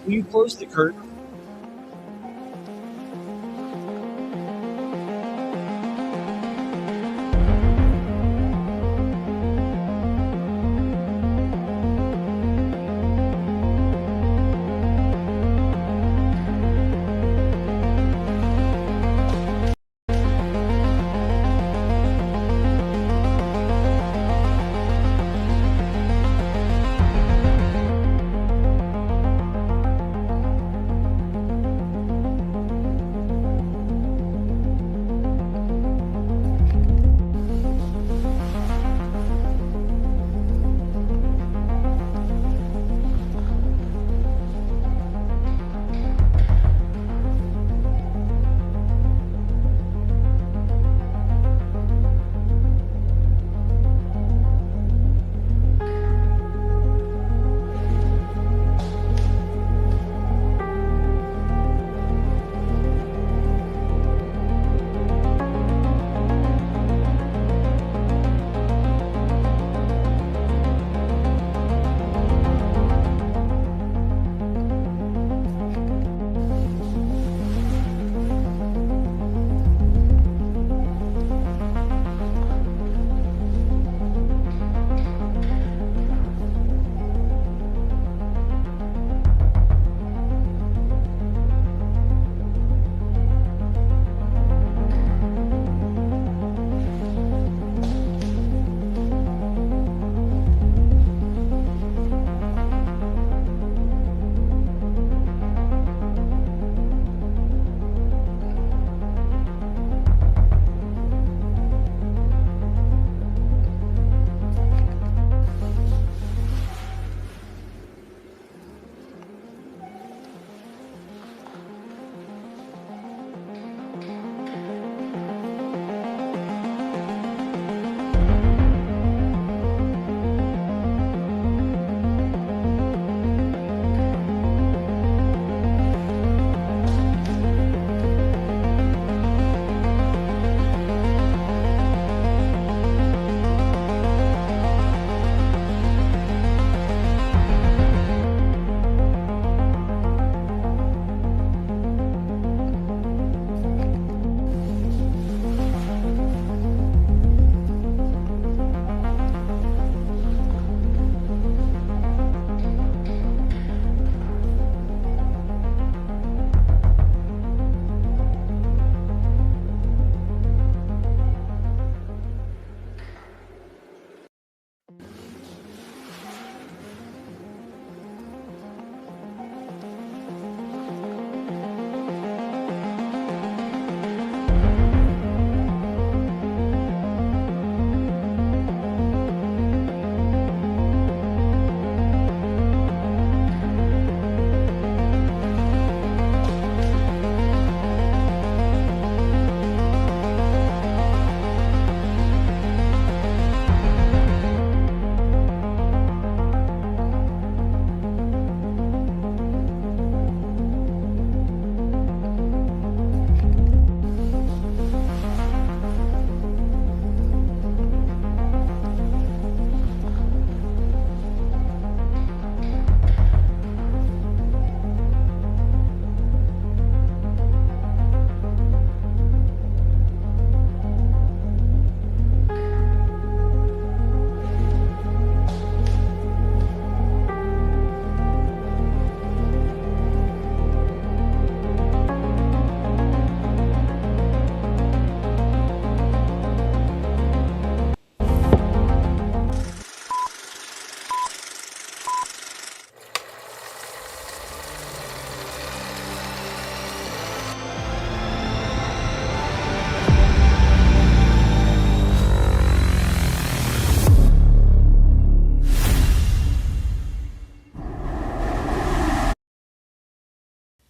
Will you close the curtain?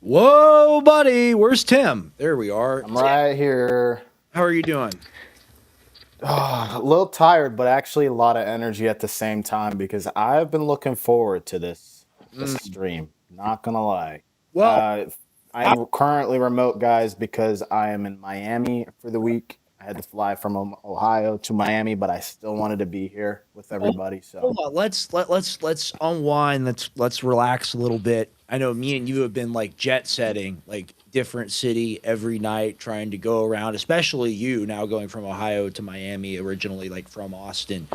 Whoa, buddy. Where's Tim? There we are. I'm right here. How are you doing? A little tired, but actually a lot of energy at the same time because I've been looking forward to this stream. Not gonna lie. Well, Uh, I'm currently remote, guys, because I am in Miami for the week. I had to fly from Ohio to Miami, but I still wanted to be here with everybody. So hold on. Let's unwind. Let's relax a little bit. I know me and you have been like jet setting, like different city every night, trying to go around, especially you now going from Ohio to Miami, originally like from Austin.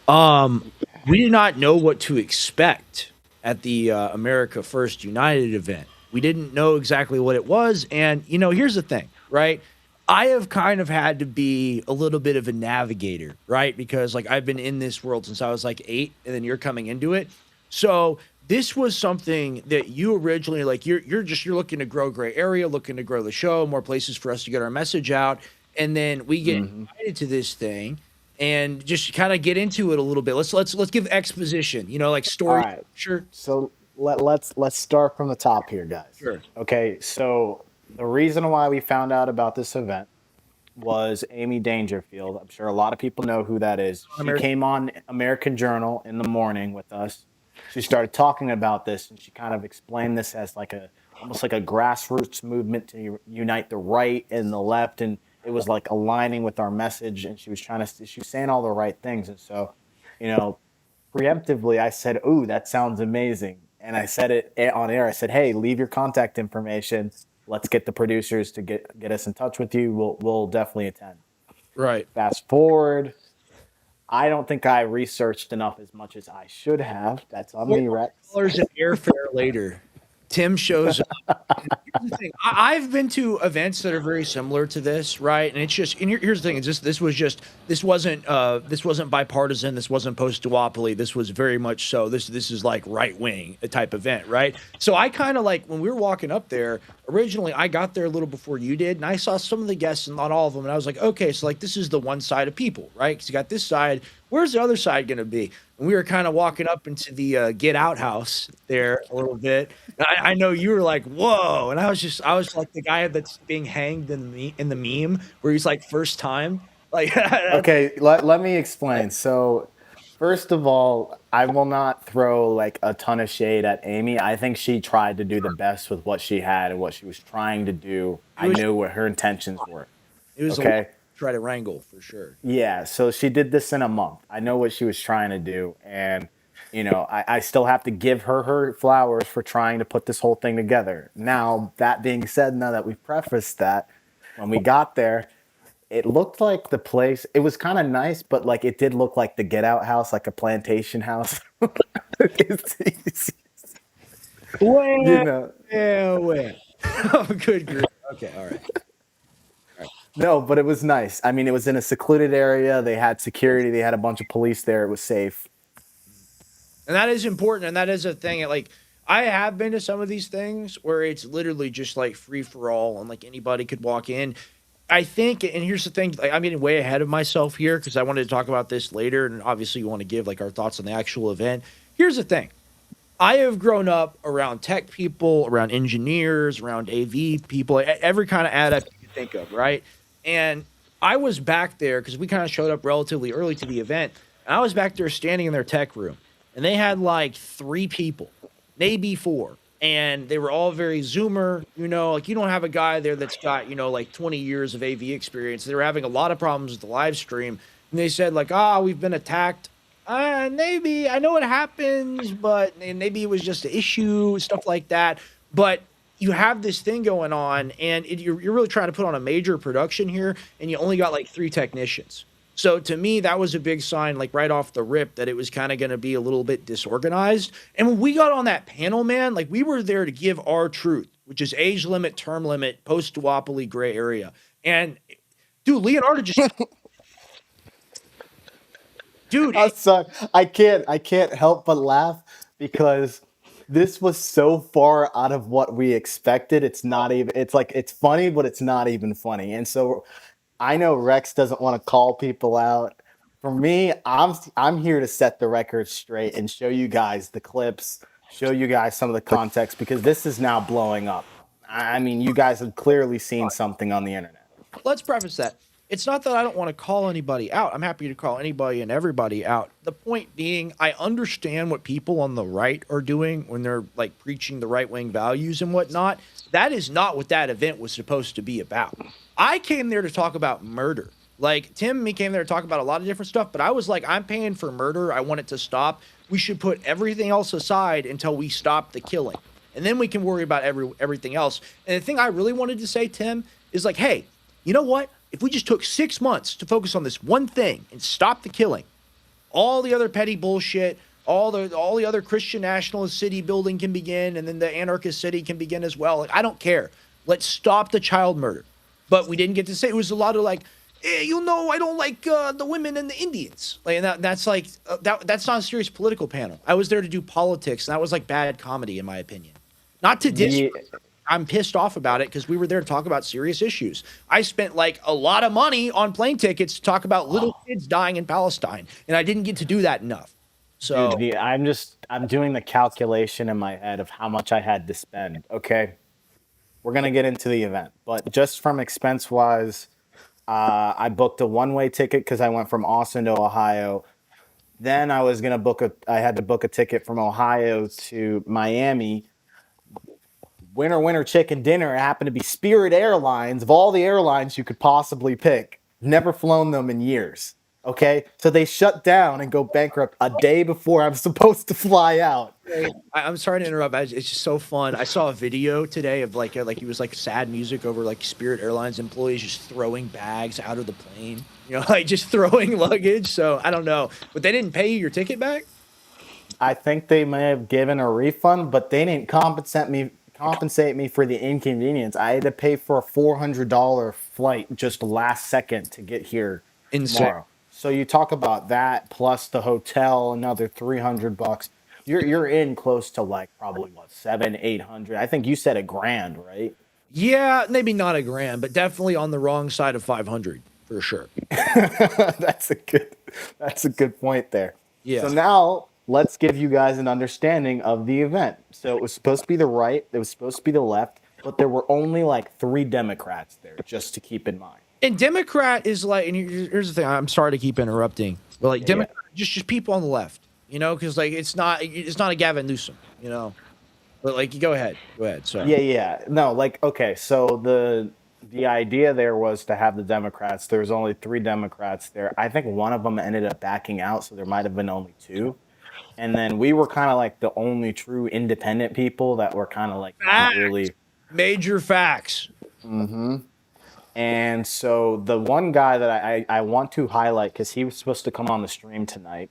Um, we did not know what to expect at the America First United event. We didn't know exactly what it was. And, here's the thing, right? I have kind of had to be a little bit of a navigator, right? Because like I've been in this world since I was like 8, and then you're coming into it. So this was something that you originally like you're looking to grow Gray Area, looking to grow the show, more places for us to get our message out. And then we get Hmm. invited to this thing and just kind of get into it a little bit. Let's give exposition, like All story. right. Sure. So let's start from the top here, guys. Sure. Okay, so the reason why we found out about this event was Amy Dangerfield. I'm sure a lot of people know who that is. She American. came on American Journal in the morning with us. She started talking about this, and she kind of explained this as like a almost like a grassroots movement to unite the right and the left, and it was like aligning with our message. And she was saying all the right things, and so, you know, preemptively, I said, "Ooh, that sounds amazing." And I said it on air. I said, "Hey, leave your contact information. Let's get the producers to get us in touch with you. We'll definitely attend." Right. Fast forward, I don't think I researched enough as much as I should have. That's on $4 me, Rex. in airfare later. Tim shows here's the thing. I've been to events that are very similar to this, right? And it's just, and here's the thing: is this wasn't bipartisan. This wasn't post duopoly. This was very much so. This is like right wing type event, right? So I kind of like when we were walking up there. Originally, I got there a little before you did, and I saw some of the guests and not all of them, and I was like, okay, so like this is the one side of people, right? Because you got this side. Where's the other side going to be? And we were kind of walking up into the Get Out house there a little bit. I know you were like, "Whoa!" And I was like the guy that's being hanged in the meme where he's like first time, like that's Okay, let me explain. So, first of all, I will not throw like a ton of shade at Amy. I think she tried to do the best with what she had and what she was trying to do. it I was knew what her intentions were. it was a lot Okay. to try to wrangle for sure. Yeah, so she did this in a month. I know what she was trying to do, and I still have to give her flowers for trying to put this whole thing together. Now, that being said, now that we've prefaced that, when we got there, it looked like the place. It was kind of nice, but like it did look like the Get Out house, like a plantation house. It's- you Well, know, well. Oh, good grief. Okay, all right. no, but it was nice. I mean, it was in a secluded area. They had security. They had a bunch of police there. It was safe. And that is important, and that is a thing. Like I have been to some of these things where it's literally just like free for all, and like anybody could walk in. I think, and here's the thing, like I'm getting way ahead of myself here because I wanted to talk about this later, and obviously we want to give like our thoughts on the actual event. Here's the thing. I have grown up around tech people, around engineers, around AV people, every kind of adept you can think of, right? And I was back there because we kind of showed up relatively early to the event. And I was back there standing in their tech room, and they had like 3 people, maybe 4. And they were all very Zoomer, like you don't have a guy there that's got, like 20 years of AV experience. They were having a lot of problems with the live stream. And they said, like, we've been attacked. Maybe I know it happens, but and maybe it was just an issue, stuff like that. But you have this thing going on, and you're really trying to put on a major production here, and you only got like 3 technicians. So to me, that was a big sign, like right off the rip, that it was kind of going to be a little bit disorganized. And when we got on that panel, man, like we were there to give our truth, which is age limit, term limit, post duopoly, gray area. And dude, Leonardo just, dude, I'm sorry. I can't help but laugh because this was so far out of what we expected. It's not even it's like it's funny, but it's not even funny. And so I know Rex doesn't want to call people out. For me, I'm here to set the record straight and show you guys the clips, show you guys some of the context because this is now blowing up. I mean, you guys have clearly seen something on the internet. let's preface that. It's not that I don't want to call anybody out. I'm happy to call anybody and everybody out. The point being, I understand what people on the right are doing when they're like preaching the right wing values and whatnot. That is not what that event was supposed to be about. I came there to talk about murder. Like Tim, me came there to talk about a lot of different stuff, but I was like, I'm paying for murder. I want it to stop. We should put everything else aside until we stop the killing. and then we can worry about everything else. And the thing I really wanted to say, Tim, is like, hey, you know what? If we just took 6 months to focus on this one thing and stop the killing, all the other petty bullshit, all the other Christian nationalist city building can begin, and then the anarchist city can begin as well. Like, I don't care. Let's stop the child murder. But we didn't get to say. It was a lot of like, I don't like the women and the Indians. Like, and that's like that's not a serious political panel. I was there to do politics, and that was like bad comedy in my opinion. Not to diss. I'm pissed off about it because we were there to talk about serious issues. I spent like a lot of money on plane tickets to talk about little kids dying in Palestine, and I didn't get to do that enough. So Dude, I'm doing the calculation in my head of how much I had to spend. Okay, we're gonna get into the event, but just from expense wise, I booked a one-way ticket because I went from Austin to Ohio. Then I had to book a ticket from Ohio to Miami. Winner chicken dinner happened to be Spirit Airlines. Of all the airlines you could possibly pick, never flown them in years. Okay, so they shut down and go bankrupt a day before I'm supposed to fly out. I'm sorry to interrupt. It's just so fun. I saw a video today of like it was like sad music over like Spirit Airlines employees just throwing bags out of the plane. Like just throwing luggage. So I don't know, but they didn't pay you your ticket back. I think they may have given a refund, but they didn't compensate me for the inconvenience. I had to pay for a $400 flight just last second to get here tomorrow. So you talk about that plus the hotel, another $300. You're in close to like probably what 700-800. I think you said $1,000, right? Yeah, maybe not $1,000, but definitely on the wrong side of 500 for sure. That's a good point there. Yeah. So now let's give you guys an understanding of the event. So it was supposed to be the right, it was supposed to be the left, but there were only like 3 Democrats there, just to keep in mind. And Democrat is like, and here's the thing. I'm sorry to keep interrupting, but like Democrat, just people on the left, because like it's not a Gavin Newsom, But like, go ahead. Sorry. Yeah. No, like okay. So the idea there was to have the Democrats. There was only 3 Democrats there. I think one of them ended up backing out, so there might have been only 2. And then we were kind of like the only true independent people that were kind of like not really major facts. Mm-hmm. And so the one guy that I want to highlight, because he was supposed to come on the stream tonight,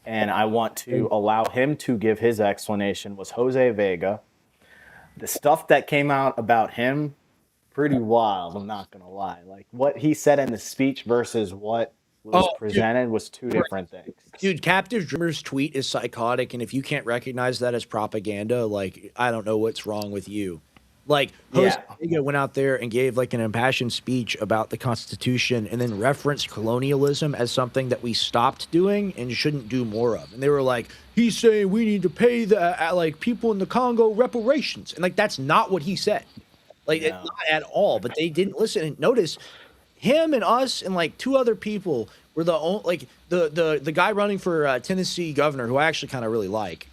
and I want to allow him to give his explanation, was Jose Vega. The stuff that came out about him, pretty wild, I'm not going to lie. Like what he said in the speech versus what was presented was 2 different things. Dude, Captive Dreamer's tweet is psychotic, and if you can't recognize that as propaganda, like, I don't know what's wrong with you. Like, Jose Vega went out there and gave like an impassioned speech about the Constitution and then referenced colonialism as something that we stopped doing and shouldn't do more of. And they were like, he's saying we need to pay the like people in the Congo reparations. And like, that's not what he said. Like, not at all. But they didn't listen. And notice him and us and like 2 other people were the only, like the guy running for Tennessee governor, who I actually kind of really like,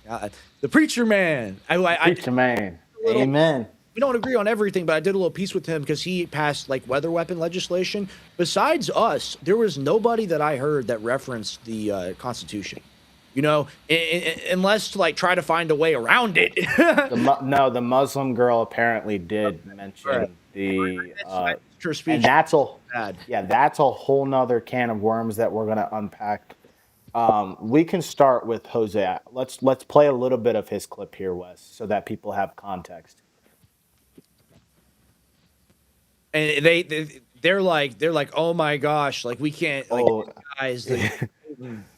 the preacher man. Preacher man. Amen. We don't agree on everything, but I did a little piece with him because he passed like weather weapon legislation. Besides us, there was nobody that I heard that referenced the Constitution. Unless to like try to find a way around it. No, the Muslim girl apparently did mention the. And that's a whole nother can of worms that we're gonna unpack. We can start with Jose. Let's play a little bit of his clip here, Wes, so that people have context. And they're like, oh my gosh, like we can't, like guys,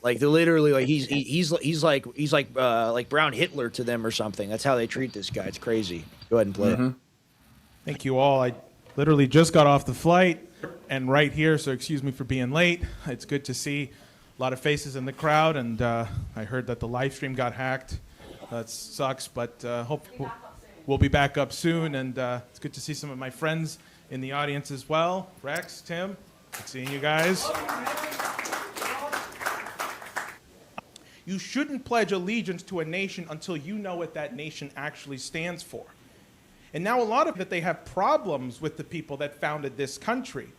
like they're literally like he's like Brown Hitler to them or something. That's how they treat this guy. It's crazy. Go ahead and play it. Thank you all. I literally just got off the flight and right here, so excuse me for being late. It's good to see a lot of faces in the crowd, and I heard that the live stream got hacked. That sucks, but hope we'll be back up soon, and it's good to see some of my friends in the audience as well. Rex, Tim, good seeing you guys. You shouldn't pledge allegiance to a nation until you know what that nation actually stands for. And now a lot of it, they have problems with the people that founded this country.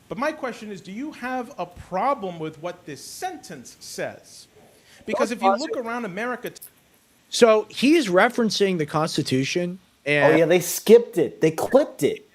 But my question is, do you have a problem with what this sentence says? Because if you look around America... So he's referencing the Constitution, Oh and yeah, they skipped it. They clipped it.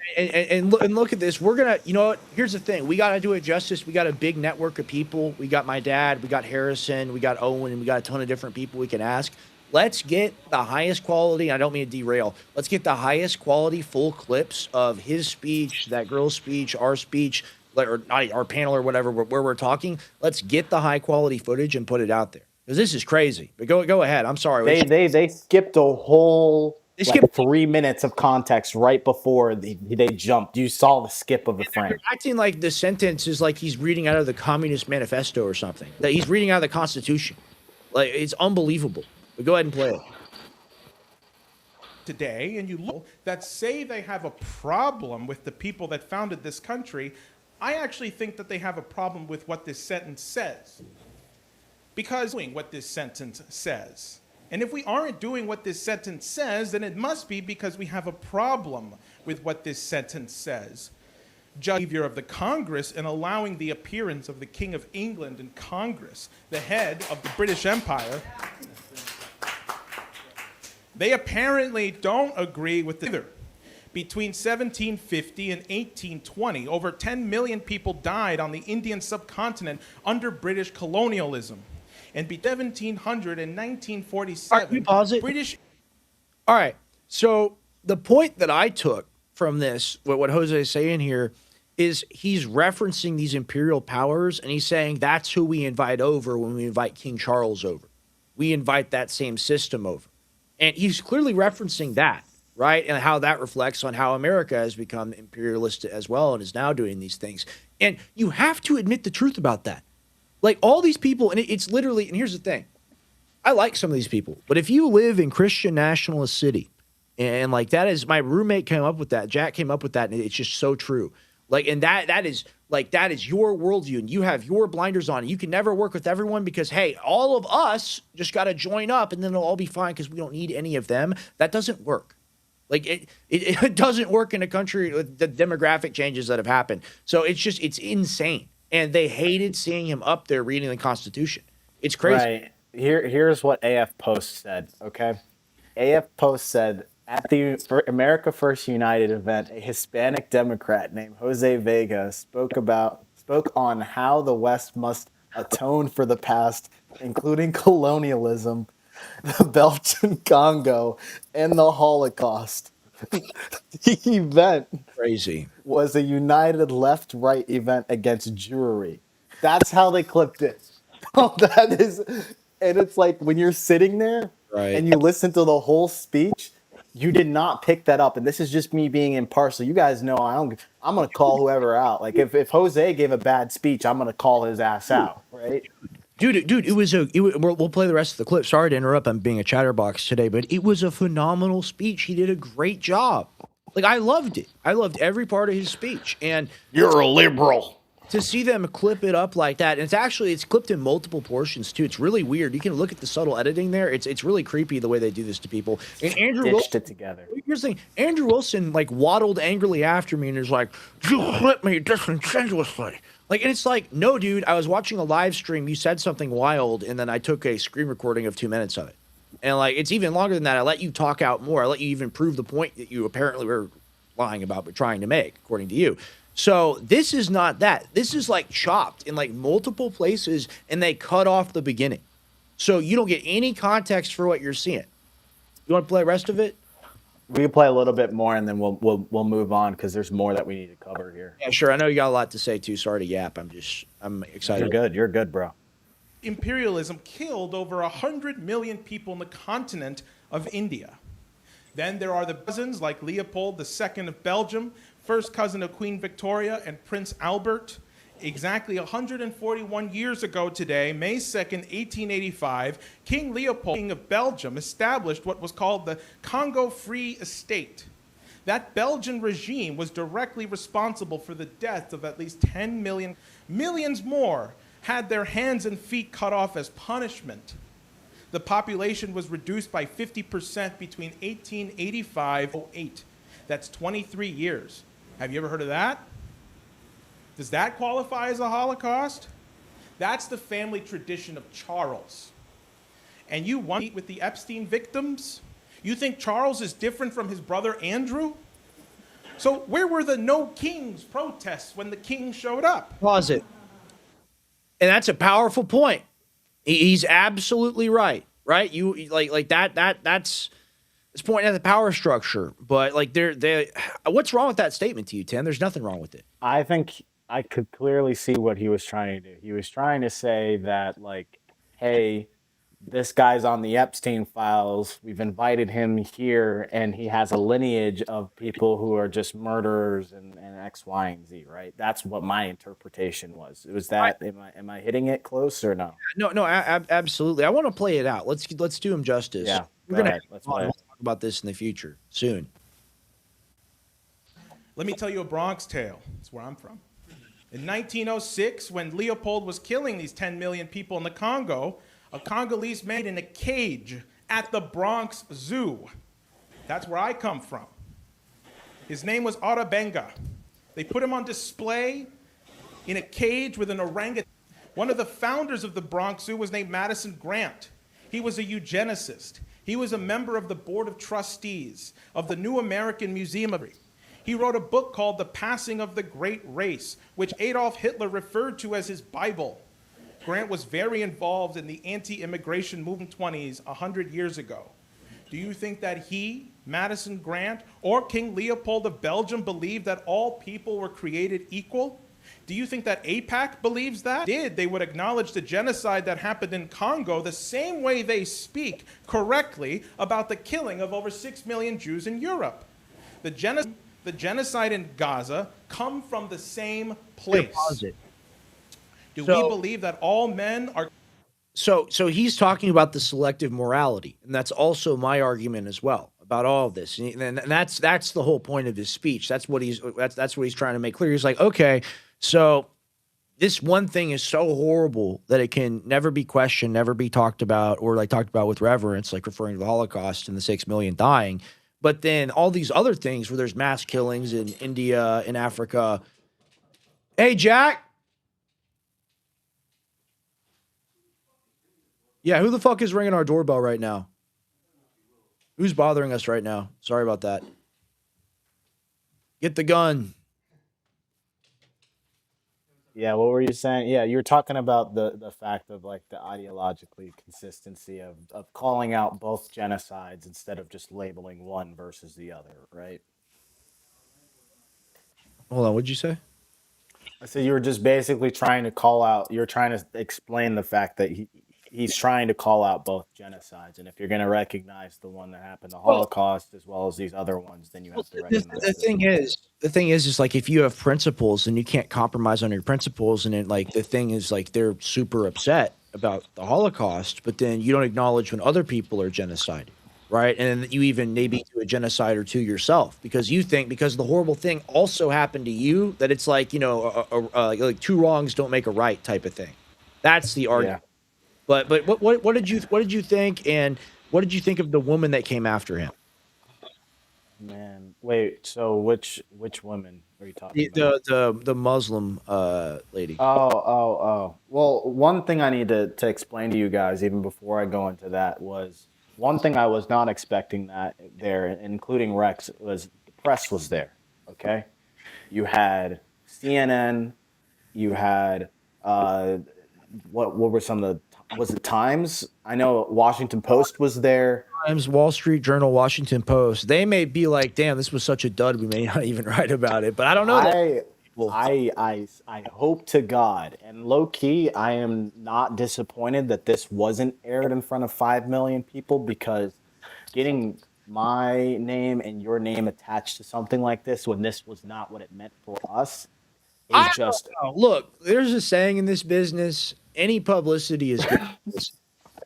look at this. We're gonna, you know what? Here's the thing. We gotta do it justice. We got a big network of people. We got my dad. We got Harrison. We got Owen. And we got a ton of different people we can ask. Let's get the highest quality. I don't mean to derail. Let's get the highest quality full clips of his speech, that girl's speech, our speech, or not our panel or whatever, where we're talking. Let's get the high quality footage and put it out there because this is crazy. But go ahead. I'm sorry. They skipped a whole They like skipped 3 minutes of context right before they jumped. You saw the skip of the frame. acting like the sentence is like he's reading out of the Communist Manifesto or something. That he's reading out of the Constitution. Like it's unbelievable. But go ahead and play it. Today, and you look that say they have a problem with the people that founded this country, I actually think that they have a problem with what this sentence says. Because doing what this sentence says. And if we aren't doing what this sentence says, then it must be because we have a problem with what this sentence says. Behavior of the Congress and allowing the appearance of the King of England in Congress, the head of the British Empire. They apparently don't agree with either. Between 1750 and 1820, over 10 million people died on the Indian subcontinent under British colonialism. And between 1700 and 1947, All right, can we pause it? British. All right. So the point that I took from this, what Jose is saying here, is he's referencing these imperial powers and he's saying that's who we invite over when we invite King Charles over. We invite that same system over. And he's clearly referencing that, right? And how that reflects on how America has become imperialist as well and is now doing these things. And you have to admit the truth about that. Like all these people, and it's literally, and here's the thing. I like some of these people, but if you live in Christian nationalist city, and like that is, my roommate came up with that, Jack came up with that, and it's just so true. Like, and that is your worldview, and you have your blinders on. You can never work with everyone because, hey, all of us just got to join up, and then it'll all be fine because we don't need any of them. That doesn't work. Like it doesn't work in a country with the demographic changes that have happened. So it's insane, and they hated seeing him up there reading the Constitution. It's crazy. Right. Here's what AF Post said, okay? AF Post said, at the America First United event, a Hispanic Democrat named Jose Vega spoke on how the West must atone for the past, including colonialism, the Belgian Congo, and the Holocaust. The event Crazy. was a united left-right event against Jewry. That's how they clipped it. That is, and it's like when you're sitting there Right. and you listen to the whole speech, you did not pick that up. And this is just me being impartial. You guys know I'm gonna call whoever out. Like if Jose gave a bad speech, I'm gonna call his ass out, right? Dude, we'll play the rest of the clip. Sorry to interrupt. I'm being a chatterbox today, but it was a phenomenal speech. He did a great job. Like, I loved it. I loved every part of his speech. And You're a liberal. to see them clip it up like that, and it's clipped in multiple portions too. It's really weird. You can look at the subtle editing there. It's really creepy the way they do this to people. And Andrew Stitched Wilson, it together. here's the thing. Andrew Wilson like waddled angrily after me and is like, "You clipped me disingenuously." Like, and it's like, no, dude. I was watching a live stream. You said something wild, and then I took a screen recording of 2 minutes of it. And like, it's even longer than that. I let you talk out more. I let you even prove the point that you apparently were lying about, but trying to make, according to you. So this is not that. This is like chopped in like multiple places, and they cut off the beginning. So you don't get any context for what you're seeing. You want to play the rest of it? We can play a little bit more, and then we'll move on because there's more that we need to cover here. Yeah, sure. I know you got a lot to say too. Sorry to yap. I'm excited. You're good. You're good, bro. Imperialism killed over 100 million people in the continent of India. Then there are the cousins like Leopold II of Belgium, first cousin of Queen Victoria and Prince Albert. Exactly 141 years ago today, May 2nd, 1885, King Leopold, King of Belgium, established what was called the Congo Free Estate. That Belgian regime was directly responsible for the death of at least 10 million. Millions more had their hands and feet cut off as punishment. The population was reduced by 50% between 1885 and 2008. That's 23 years. Have you ever heard of that? Does that qualify as a Holocaust? That's the family tradition of Charles. and you want to meet with the Epstein victims? You think Charles is different from his brother Andrew? So where were the No Kings protests when the king showed up? Pause it. And that's a powerful point. He's absolutely right. Right? You like that's it's pointing at the power structure. But like they what's wrong with that statement to you, Tim? There's nothing wrong with it. I think I could clearly see what he was trying to do. He was trying to say that, like, hey, this guy's on the Epstein files. We've invited him here, and he has a lineage of people who are just murderers and X, Y, and Z. Right? That's what my interpretation was. Was that am I hitting it close or no? No, absolutely. I want to play it out. Let's do him justice. Yeah, We're go gonna ahead. Let's play we'll it. talk about this in the future soon. Let me tell you a Bronx tale. That's where I'm from. In 1906, when Leopold was killing these 10 million people in the Congo, a Congolese man in a cage at the Bronx Zoo. That's where I come from. His name was Arabenga. They put him on display in a cage with an orangutan. One of the founders of the Bronx Zoo was named Madison Grant. He was a eugenicist. He was a member of the Board of Trustees of the New American Museum of... He wrote a book called The Passing of the Great Race, which Adolf Hitler referred to as his Bible. Grant was very involved in the anti-immigration movement 20s 100 years ago. Do you think that he, Madison Grant, or King Leopold of Belgium believed that all people were created equal? Do you think that AIPAC believes that? They would acknowledge the genocide that happened in Congo the same way they speak correctly about the killing of over 6 million Jews in Europe. The genocide in Gaza come from the same place. Do we believe that all men are... So he's talking about the selective morality, and that's also my argument as well about all of this. And that's the whole point of his speech. That's what he's trying to make clear. He's like, okay, so this one thing is so horrible that it can never be questioned, never be talked about, or like talked about with reverence, like referring to the Holocaust and the 6 million dying. But then all these other things where there's mass killings in India, in Africa. Hey, Jack. Yeah, who the fuck is ringing our doorbell right now? Who's bothering us right now? Sorry about that. Get the gun. Yeah, what were you saying? Yeah, you were talking about the fact of like the ideologically consistency of calling out both genocides instead of just labeling one versus the other, right? Hold on, what'd you say? I said you were just basically trying to call out, you're trying to explain the fact that he's trying to call out both genocides. And if you're going to recognize the one that happened, the Holocaust, as well as these other ones, then you have to recognize the thing is like if you have principles and you can't compromise on your principles, and then like the thing is like they're super upset about the Holocaust, but then you don't acknowledge when other people are genocided, right? And then you even maybe do a genocide or two yourself because you think because the horrible thing also happened to you that it's like, you know, like two wrongs don't make a right type of thing. That's the argument. Yeah. But what did you think, and what did you think of the woman that came after him? Man, wait. So which women are you talking about? The Muslim lady. Oh. Well, one thing I need to explain to you guys, even before I go into that, was one thing I was not expecting that there, including Rex, was the press was there. Okay, you had CNN, you had what were some of the, was it Times? I know Washington Post was there. Times, Wall Street Journal, Washington Post. They may be like, damn, this was such a dud, we may not even write about it. But I don't know. I hope to God, and low key, I am not disappointed that this wasn't aired in front of 5 million people, because getting my name and your name attached to something like this when this was not what it meant for us is just... Look, there's a saying in this business, any publicity is good publicity.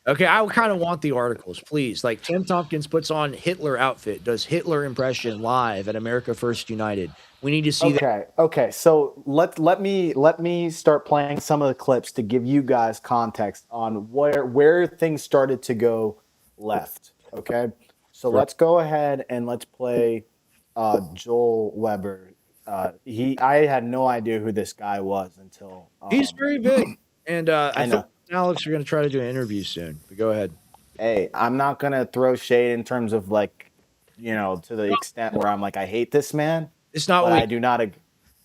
Okay, I kind of want the articles, please. Like Tim Tompkins puts on Hitler outfit, does Hitler impression live at America First United. We need to see that. Okay. So let me start playing some of the clips to give you guys context on where things started to go left. Okay, so let's go ahead and let's play Joel Weber. I had no idea who this guy was until He's very big, and I know Alex are going to try to do an interview soon. But go ahead. Hey, I'm not gonna throw shade in terms of like, to the extent where I'm like, I hate this man, It's not but what we.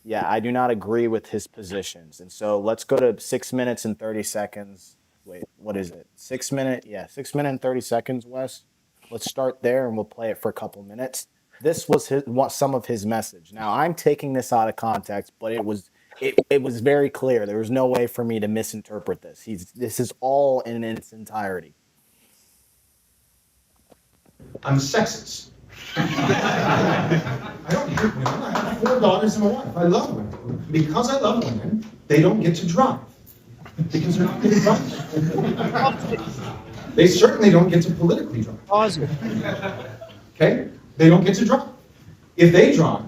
yeah, I do not agree with his positions. And so let's go to 6 minutes and 30 seconds. Wait, what is it? 6 minute, yeah, 6 minute and 30 seconds, Wes. Let's start there and we'll play it for a couple minutes. This was some of his message. Now I'm taking this out of context, but it was very clear. There was no way for me to misinterpret this. This is all in its entirety. I'm sexist. I don't hate women. I have 4 daughters and a wife. I love women. Because I love women, they don't get to drive. Because they're not going to drive. They certainly don't get to politically drive. Pause it. Okay? They don't get to drive. If they drive,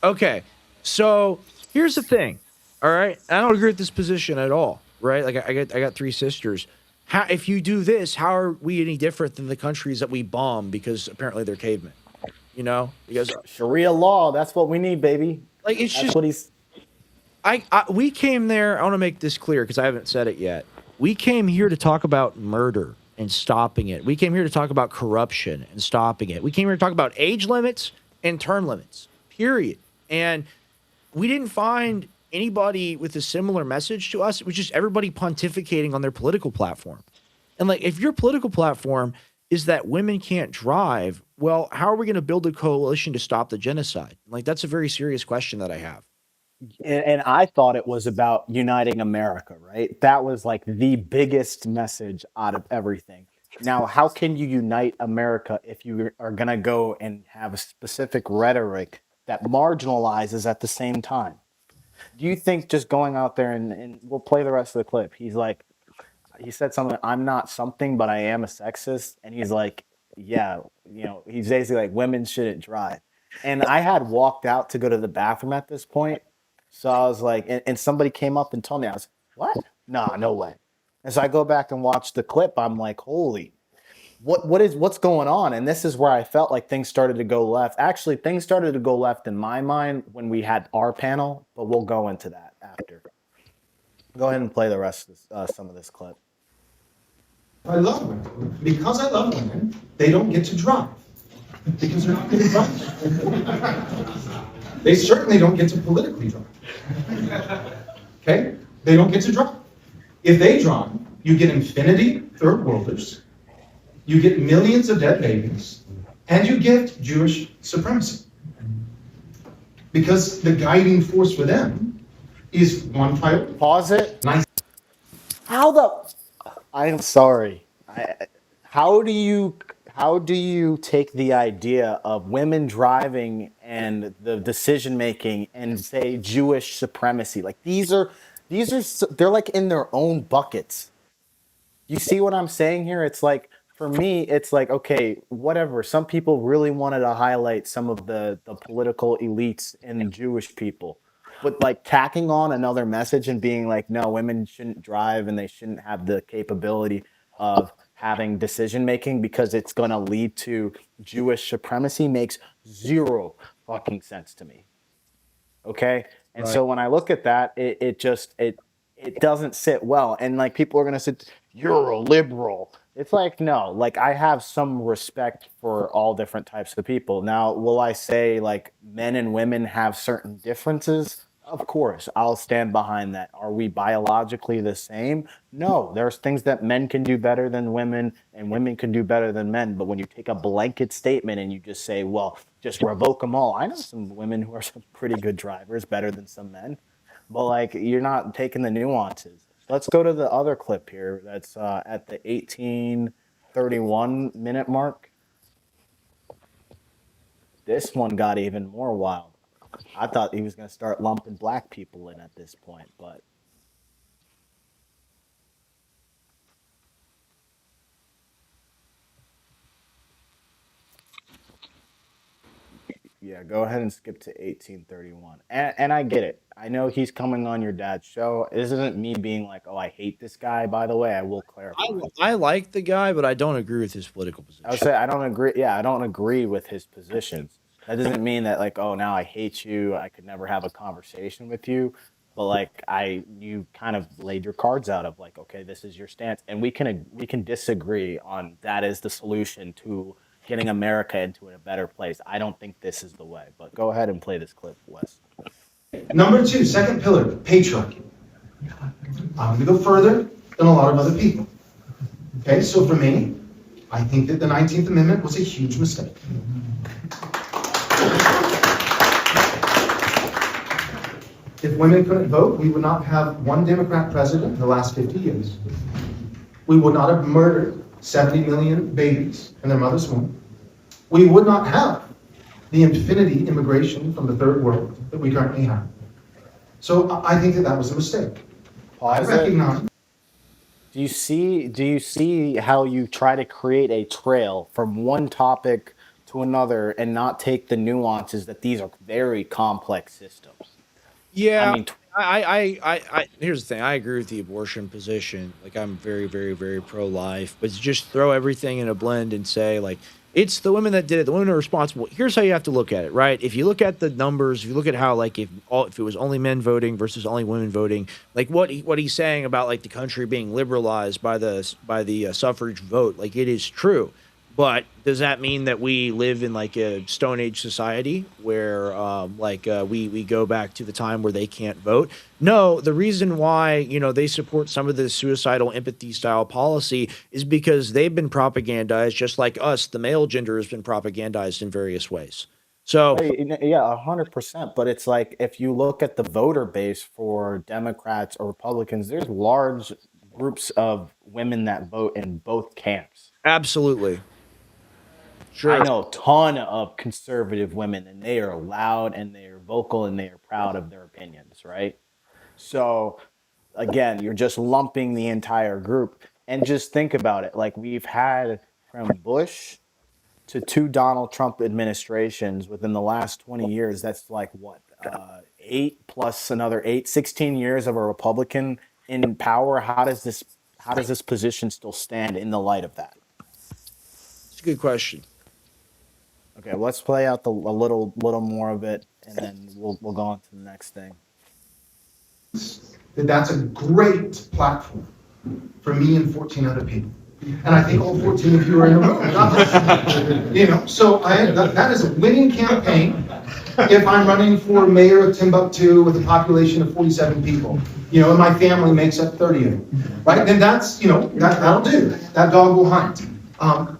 Okay, so here's the thing. All right, I don't agree with this position at all. Right, like I got 3 sisters. How, if you do this, how are we any different than the countries that we bomb because apparently they're cavemen? You know, because Sharia law, that's what we need, baby. like it's That's just what he's we came there. I want to make this clear because I haven't said it yet. We came here to talk about murder and stopping it. We came here to talk about corruption and stopping it. We came here to talk about age limits and term limits. Period. And we didn't find anybody with a similar message to us. It was just everybody pontificating on their political platform. And like, if your political platform is that women can't drive, well, how are we going to build a coalition to stop the genocide? Like, that's a very serious question that I have. and I thought it was about uniting America, right? That was like the biggest message out of everything. Now, how can you unite America if you are going to go and have a specific rhetoric that marginalizes at the same time? Do you think just going out there and we'll play the rest of the clip? He said something, I'm not something, but I am a sexist. And he's like, yeah, he's basically like, women shouldn't drive. And I had walked out to go to the bathroom at this point. So I was like, and somebody came up and told me, I was, what? Nah, no way. And so I go back and watch the clip. I'm like, holy, what's going on? And this is where I felt like things started to go left. Actually, things started to go left in my mind when we had our panel, but we'll go into that after. Go ahead and play the rest of some of this clip. I love women. Because I love women, they don't get to drive. Because they're not going to drive. They certainly don't get to politically drive. Okay? They don't get to drive. If they drive, you get infinity third worlders, you get millions of dead babies, and you get Jewish supremacy. Because the guiding force for them is one priority. Pause it. Nice. How the? I am sorry. How do you take the idea of women driving and the decision making and say Jewish supremacy? Like they're like in their own buckets. You see what I'm saying here? It's like for me, it's like okay, whatever. Some people really wanted to highlight some of the political elites and Jewish people, but like tacking on another message and being like, no, women shouldn't drive and they shouldn't have the capability of having decision making because it's going to lead to Jewish supremacy makes zero fucking sense to me. Okay. And so when I look at that, it doesn't sit well. And like people are gonna say, you're a liberal. It's like, no, like I have some respect for all different types of people. Now, will I say like men and women have certain differences? Of course, I'll stand behind that. Are we biologically the same? No, there's things that men can do better than women and women can do better than men. But when you take a blanket statement and you just say, well, just revoke them all. I know some women who are some pretty good drivers, better than some men. But like you're not taking the nuances. Let's go to the other clip here. That's at the 18:31 minute mark. This one got even more wild. I thought he was going to start lumping black people in at this point, but yeah, go ahead and skip to 18:31. And I get it. I know he's coming on your dad's show. This isn't me being like, oh, I hate this guy, by the way. I will clarify. I like the guy, but I don't agree with his political I would position. say I don't agree. Yeah, I don't agree with his positions. That doesn't mean that like, oh, now I hate you. I could never have a conversation with you. but like you kind of laid your cards out of like, okay, this is your stance, and we can disagree on that is the solution to getting America into a better place. I don't think this is the way, but go ahead and play this clip, Wes. Number two, second pillar, patriarchy. I'm going to go further than a lot of other people. Okay, so for me, I think that the 19th Amendment was a huge mistake. If women couldn't vote, we would not have one Democrat president in the last 50 years. We would not have murdered 70 million babies in their mother's womb. We would not have the infinity immigration from the third world that we currently have. So I think that that was a mistake. I Pause it. recognize. Do you see how you try to create a trail from one topic to another and not take the nuances that these are very complex systems? Yeah, I mean, here's the thing. I agree with the abortion position. Like, I'm very, very, very pro-life, but to just throw everything in a blend and say like it's the women that did it, the women are responsible. Here's how you have to look at it, right? If you look at the numbers, if you look at how like if it was only men voting versus only women voting, like what he's saying about like the country being liberalized by the suffrage vote, like it is true. But does that mean that we live in like a Stone Age society where we go back to the time where they can't vote? No, the reason why, they support some of the suicidal empathy style policy is because they've been propagandized just like us. The male gender has been propagandized in various ways. So yeah, 100%. But it's like if you look at the voter base for Democrats or Republicans, there's large groups of women that vote in both camps. absolutely. Sure. I know a ton of conservative women, and they are loud and they are vocal and they are proud of their opinions, right? So, again, you're just lumping the entire group. And just think about it. Like, we've had from Bush to two Donald Trump administrations within the last 20 years. That's like what, 8 plus another 8, 16 years of a Republican in power. How does this position still stand in the light of that? It's a good question. Okay, let's play out a little more of it, and then we'll go on to the next thing. That's a great platform for me and 14 other people. And I think all 14 of you are in the room. So that is a winning campaign if I'm running for mayor of Timbuktu with a population of 47 people, and my family makes up 30 of them, right? Then that's, that'll do. That dog will hunt.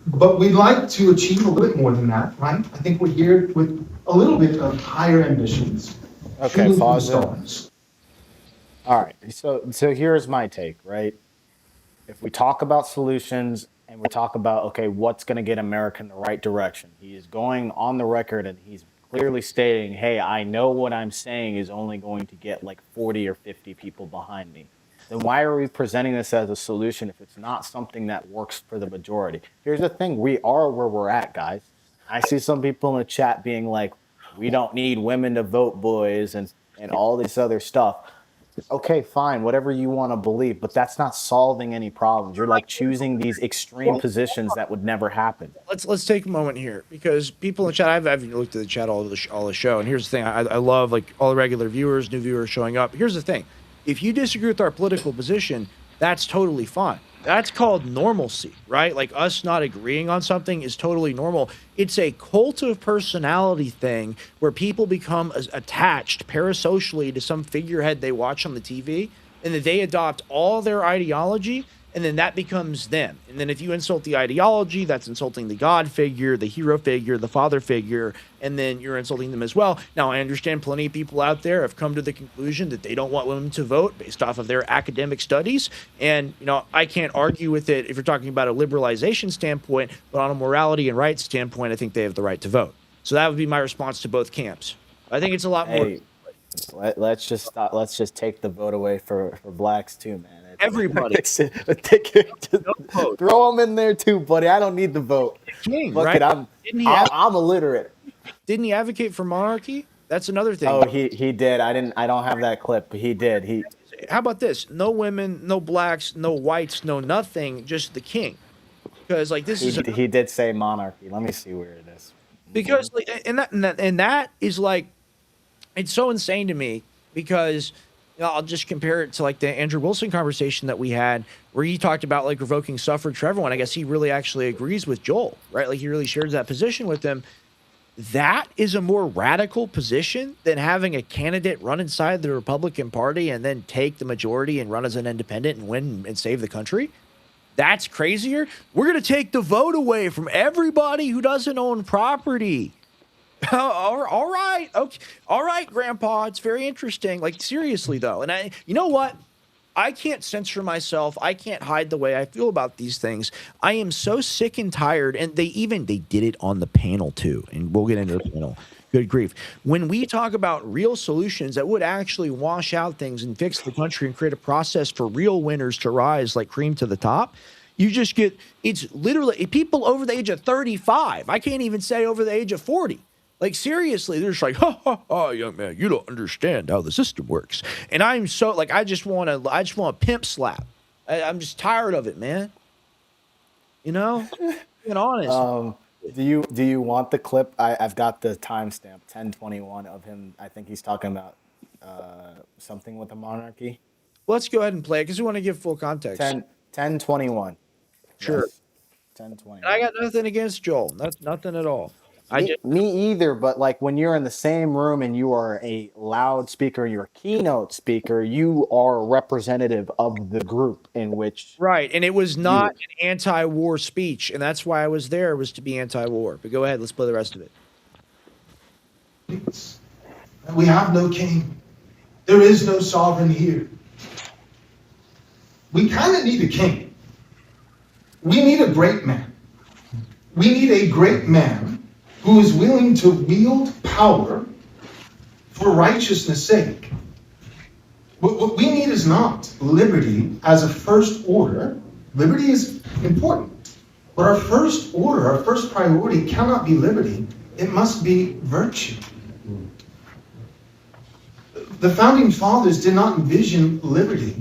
But we'd like to achieve a little bit more than that, right? I think we're here with a little bit of higher ambitions. Okay, Shooting for the pause it. stars. All right, so here's my take, right? If we talk about solutions and we talk about, okay, what's going to get America in the right direction, he is going on the record and he's clearly stating, hey, I know what I'm saying is only going to get like 40 or 50 people behind me. Then why are we presenting this as a solution if it's not something that works for the majority? Here's the thing, we are where we're at, guys. I see some people in the chat being like, we don't need women to vote, boys, and all this other stuff. Okay, fine, whatever you want to believe, but that's not solving any problems. You're like choosing these extreme positions that would never happen. Let's take a moment here because people in the chat. I've looked at the chat all the show, and here's the thing. I love like all the regular viewers, new viewers showing up. Here's the thing: if you disagree with our political position, that's totally fine. That's called normalcy, right? Like us not agreeing on something is totally normal. It's a cult of personality thing where people become attached parasocially to some figurehead they watch on the TV, and then they adopt all their ideology, and then that becomes them. And then if you insult the ideology, that's insulting the God figure, the hero figure, the father figure, and then you're insulting them as well. Now, I understand plenty of people out there have come to the conclusion that they don't want women to vote based off of their academic studies. And, I can't argue with it if you're talking about a liberalization standpoint, but on a morality and rights standpoint, I think they have the right to vote. So that would be my response to both camps. I think it's a lot more. Hey, let's just stop. Let's just take the vote away for blacks too, man. Everybody. Throw them in there too, buddy. I don't need the vote. King, Look right? I'm illiterate. Didn't he advocate for monarchy? That's another thing. Oh, he did. I don't have that clip, but he did. How about this? No women, no blacks, no whites, no nothing, just the king. Because like this is he did say monarchy. Let me see where it is. because like and that is like it's so insane to me because I'll just compare it to like the Andrew Wilson conversation that we had, where he talked about like revoking suffrage for everyone. I guess he really actually agrees with Joel, right? Like he really shares that position with him. That is a more radical position than having a candidate run inside the Republican Party and then take the majority and run as an independent and win and save the country. That's crazier. We're going to take the vote away from everybody who doesn't own property. All right. Okay. All right, Grandpa. It's very interesting. Like, seriously, though. And you know what? I can't censor myself. I can't hide the way I feel about these things. I am so sick and tired. And they did it on the panel too. And we'll get into the panel. Good grief. When we talk about real solutions that would actually wash out things and fix the country and create a process for real winners to rise like cream to the top, you just get, it's literally people over the age of 35. I can't even say over the age of 40. Like, seriously, they're just like, ha, ha, ha, young man, you don't understand how the system works. And I'm so, like, I just want a pimp slap. I'm just tired of it, man. You know? Being honest. Do you want the clip? I've got the timestamp, 10:21 of him. I think he's talking about something with the monarchy. Let's go ahead and play it because we want to give full context. 10:21. Sure. Yes. 10:21. And I got nothing against Joel. That's nothing at all. Me either, but like when you're in the same room and you are a loudspeaker, you're a keynote speaker, you are a representative of the group in which. Right, and it was not an anti-war speech, and that's why I was there, was to be anti-war. But go ahead, let's play the rest of it. We have no king. There is no sovereign here. We kind of need a king. We need a great man. We need a great man who is willing to wield power for righteousness' sake. What we need is not liberty as a first order. Liberty is important. But our first order, our first priority cannot be liberty. It must be virtue. The founding fathers did not envision liberty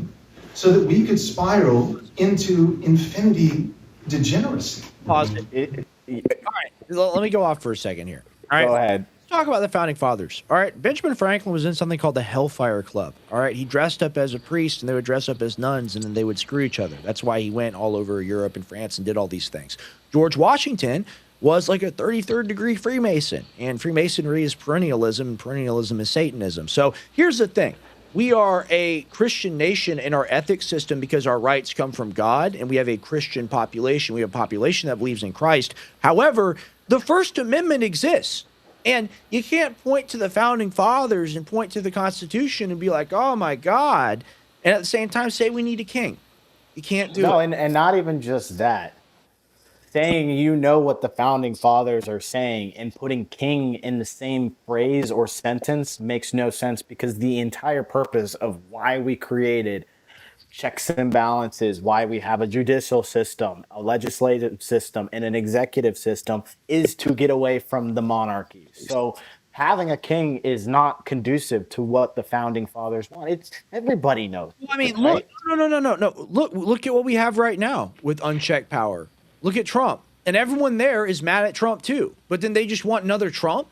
so that we could spiral into infinity degeneracy. Pause it. All right, let me go off for a second here. All right, go ahead. Let's talk about the founding fathers. All right, Benjamin Franklin was in something called the Hellfire Club. All right, he dressed up as a priest, and they would dress up as nuns, and then they would screw each other. That's why he went all over Europe and France and did all these things. George Washington was like a 33rd degree Freemason, and Freemasonry is perennialism, and perennialism is Satanism. So here's the thing. We are a Christian nation in our ethics system because our rights come from God, and we have a Christian population. We have a population that believes in Christ. However, the First Amendment exists, and you can't point to the founding fathers and point to the Constitution and be like, oh my God, and at the same time say we need a king. You can't do it. No, and not even just that. Saying you know what the founding fathers are saying and putting king in the same phrase or sentence makes no sense, because the entire purpose of why we created checks and balances, why we have a judicial system, a legislative system, and an executive system is to get away from the monarchy. So having a king is not conducive to what the founding fathers want. It's everybody knows. I mean, right? look, look at what we have right now with unchecked power. Look at Trump. And everyone there is mad at Trump too. But then they just want another Trump?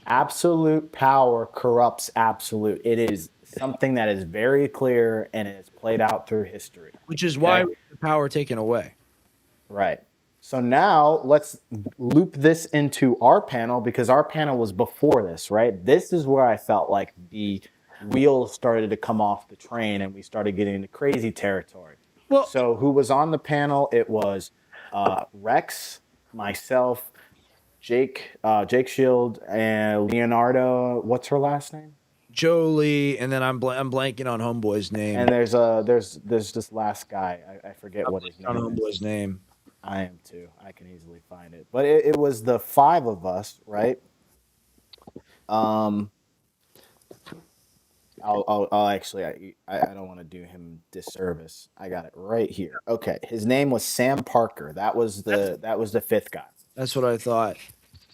Absolute power corrupts absolute. It is something that is very clear, and it is played out through history. Which is why we have the power taken away. Right. So now let's loop this into our panel, because our panel was before this, right? This is where I felt like the wheels started to come off the train and we started getting into crazy territory. Well, so who was on the panel? It was Rex, myself, Jake Shield, and Leonardo. What's her last name? Jolie, and then I'm blanking on Homeboy's name. And there's this last guy. I forget what his name is. Homeboy's name. I am too. I can easily find it. But it was the five of us, right? I'll actually, I don't want to do him disservice. I got it right here. Okay, his name was Sam Parker. That was the fifth guy. That's what I thought.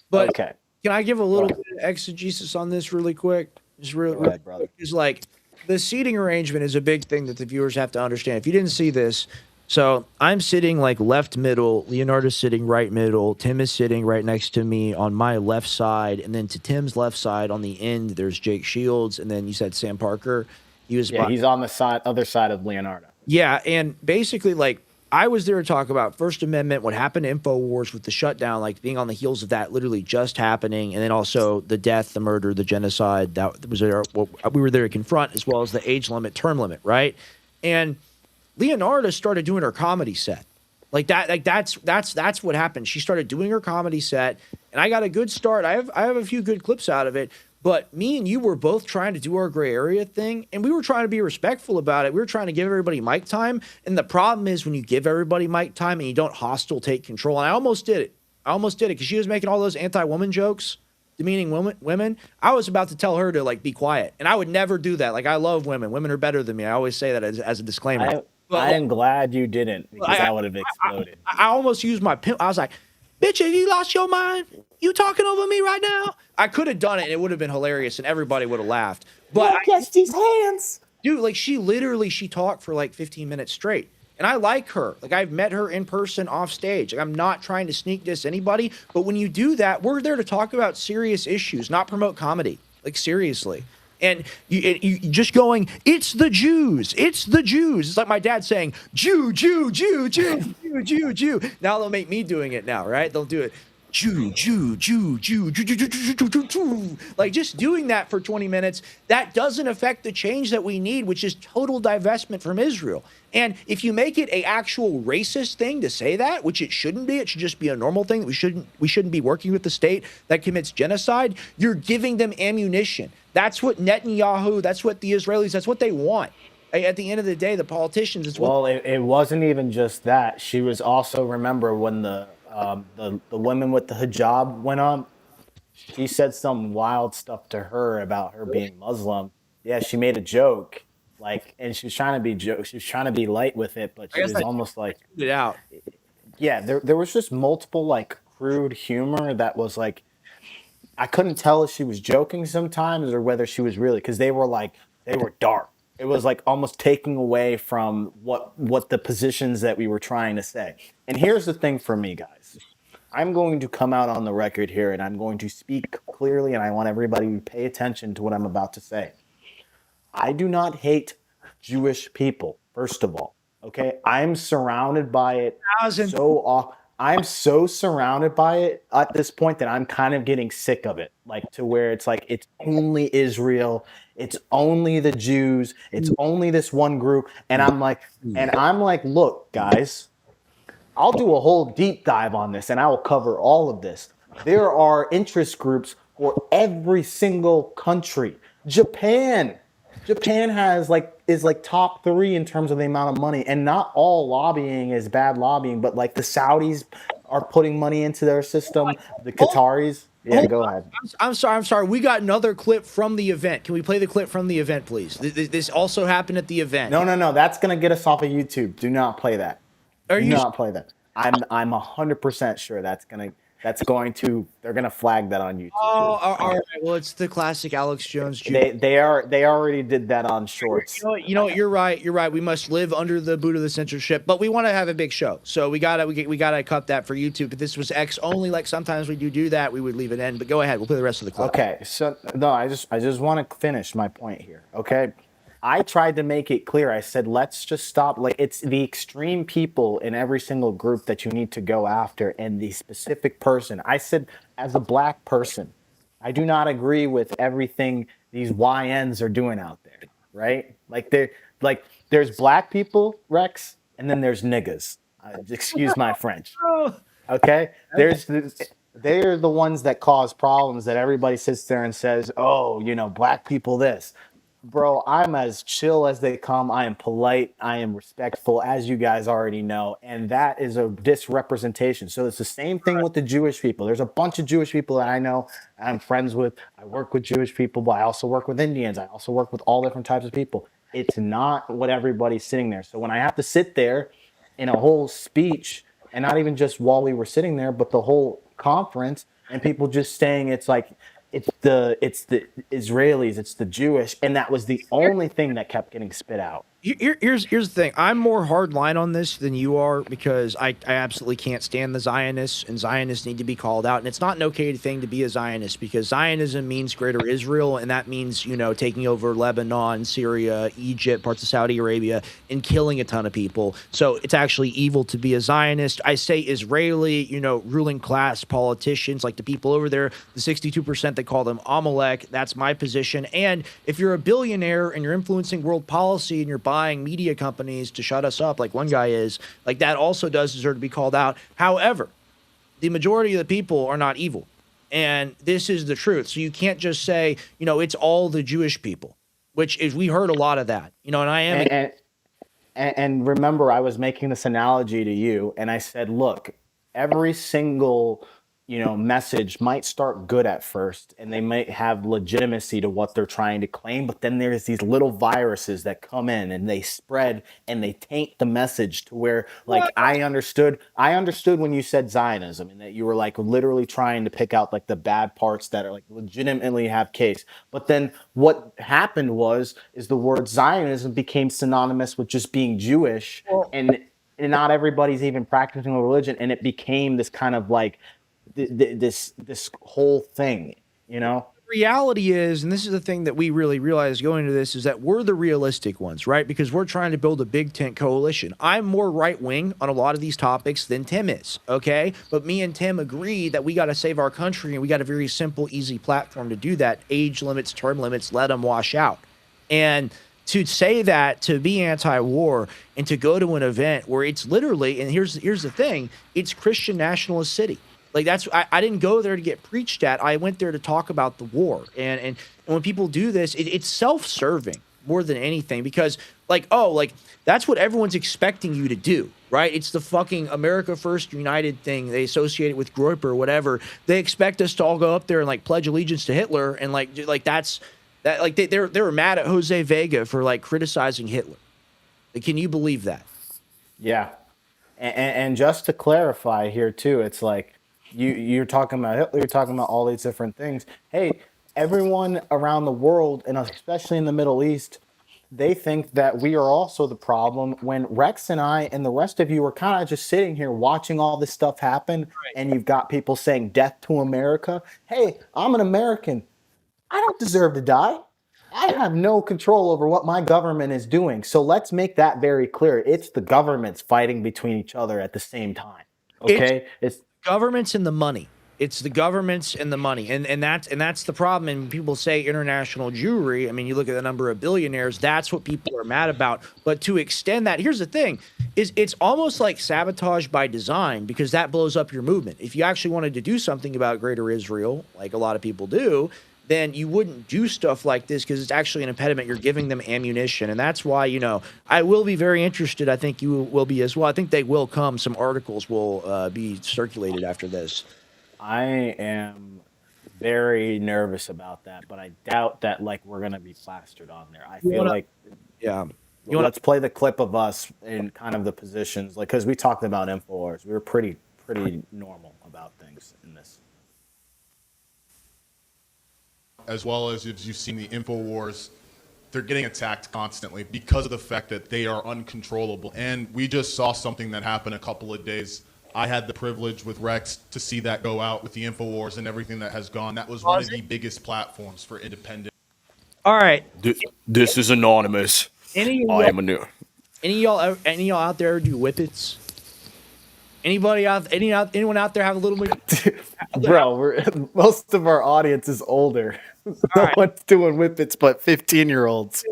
But okay, can I give a little bit of exegesis on this really quick? Just really quick, brother. It's like the seating arrangement is a big thing that the viewers have to understand. If you didn't see this, So I'm sitting like left middle, Leonardo's sitting right middle, Tim is sitting right next to me on my left side, and then to Tim's left side on the end, there's Jake Shields, and then you said Sam Parker. He was Yeah, he's on the other side of Leonardo. yeah, and basically, like, I was there to talk about First Amendment, what happened to InfoWars with the shutdown, like being on the heels of that literally just happening, and then also the death, the murder, the genocide that was there, what we were there to confront, as well as the age limit, term limit, right? And Leonardo started doing her comedy set. Like that's what happened. She started doing her comedy set, and I got a good start. I have a few good clips out of it. But me and you were both trying to do our gray area thing, and we were trying to be respectful about it. We were trying to give everybody mic time, and the problem is when you give everybody mic time and you don't hostile take control. And I almost did it. Because she was making all those anti-woman jokes, demeaning women. I was about to tell her to like be quiet, and I would never do that. Like I love women. Women are better than me. I always say that as a disclaimer. I am glad you didn't, because I would have exploded. I almost used my pimp. I was like, bitch, have you lost your mind? You talking over me right now? I could have done it, and it would have been hilarious, and everybody would have laughed. But catch these hands. dude, like she talked for like 15 minutes straight. And I like her. Like I've met her in person off stage. Like I'm not trying to sneak diss anybody, but when you do that, we're there to talk about serious issues, not promote comedy. Like seriously. And you just going, it's the Jews. It's the Jews. It's like my dad saying, Jew, Jew, Jew, Jew, Jew, Jew, Jew. Now they'll make me doing it now, right? They'll do it. Jew, Jew, Jew, Jew, Jew, Jew, Jew, Jew, Jew, Jew, Jew. Like just doing that for 20 minutes, that doesn't affect the change that we need, which is total divestment from Israel. And if you make it a actual racist thing to say that, which it shouldn't be, it should just be a normal thing that we shouldn't be working with the state that commits genocide, you're giving them ammunition. That's what Netanyahu, that's what the Israelis, that's what they want. At the end of the day, the politicians, it's Well, it wasn't even just that. She was also, remember when the women with the hijab went on, she said some wild stuff to her about her being Muslim. Yeah, she made a joke, like, and she was trying to be light with it, but she was almost like, it out. yeah, there was just multiple like crude humor that was like, I couldn't tell if she was joking sometimes or whether she was really, because they were dark. It was like almost taking away from what the positions that we were trying to say. And here's the thing for me, guys. I'm going to come out on the record here and I'm going to speak clearly, and I want everybody to pay attention to what I'm about to say. I do not hate Jewish people, first of all. Okay? I'm surrounded by it I'm so surrounded by it at this point that I'm kind of getting sick of it. Like to where it's like it's only Israel, it's only the Jews, it's only this one group, and I'm like, look, guys, I'll do a whole deep dive on this and I will cover all of this. There are interest groups for every single country. Japan is like top 3 in terms of the amount of money, and not all lobbying is bad lobbying, but like the Saudis are putting money into their system, the Qataris. Yeah, go ahead. I'm sorry. We got another clip from the event. Can we play the clip from the event, please? This also happened at the event. No. That's gonna get us off of YouTube. Do not play that. Do not play that. I'm 100% sure they're gonna flag that on YouTube. Oh, all right. Well, it's the classic Alex Jones Jr. They already did that on Shorts. You know what? You're right. We must live under the boot of the censorship, but we want to have a big show, so we gotta cut that for YouTube. If this was X only, like sometimes we do that, we would leave it in. But go ahead. We'll play the rest of the clip. Okay. So no, I just want to finish my point here. Okay. I tried to make it clear. I said, let's just stop. Like, it's the extreme people in every single group that you need to go after, and the specific person. I said, as a black person, I do not agree with everything these YNs are doing out there, right? There's black people, Rex, and then there's niggas. Excuse my French. Okay? They're the ones that cause problems that everybody sits there and says, oh, black people this. Bro, I'm as chill as they come. I am polite. I am respectful, as you guys already know. And that is a disrepresentation. So it's the same thing with the Jewish people. There's a bunch of Jewish people that I know I'm friends with. I work with Jewish people, but I also work with Indians. I also work with all different types of people. It's not what everybody's sitting there. So when I have to sit there in a whole speech, and not even just while we were sitting there, but the whole conference, and people just saying it's the Israelis, it's the Jewish, and that was the only thing that kept getting spit out. Here's the thing. I'm more hard line on this than you are because I absolutely can't stand the Zionists, and Zionists need to be called out. And it's not an okay thing to be a Zionist because Zionism means Greater Israel, and that means taking over Lebanon, Syria, Egypt, parts of Saudi Arabia, and killing a ton of people. So it's actually evil to be a Zionist. I say Israeli, ruling class politicians like the people over there, the 62% that call them Amalek. That's my position. And if you're a billionaire and you're influencing world policy and you're buying media companies to shut us up like one guy is, like that also does deserve to be called out. However, the majority of the people are not evil. And this is the truth. So you can't just say, it's all the Jewish people, which is, we heard a lot of that, and I am. And remember, I was making this analogy to you, and I said, look, every single message might start good at first, and they might have legitimacy to what they're trying to claim, but then there's these little viruses that come in and they spread and they taint the message to where, like, I understood when you said Zionism and that you were like literally trying to pick out like the bad parts that are like legitimately have case. But then what happened is the word Zionism became synonymous with just being Jewish, and not everybody's even practicing a religion, and it became this kind of like this whole thing. Reality is, and this is the thing that we really realize going into this, is that we're the realistic ones, right? Because we're trying to build a big tent coalition. I'm more right wing on a lot of these topics than Tim is, okay? But me and Tim agree that we got to save our country, and we got a very simple, easy platform to do that. Age limits, term limits, let them wash out. And to say that, to be anti-war, and to go to an event where it's literally, and here's the thing, it's Christian nationalist city. Like I didn't go there to get preached at. I went there to talk about the war. And when people do this, it's self-serving more than anything because that's what everyone's expecting you to do, right? It's the fucking America First United thing. They associate it with Groyper or whatever. They expect us to all go up there and like pledge allegiance to Hitler and they were mad at Jose Vega for like criticizing Hitler. Like, can you believe that? Yeah. And just to clarify here too, it's like you're talking about Hitler, you're talking about all these different things. Hey, everyone around the world, and especially in the Middle East, they think that we are also the problem when Rex and I and the rest of you are kind of just sitting here watching all this stuff happen. Right. And you've got people saying death to America. Hey, I'm an American. I don't deserve to die. I have no control over what my government is doing. So let's make that very clear. It's the governments fighting between each other at the same time. Okay? It's governments and the money. It's the governments and the money. And that's the problem. And when people say international Jewry, I mean, you look at the number of billionaires, that's what people are mad about. But to extend that, here's the thing, is it's almost like sabotage by design because that blows up your movement. If you actually wanted to do something about Greater Israel, like a lot of people do, then you wouldn't do stuff like this because it's actually an impediment. You're giving them ammunition. And that's why, I will be very interested. I think you will be as well. I think they will come. Some articles will be circulated after this. I am very nervous about that, but I doubt that we're going to be plastered on there. I feel like, yeah. Let's play the clip of us in kind of the positions, because we talked about InfoWars. We were pretty normal about things in this. As well as if you've seen the InfoWars, they're getting attacked constantly because of the fact that they are uncontrollable. And we just saw something that happened a couple of days. I had the privilege with Rex to see that go out with the InfoWars and everything that has gone. That was one of the biggest platforms for independent. All right. This is anonymous. I am a new. Any of y'all out there do whippets? Anyone out there have a little bit? Bro, most of our audience is older. No one's doing whippets but 15-year-olds.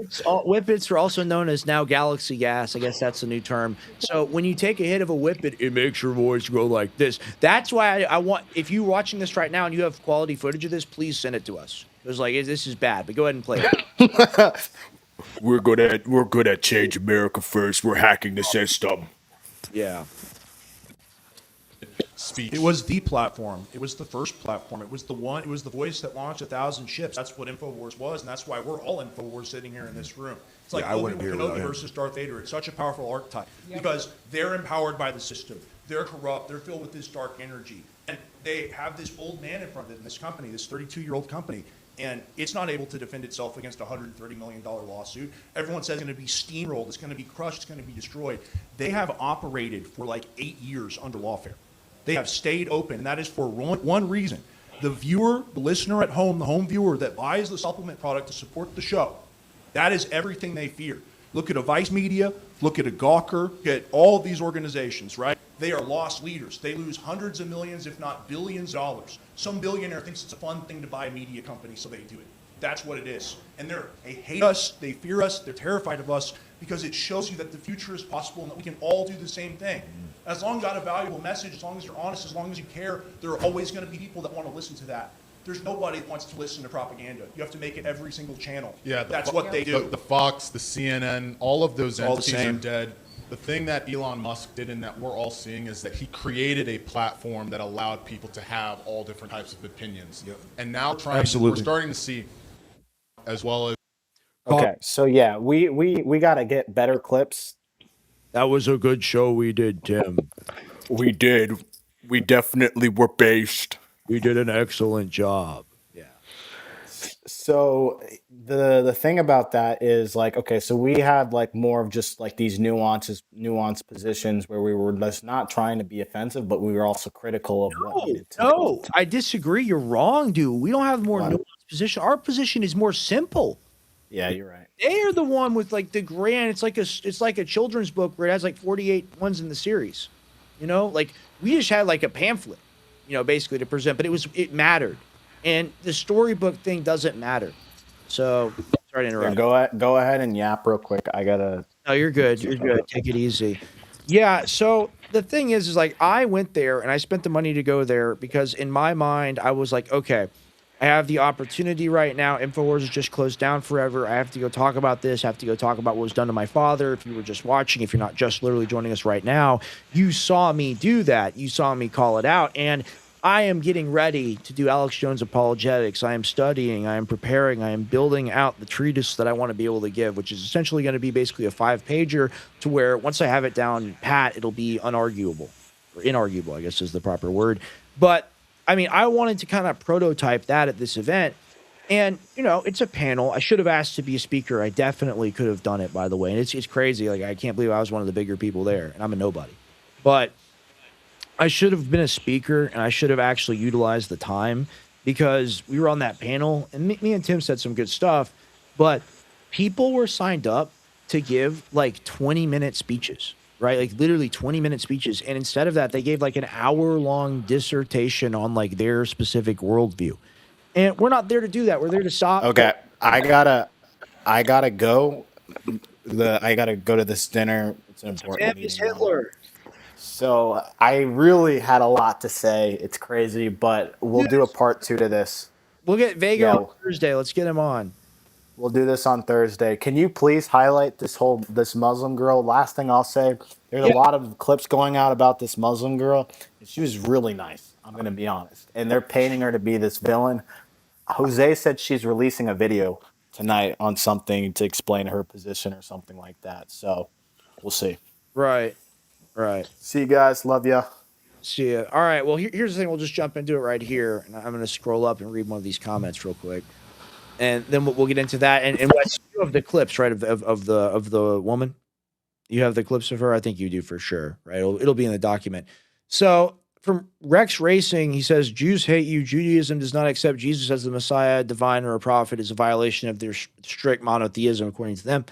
Whippets are also known as now Galaxy Gas. I guess that's the new term. So when you take a hit of a whippet, it makes your voice go like this. That's why I want, if you're watching this right now and you have quality footage of this, please send it to us. Because this is bad, but go ahead and play it. We're good at Change America First. We're hacking the system. Yeah. Speech. It was the platform. It was the first platform. It was the one. It was the voice that launched 1,000 ships. That's what InfoWars was, and that's why we're all InfoWars sitting here in this room. It's like Obi-Wan Kenobi versus Darth Vader. It's such a powerful archetype because they're empowered by the system. They're corrupt. They're filled with this dark energy. And they have this old man in front of them, this company, this 32-year-old company, and it's not able to defend itself against a $130 million lawsuit. Everyone says it's going to be steamrolled, it's going to be crushed, it's going to be destroyed. They have operated for like 8 years under lawfare. They have stayed open, and that is for one reason. The viewer, the listener at home, the home viewer that buys the supplement product to support the show, that is everything they fear. Look at a Vice Media, look at a Gawker, look at all of these organizations, right? They are lost leaders. They lose hundreds of millions, if not billions of dollars. Some billionaire thinks it's a fun thing to buy a media company, so they do it. That's what it is. And they hate us, they fear us, they're terrified of us because it shows you that the future is possible and that we can all do the same thing. As long as you got a valuable message, as long as you're honest, as long as you care, there are always going to be people that want to listen to that. There's nobody that wants to listen to propaganda. You have to make it every single channel. Yeah, that's what they do. The Fox, the CNN, all of those all entities are dead. The thing that Elon Musk did and that we're all seeing is that he created a platform that allowed people to have all different types of opinions. Yep. And now we're starting to see, as well as. Okay, so yeah, we got to get better clips. That was a good show we did, Tim. We did. We definitely were based. We did an excellent job. Yeah. So the thing about that is like, okay, so we had like more of just like these nuanced positions where we were just not trying to be offensive, but we were also critical of what needed to. No, I disagree. You're wrong, dude. We don't have more nuanced position. Our position is more simple. Yeah, you're right. They are the one with like the grand. It's like a children's book where it has like 48 ones in the series. You know, like we just had like a pamphlet, you know, basically to present, but it mattered, and the storybook thing doesn't matter. So sorry to interrupt. Yeah, go ahead and yap real quick. I gotta. No, you're good. You're good. Take it easy. Yeah. So the thing is like I went there and I spent the money to go there because in my mind I was like, okay, I have the opportunity right now. InfoWars is just closed down forever. I have to go talk about this. I have to go talk about what was done to my father. If you were just watching, if you're not just literally joining us right now, you saw me do that. You saw me call it out. And I am getting ready to do Alex Jones apologetics. I am studying. I am preparing. I am building out the treatise that I want to be able to give, which is essentially going to be basically a 5-pager to where once I have it down pat, it'll be unarguable or inarguable, I guess is the proper word. But I mean, I wanted to kind of prototype that at this event. And, you know, it's a panel. I should have asked to be a speaker. I definitely could have done it, by the way. And it's crazy. Like, I can't believe I was one of the bigger people there. And I'm a nobody. But I should have been a speaker, and I should have actually utilized the time because we were on that panel. And me and Tim said some good stuff. But people were signed up to give, like, 20-minute speeches. Right? Like literally 20-minute speeches. And instead of that, they gave like an hour-long dissertation on like their specific worldview. And we're not there to do that. We're there to stop. Okay. I gotta go. I gotta go to this dinner. It's an important meeting. Hitler. So I really had a lot to say. It's crazy, but we'll do a part 2 to this. We'll get Vega on Thursday. Let's get him on. We'll do this on Thursday. Can you please highlight this Muslim girl? Last thing I'll say, there's a lot of clips going out about this Muslim girl. She was really nice. I'm going to be honest. And they're painting her to be this villain. Jose said she's releasing a video tonight on something to explain her position or something like that. So we'll see. Right. Right. See you guys. Love ya. See ya. All right. Well, here's the thing. We'll just jump into it right here. And I'm going to scroll up and read one of these comments real quick. And then we'll get into that. And Wes, you have the clips, right, of the woman? You have the clips of her? I think you do for sure, right? It'll be in the document. So from Rex Racing, he says, Jews hate you. Judaism does not accept Jesus as the Messiah, divine, or a prophet. Is a violation of their strict monotheism, according to them.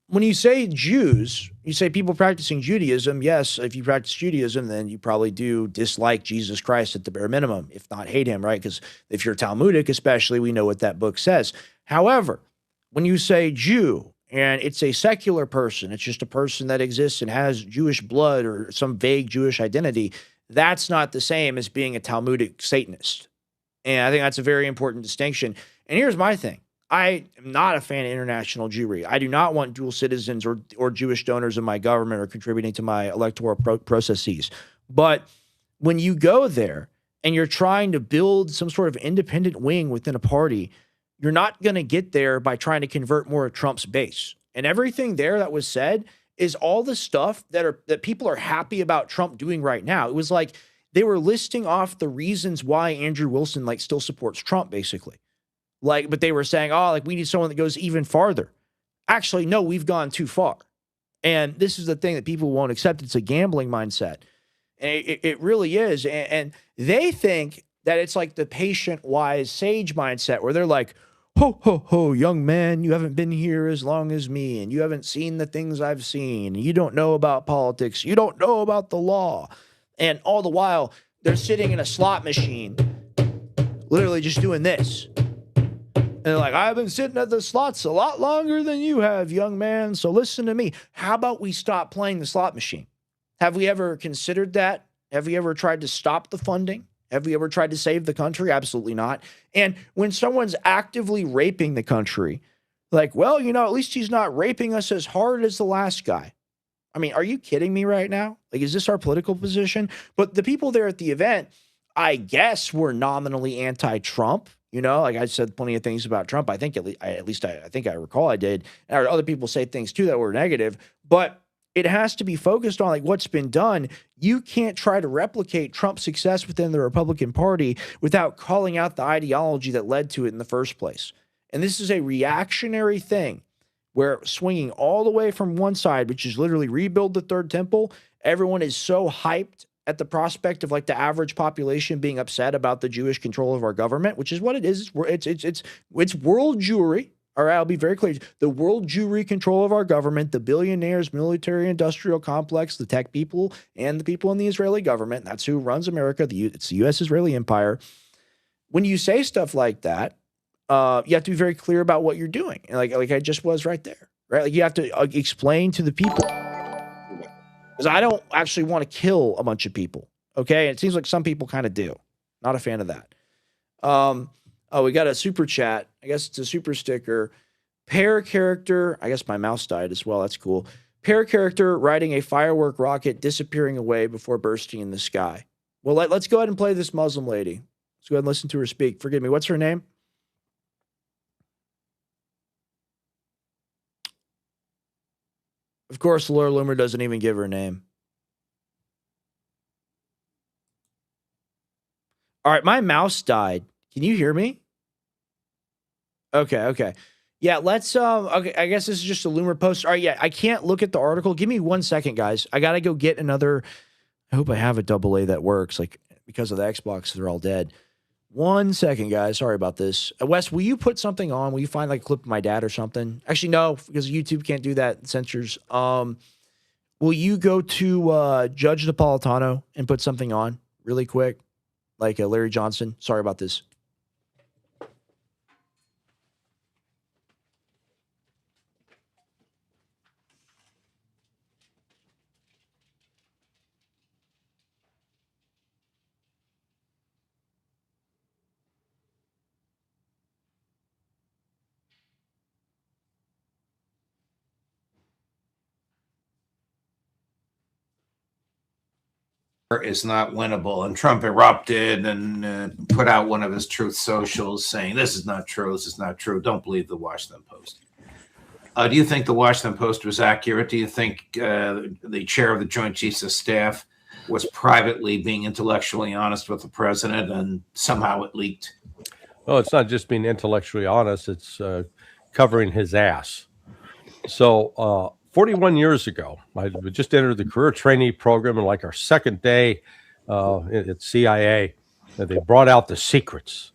When you say Jews, you say people practicing Judaism. Yes, if you practice Judaism, then you probably do dislike Jesus Christ at the bare minimum, if not hate him, right? Because if you're Talmudic, especially, we know what that book says. However, when you say Jew, and it's a secular person, it's just a person that exists and has Jewish blood or some vague Jewish identity, that's not the same as being a Talmudic Satanist. And I think that's a very important distinction. And here's my thing. I am not a fan of international Jewry. I do not want dual citizens or Jewish donors in my government or contributing to my electoral processes. But when you go there and you're trying to build some sort of independent wing within a party, you're not going to get there by trying to convert more of Trump's base. And everything there that was said is all the stuff that people are happy about Trump doing right now. It was like they were listing off the reasons why Andrew Wilson like still supports Trump, basically. Like, but they were saying, oh, like we need someone that goes even farther. Actually, no, we've gone too far. And this is the thing that people won't accept. It's a gambling mindset. And it really is. And they think that it's like the patient, wise, sage mindset where they're like, ho, ho, ho, young man, you haven't been here as long as me, and you haven't seen the things I've seen. You don't know about politics. You don't know about the law. And all the while, they're sitting in a slot machine, literally just doing this. And they're like, I've been sitting at the slots a lot longer than you have, young man, so listen to me. How about we stop playing the slot machine? Have we ever considered that? Have we ever tried to stop the funding? Have we ever tried to save the country? Absolutely not. And when someone's actively raping the country, like, well, you know, at least he's not raping us as hard as the last guy. I mean, are you kidding me right now? Like, is this our political position? But the people there at the event, I guess, were nominally anti-Trump. You know, like I said plenty of things about Trump. I think I think I recall I did. And other people say things too that were negative. But it has to be focused on like what's been done. You can't try to replicate Trump's success within the Republican Party without calling out the ideology that led to it in the first place. And this is a reactionary thing where swinging all the way from one side, which is literally rebuild the third temple, everyone is so hyped at the prospect of like the average population being upset about the Jewish control of our government, which is what it is. It's world Jewry. All right, I'll be very clear. The world Jewry control of our government, the billionaires, military industrial complex, the tech people, and the people in the Israeli government. That's who runs America. It's the U.S.-Israeli empire. When you say stuff like that, you have to be very clear about what you're doing. And like I just was right there, right? Like you have to explain to the people. Because I don't actually want to kill a bunch of people, okay? And it seems like some people kind of do. Not a fan of that. Oh, we got a super chat. I guess it's a super sticker. Pair character. I guess my mouse died as well. That's cool. Pair character riding a firework rocket disappearing away before bursting in the sky. Well, let's go ahead and play this Muslim lady. Let's go ahead and listen to her speak. Forgive me. What's her name? Of course, Laura Loomer doesn't even give her name. All right, my mouse died. Can you hear me? Okay. Yeah, let's okay, I guess this is just a Loomer post. All right, yeah, I can't look at the article. Give me 1 second, guys. I got to go get another. I hope I have a AA that works, like because of the Xbox, they're all dead. 1 second, guys. Sorry about this. Wes, will you put something on? Will you find like a clip of my dad or something? Actually, no, because YouTube can't do that. Censors. Will you go to Judge Napolitano and put something on really quick? Like Larry Johnson. Sorry about this. Is not winnable, and Trump erupted and put out one of his truth socials saying this is not true, don't believe the Washington Post. Do you think the Washington Post was accurate? Do you think the chair of the Joint Chiefs of Staff was privately being intellectually honest with the president and somehow it leaked? Well, it's not just being intellectually honest, it's covering his ass. So 41 years ago, I just entered the career trainee program, and like our second day at CIA, they brought out the secrets.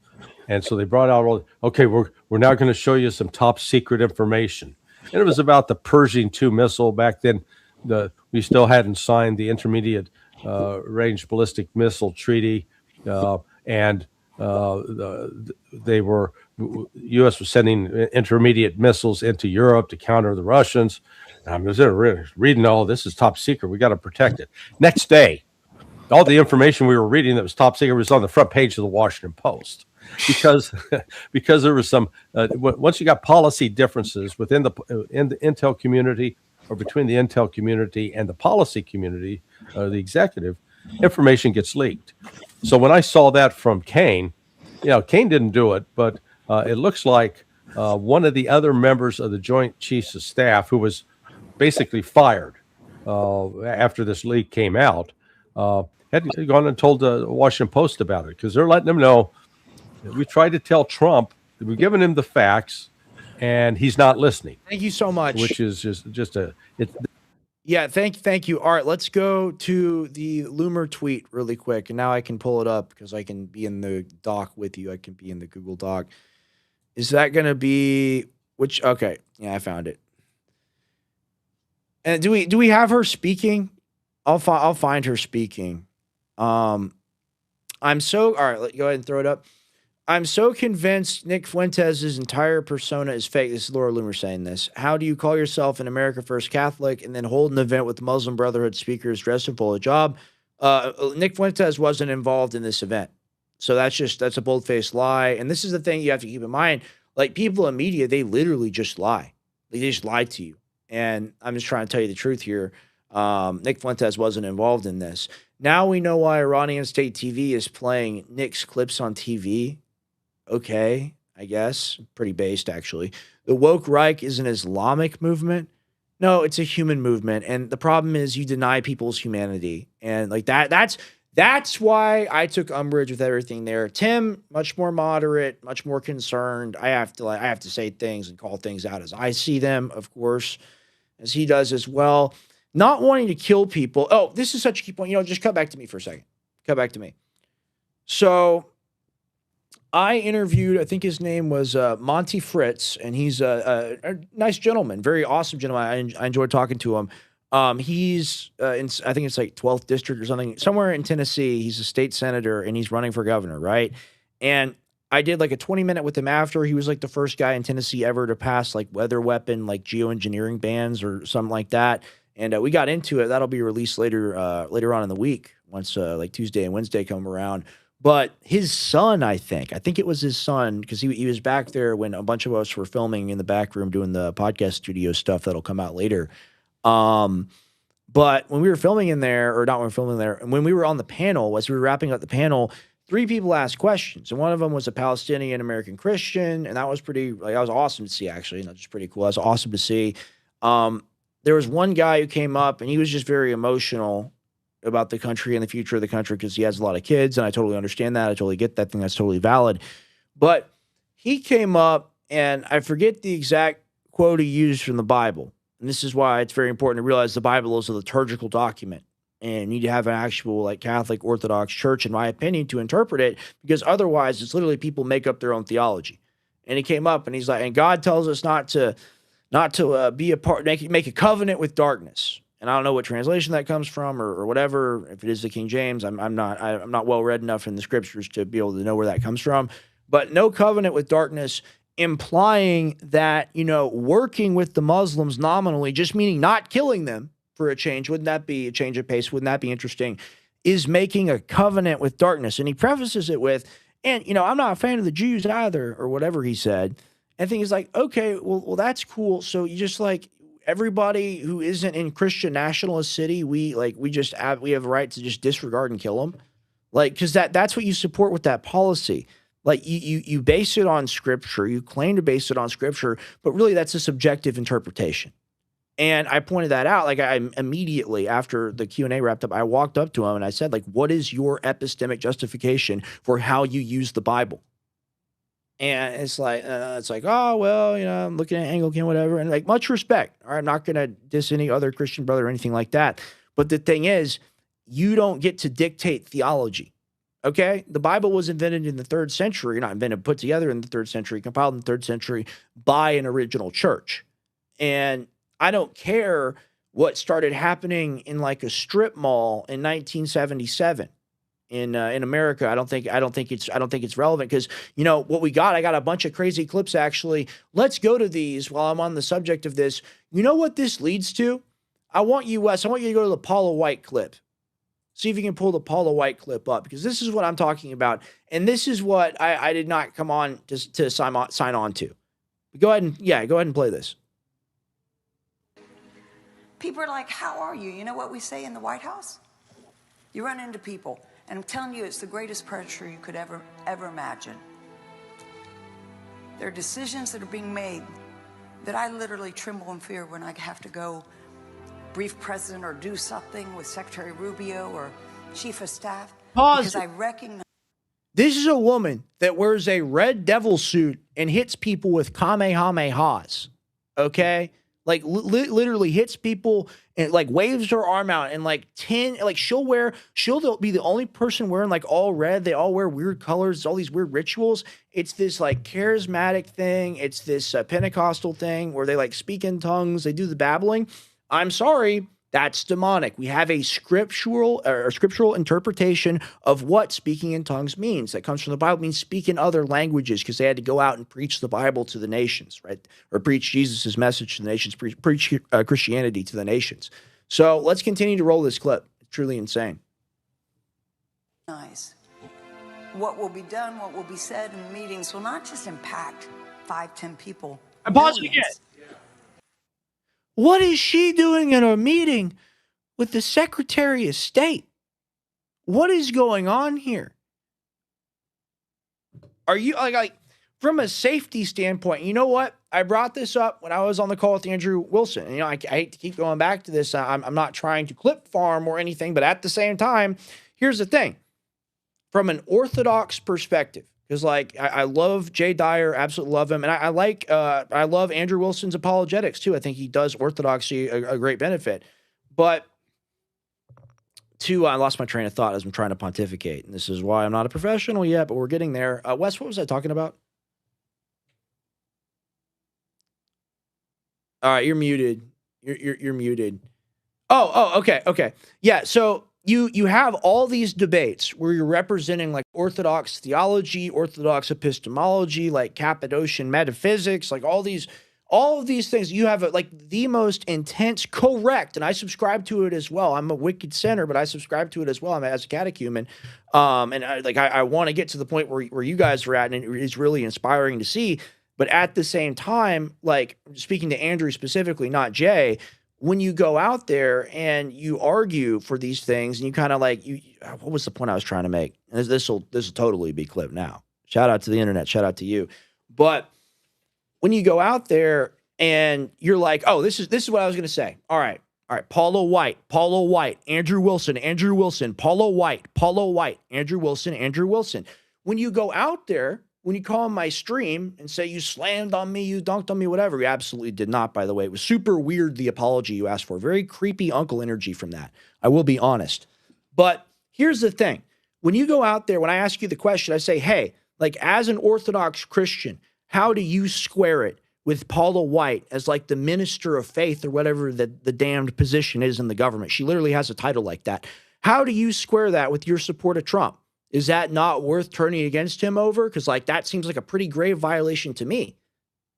And so they brought out, okay, we're now going to show you some top secret information. And it was about the Pershing II missile. Back then, we still hadn't signed the Intermediate Range Ballistic Missile Treaty, and U.S. was sending intermediate missiles into Europe to counter the Russians. I was reading all this is top secret. We got to protect it. Next day, all the information we were reading that was top secret was on the front page of the Washington Post, because there was some once you got policy differences within in the intel community or between the intel community and the policy community, the executive, information gets leaked. So when I saw that from Kaine, Kaine didn't do it, but it looks like one of the other members of the Joint Chiefs of Staff, who was basically fired after this leak came out, had gone and told the Washington Post about it because they're letting them know that we tried to tell Trump that we've given him the facts and he's not listening. Thank you so much. Which is just a it's Yeah, thank you. All right, let's go to the Loomer tweet really quick. And now I can pull it up because I can be in the doc with you. I can be in the Google Doc. Is that going to be which? Okay, yeah, I found it. And do we have her speaking? I'll find her speaking. I'm so all right. Go ahead and throw it up. I'm so convinced Nick Fuentes' entire persona is fake. This is Laura Loomer saying this. How do you call yourself an America First Catholic and then hold an event with Muslim Brotherhood speakers dressed in full hijab? Nick Fuentes wasn't involved in this event. So that's a bold-faced lie. And this is the thing you have to keep in mind. Like, people in media, they literally just lie. They just lie to you. And I'm just trying to tell you the truth here. Nick Fuentes wasn't involved in this. Now we know why Iranian State TV is playing Nick's clips on TV. Okay, I guess. Pretty based, actually. The woke Reich is an Islamic movement. No, it's a human movement. And the problem is you deny people's humanity. And like that's why I took umbrage with everything there. Tim, much more moderate, much more concerned. I have to say things and call things out as I see them, of course, as he does as well. Not wanting to kill people. Oh, this is such a key point. Just cut back to me for a second. Cut back to me. So I interviewed, I think his name was Monty Fritz, and he's a nice gentleman, very awesome gentleman. I enjoyed talking to him. He's in, I think it's like 12th district or something, somewhere in Tennessee. He's a state senator, and he's running for governor, right? And I did like a 20-minute with him after. He was like the first guy in Tennessee ever to pass like weather weapon, like geoengineering bans or something like that. And we got into it. That'll be released later on in the week once like Tuesday and Wednesday come around. But his son, I think it was his son, because he was back there when a bunch of us were filming in the back room doing the podcast studio stuff that'll come out later. But when we were filming in there, or not when we were filming there, and when we were on the panel, as we were wrapping up the panel, 3 people asked questions. And one of them was a Palestinian American Christian. And that was that was awesome to see, actually. Not just pretty cool. That was awesome to see. There was one guy who came up, and he was just very emotional about the country and the future of the country because he has a lot of kids, and I totally understand that. I totally get that thing. That's totally valid. But he came up, and I forget the exact quote he used from the Bible. And this is why it's very important to realize the Bible is a liturgical document, and you need to have an actual like Catholic Orthodox church, in my opinion, to interpret it, because otherwise it's literally people make up their own theology. And he came up, and he's like, and God tells us not to be a part, make a covenant with darkness. And I don't know what translation that comes from or whatever. If it is the King James, I'm not well read enough in the scriptures to be able to know where that comes from. But no covenant with darkness, implying that, working with the Muslims nominally, just meaning not killing them for a change. Wouldn't that be a change of pace? Wouldn't that be interesting? Is making a covenant with darkness. And he prefaces it with, and, I'm not a fan of the Jews either, or whatever he said. And I think he's like, okay, well, that's cool. So you just like, everybody who isn't in Christian nationalist city, we have a right to just disregard and kill them, like, because that's what you support with that policy. Like you base it on scripture, you claim to base it on scripture, but really that's a subjective interpretation. And I pointed that out. Like, I immediately after the Q&A wrapped up, I walked up to him and I said, like, what is your epistemic justification for how you use the Bible? And it's like, oh, well, I'm looking at Anglican, whatever. And like, much respect. All right, I'm not going to diss any other Christian brother or anything like that. But the thing is, you don't get to dictate theology. Okay? The Bible was invented in the 3rd century, not invented, put together in the 3rd century, compiled in the 3rd century by an original church. And I don't care what started happening in like a strip mall in 1977. In America, I don't think it's relevant because what we got. I got a bunch of crazy clips actually. Let's go to these while I'm on the subject of this. You know what this leads to? I want you, Wes. I want you to go to the Paula White clip. See if you can pull the Paula White clip up, because this is what I'm talking about, and this is what I did not come on to sign on to. Go ahead and play this. People are like, "How are you?" You know what we say in the White House? You run into people. And I'm telling you, it's the greatest pressure you could ever imagine. There are decisions that are being made that I literally tremble in fear when I have to go brief president or do something with Secretary Rubio or chief of staff, Pause because it. I recognize. This is a woman that wears a red devil suit and hits people with kamehamehas. Okay? Like literally hits people and like waves her arm out and like 10, like she'll be the only person wearing like all red. They all wear weird colors, all these weird rituals. It's this like charismatic thing. It's this Pentecostal thing where they like speak in tongues. They do the babbling. I'm sorry. That's demonic. We have a scriptural interpretation of what speaking in tongues means. That comes from the Bible. It means speak in other languages because they had to go out and preach the Bible to the nations, right? Or preach Jesus' message to the nations, preach Christianity to the nations. So let's continue to roll this clip. It's truly insane. What will be done, what will be said in meetings will not just impact 5, 10 people. And pause it again. What is she doing in a meeting with the Secretary of State? What is going on here? Are you like from a safety standpoint? You know what? I brought this up when I was on the call with Andrew Wilson. And, I hate to keep going back to this. I'm not trying to clip farm or anything, but at the same time, here's the thing. From an Orthodox perspective, because I love Jay Dyer, absolutely love him, and I love Andrew Wilson's apologetics too. I think he does orthodoxy a great benefit. But I lost my train of thought as I'm trying to pontificate, and this is why I'm not a professional yet, but we're getting there. Wes, what was I talking about? All right, you're muted. You're muted. Oh, okay. Yeah, so you have all these debates where you're representing like Orthodox theology, Orthodox epistemology, like Cappadocian metaphysics, like all of these things. You have like the most intense, correct, and I subscribe to it as well. I'm a wicked sinner, but I subscribe to it as well. I'm as a catechumen, and I want to get to the point where you guys are at, and it's really inspiring to see. But at the same time, like speaking to Andrew specifically, not Jay. When you go out there and you argue for these things and you kind of like, what was the point I was trying to make? And this will totally be clipped now. Shout out to the internet. Shout out to you. But when you go out there and you're like, oh, this is what I was going to say. All right. Paulo White, Andrew Wilson, Paulo White, Andrew Wilson. When you go out there, when you call on my stream and say you slammed on me, you dunked on me, whatever, you absolutely did not, by the way. It was super weird, the apology you asked for. Very creepy uncle energy from that. I will be honest. But here's the thing. When you go out there, when I ask you the question, I say, hey, like as an Orthodox Christian, how do you square it with Paula White as like the minister of faith or whatever the damned position is in the government? She literally has a title like that. How do you square that with your support of Trump? Is that not worth turning against him over? Because like that seems like a pretty grave violation to me.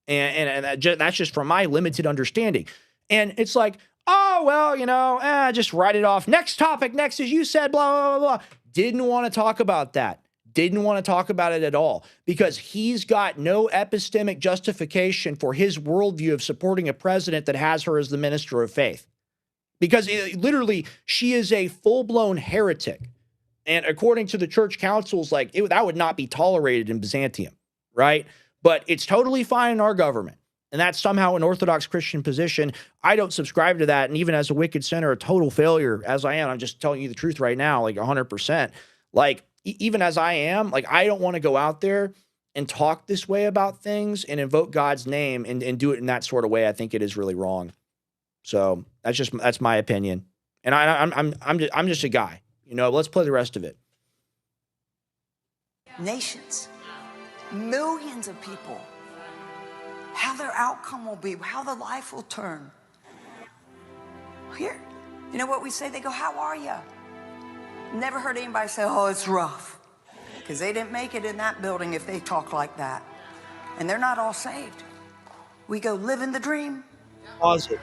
And that's just from my limited understanding. And it's like, oh, well, just write it off. Next topic, next, as you said, blah, blah, blah, blah. Didn't want to talk about that. Didn't want to talk about it at all because he's got no epistemic justification for his worldview of supporting a president that has her as the minister of faith. Because literally, she is a full-blown heretic. And according to the church councils, that would not be tolerated in Byzantium, right? But it's totally fine in our government. And that's somehow an Orthodox Christian position. I don't subscribe to that. And even as a wicked sinner, a total failure as I am, I'm just telling you the truth right now, like 100%. Like, even as I am, like, I don't want to go out there and talk this way about things and invoke God's name and do it in that sort of way. I think it is really wrong. So that's my opinion. And I'm just a guy. Let's play the rest of it. Nations, millions of people, how their outcome will be, how the life will turn. Here, you know what we say? They go, how are you? Never heard anybody say, oh, it's rough. Because they didn't make it in that building if they talk like that. And they're not all saved. We go, living the dream. Pause it.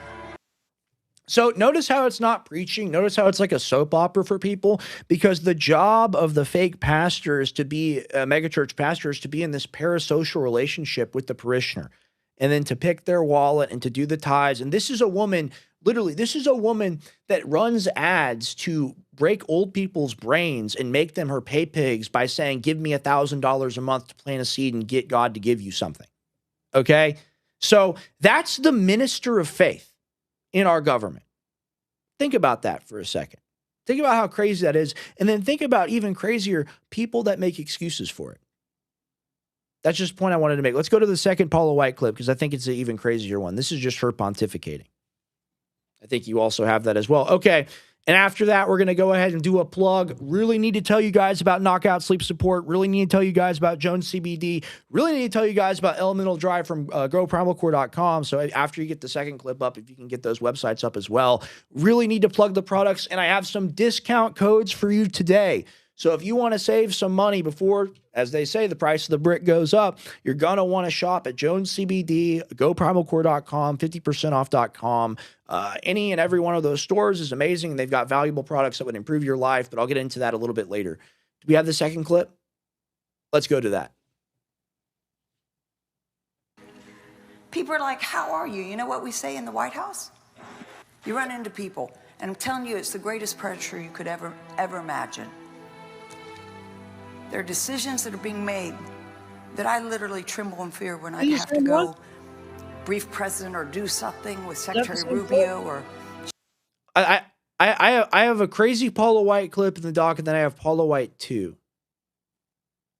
So notice how it's not preaching. Notice how it's like a soap opera for people, because the job of the fake pastor is to be a megachurch pastor is to be in this parasocial relationship with the parishioner and then to pick their wallet and to do the tithes. And this is a woman, literally, this is a woman that runs ads to break old people's brains and make them her pay pigs by saying, give me $1,000 a month to plant a seed and get God to give you something. Okay. So that's the minister of faith in our government. Think about that for a second. Think about how crazy that is. And then think about even crazier people that make excuses for it. That's just a point I wanted to make. Let's go to the second Paula White clip because I think it's an even crazier one. This is just her pontificating. I think you also have that as well. Okay. And after that, we're going to go ahead and do a plug. Really need to tell you guys about Knockout Sleep Support. Really need to tell you guys about Jones CBD. Really need to tell you guys about Elemental Drive from GoPrimalCore.com. So after you get the second clip up, if you can get those websites up as well. Really need to plug the products. And I have some discount codes for you today. So if you want to save some money before, as they say, the price of the brick goes up, you're going to want to shop at Jones CBD, GoPrimalCore.com, 50% off.com. Any and every one of those stores is amazing. They've got valuable products that would improve your life, but I'll get into that a little bit later. Do we have the second clip? Let's go to that. People are like, how are you? You know what we say in the White House? You run into people, and I'm telling you, it's the greatest pressure you could ever imagine. There are decisions that are being made that I literally tremble in fear when I have to go brief president or do something with Secretary Rubio or. I have a crazy Paula White clip in the doc, and then I have Paula White 2.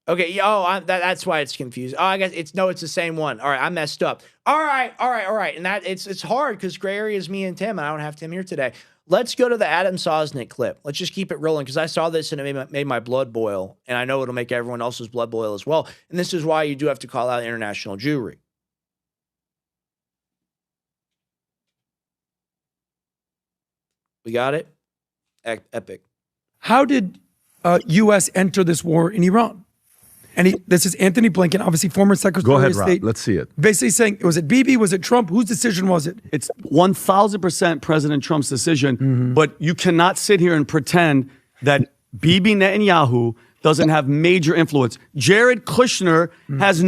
Okay, that's why it's confused. Oh, I guess it's the same one. All right, I messed up. All right, and that it's hard because gray area is me and Tim, and I don't have Tim here today. Let's go to the Adam Sosnick clip. Let's just keep it rolling because I saw this and it made my blood boil, and I know it'll make everyone else's blood boil as well. And this is why you do have to call out international Jewry. We got it? Epic. How did U.S. enter this war in Iran? And this is Anthony Blinken, obviously former Secretary of State. Let's see it. Basically saying, was it Bibi? Was it Trump? Whose decision was it? It's 1,000% President Trump's decision. But you cannot sit here and pretend that Bibi Netanyahu doesn't have major influence. Jared Kushner has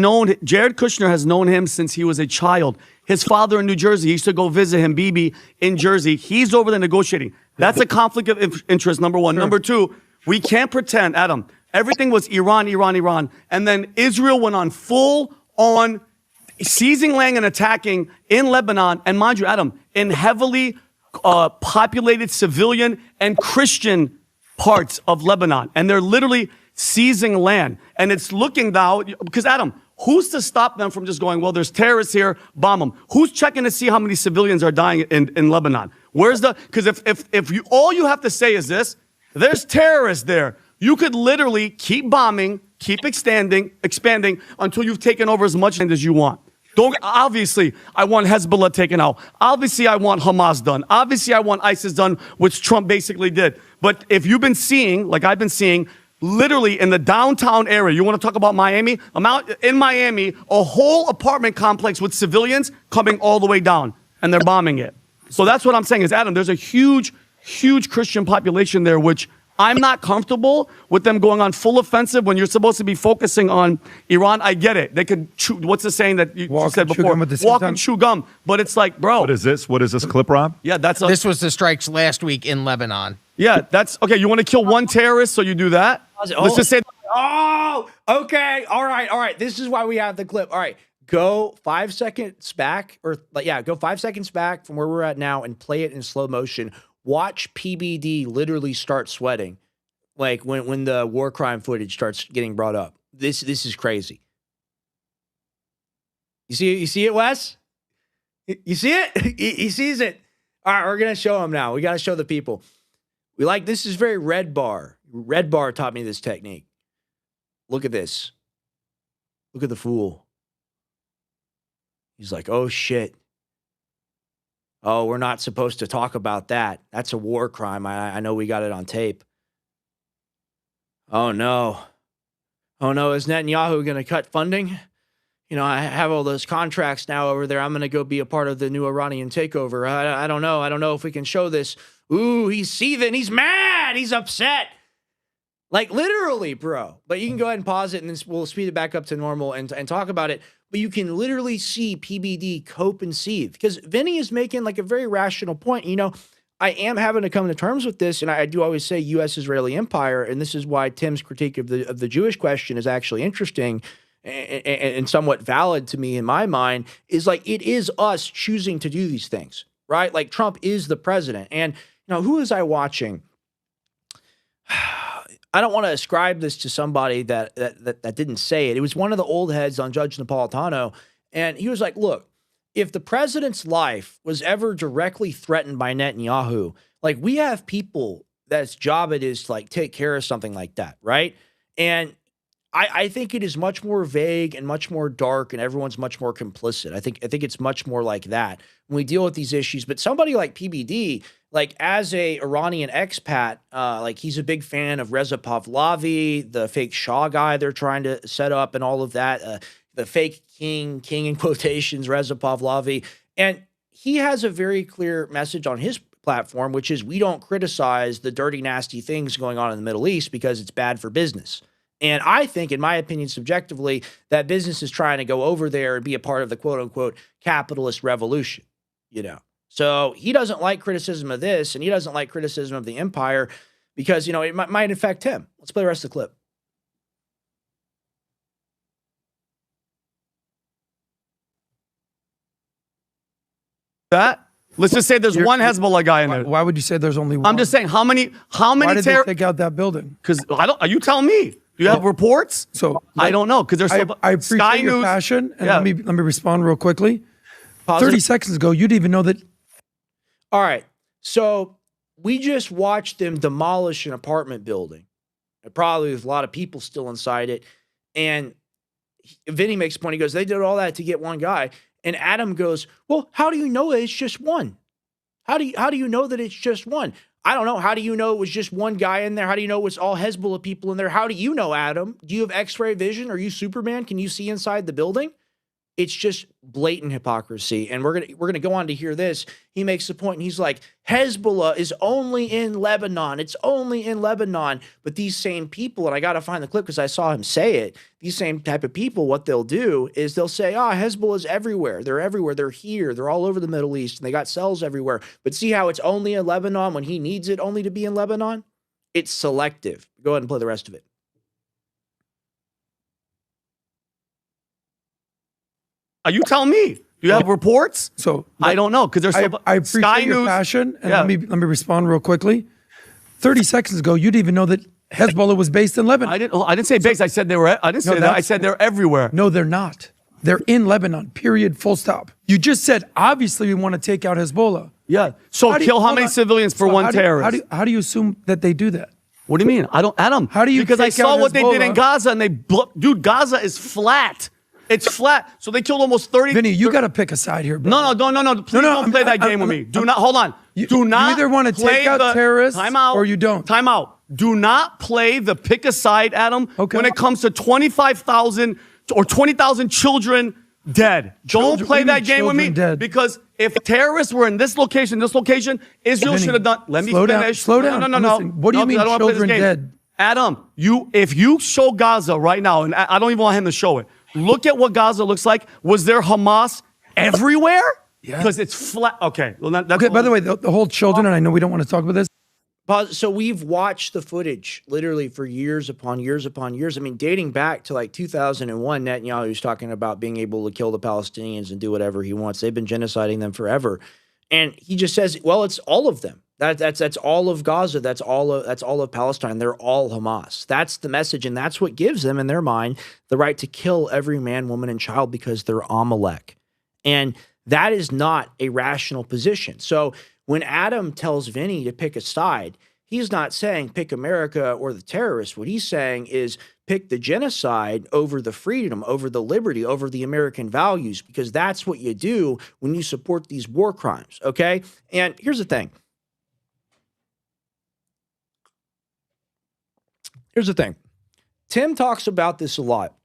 known him since he was a child. His father in New Jersey, he used to go visit him, Bibi, in Jersey. He's over there negotiating. That's a conflict of interest, number one. Sure. Number two, we can't pretend, Adam, everything was Iran, and then Israel went on full-on seizing land and attacking in Lebanon, and mind you, Adam, in heavily populated civilian and Christian parts of Lebanon. And they're literally seizing land. And it's looking now, because Adam, who's to stop them from just going, well, there's terrorists here, bomb them? Who's checking to see how many civilians are dying in Lebanon? Because if you all you have to say is this, there's terrorists there. You could literally keep bombing, keep expanding until you've taken over as much land as you want. Obviously, I want Hezbollah taken out. Obviously, I want Hamas done. Obviously, I want ISIS done, which Trump basically did. But if you've been seeing, like I've been seeing, literally in the downtown area, you want to talk about Miami? I'm out in Miami, a whole apartment complex with civilians coming all the way down, and they're bombing it. So that's what I'm saying is, Adam, there's a huge Christian population there, which I'm not comfortable with them going on full offensive when you're supposed to be focusing on Iran. I get it. They could chew, what's the saying that you said before? Walk and chew gum. But it's like, bro. What is this? What is this clip, Rob? Yeah, this was the strikes last week in Lebanon. Yeah, that's okay. You want to kill one terrorist, so you do that? Let's just say. Oh, okay. All right. This is why we have the clip. All right. Go 5 seconds back, go 5 seconds back from where we're at now and play it in slow motion. Watch PBD literally start sweating, like when the war crime footage starts getting brought up. This is crazy. You see it, Wes? You see it? He sees it. All right, we're gonna show him now. We gotta show the people. This is very Red Bar. Red Bar taught me this technique. Look at this. Look at the fool. He's like, oh shit. Oh, we're not supposed to talk about that. That's a war crime. I know we got it on tape. Oh, no. Is Netanyahu going to cut funding? I have all those contracts now over there. I'm going to go be a part of the new Iranian takeover. I don't know. I don't know if we can show this. Ooh, he's seething. He's mad. He's upset. Like, literally, bro. But you can go ahead and pause it, and then we'll speed it back up to normal and talk about it. But you can literally see PBD cope and seethe because Vinny is making like a very rational point. I am having to come to terms with this, and I do always say U.S.-Israeli empire, and this is why Tim's critique of the Jewish question is actually interesting and somewhat valid to me in my mind, is like it is us choosing to do these things, right? Like Trump is the president. And who was I watching? I don't want to ascribe this to somebody that didn't say it. It was one of the old heads on Judge Napolitano, and he was like, "Look, if the president's life was ever directly threatened by Netanyahu, like we have people that's job it is to like take care of something like that, right?" And I think it is much more vague and much more dark, and everyone's much more complicit. I think it's much more like that when we deal with these issues. But somebody like PBD, like as a Iranian expat, like he's a big fan of Reza Pahlavi, the fake Shah guy they're trying to set up, and all of that. The fake king in quotations, Reza Pahlavi, and he has a very clear message on his platform, which is we don't criticize the dirty, nasty things going on in the Middle East because it's bad for business. And I think, in my opinion, subjectively, that business is trying to go over there and be a part of the quote unquote capitalist revolution, you know? So he doesn't like criticism of this, and he doesn't like criticism of the empire because, you know, it might affect him. Let's play the rest of the clip. That? Let's just say there's one Hezbollah guy in there. Why would you say there's only one? I'm just saying, how many Why did they take out that building? Because I don't. You tell me. Do you have reports? So I don't know because there's. I appreciate Sky your News, passion, and yeah. let me respond real quickly. Positive. 30 seconds ago, you didn't even know that. All right. So we just watched them demolish an apartment building, and probably with a lot of people still inside it. And Vinny makes a point. He goes, they did all that to get one guy. And Adam goes, well, how do you know it's just one? How do you know that it's just one? I don't know. How do you know it was just one guy in there? How do you know it was all Hezbollah people in there? How do you know, Adam? Do you have X-ray vision? Are you Superman? Can you see inside the building? It's just blatant hypocrisy. And we're gonna go on to hear this. He makes the point, and he's like, Hezbollah is only in Lebanon. It's only in Lebanon. But these same people, and I got to find the clip because I saw him say it, these same type of people, what they'll do is they'll say, Hezbollah is everywhere. They're everywhere. They're here. They're all over the Middle East, and they got cells everywhere. But see how it's only in Lebanon when he needs it only to be in Lebanon? It's selective. Go ahead and play the rest of it. You tell me. Do you have reports? So I don't know because there's. I appreciate Sky your News, passion, and yeah. let me respond real quickly. 30 seconds ago, you didn't even know that Hezbollah was based in Lebanon. I didn't say based. I said they were. I didn't say that. I said they're everywhere. No, they're not. They're in Lebanon. Period. Full stop. You just said obviously we want to take out Hezbollah. Yeah. So kill how many civilians for one terrorist? How do you assume that they do that? What do you mean? I don't, Adam. How do you? Because I take saw out what they did in Hezbollah? Gaza, and dude, Gaza is flat. It's flat. So they killed almost 30. Vinny, you got to pick a side here, bro. No. Please don't play that game with me. Do not. Hold on. Do not. You either want to play take out terrorists time out, or you don't. Time out. Do not play the pick a side, Adam. Okay. When it comes to 25,000 or 20,000 children dead. Don't Children- play what do you that mean game with me. children dead? Because if terrorists were in this location, Israel Vinny, should have done. Let me slow down, finish. slow down. No. I'm listening. What do you mean 'cause I don't wanna play this children game. dead? Adam, if you show Gaza right now, and I don't even want him to show it, look at what Gaza looks like. Was there Hamas everywhere? Yeah. Because it's flat. Okay. Well, that's Okay, by the way, the whole children, and I know we don't want to talk about this. So we've watched the footage literally for years upon years upon years. I mean, dating back to like 2001, Netanyahu's talking about being able to kill the Palestinians and do whatever he wants. They've been genociding them forever. And he just says, well, it's all of them. That's all of Gaza. That's all of Palestine. They're all Hamas. That's the message, and that's what gives them, in their mind, the right to kill every man, woman, and child because they're Amalek. And that is not a rational position. So when Adam tells Vinny to pick a side, he's not saying pick America or the terrorists. What he's saying is pick the genocide over the freedom, over the liberty, over the American values, because that's what you do when you support these war crimes, okay? And here's the thing. Tim talks about this a lot,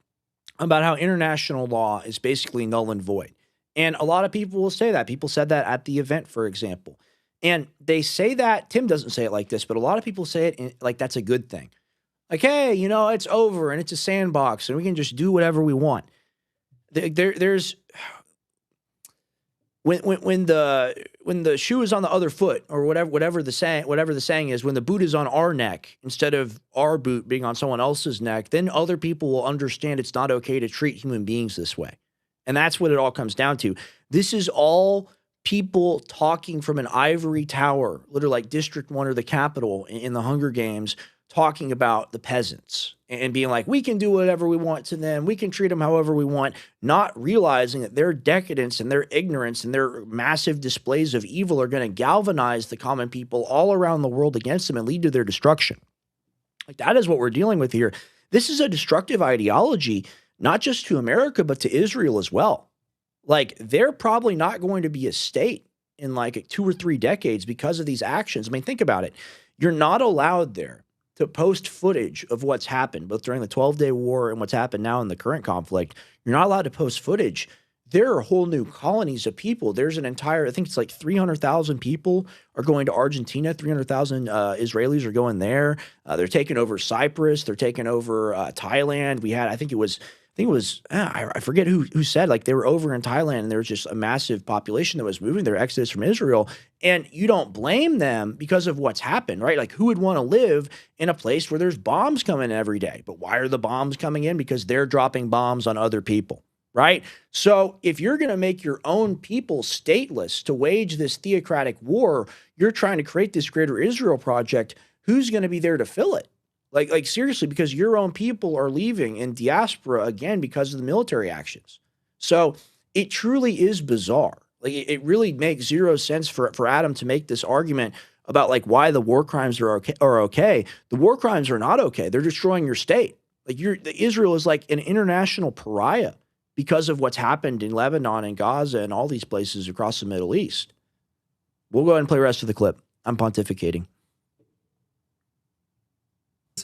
about how international law is basically null and void. And a lot of people will say that. People said that at the event, for example. And they say that, Tim doesn't say it like this, but a lot of people say it like that's a good thing. Like, hey, you know, it's over and it's a sandbox and we can just do whatever we want. There's when the shoe is on the other foot, or whatever the saying is, when the boot is on our neck instead of our boot being on someone else's neck, then other people will understand it's not okay to treat human beings this way. And that's what it all comes down to. This is all people talking from an ivory tower, literally like District 1 or the Capitol in the Hunger Games, talking about the peasants and being like, we can do whatever we want to them. We can treat them however we want, not realizing that their decadence and their ignorance and their massive displays of evil are going to galvanize the common people all around the world against them and lead to their destruction. Like, that is what we're dealing with here. This is a destructive ideology, not just to America, but to Israel as well. Like, they're probably not going to be a state in like 2 or 3 decades because of these actions. I mean, think about it. You're not allowed there to post footage of what's happened, both during the 12-day war and what's happened now in the current conflict. You're not allowed to post footage. There are whole new colonies of people. There's an entire, I think it's like 300,000 people are going to Argentina. 300,000 Israelis are going there. They're taking over Cyprus. They're taking over Thailand. We had, I forget who said, like, they were over in Thailand and there was just a massive population that was moving their exodus from Israel. And you don't blame them because of what's happened, right? Like, who would want to live in a place where there's bombs coming in every day? But why are the bombs coming in? Because they're dropping bombs on other people. Right? So if you're going to make your own people stateless to wage this theocratic war, you're trying to create this greater Israel project. Who's going to be there to fill it? Like seriously, because your own people are leaving in diaspora again because of the military actions. So it truly is bizarre. Like, it really makes zero sense for Adam to make this argument about like why the war crimes are okay. The war crimes are not okay. They're destroying your state. Like, Israel is like an international pariah because of what's happened in Lebanon and Gaza and all these places across the Middle East. We'll go ahead and play the rest of the clip. I'm pontificating.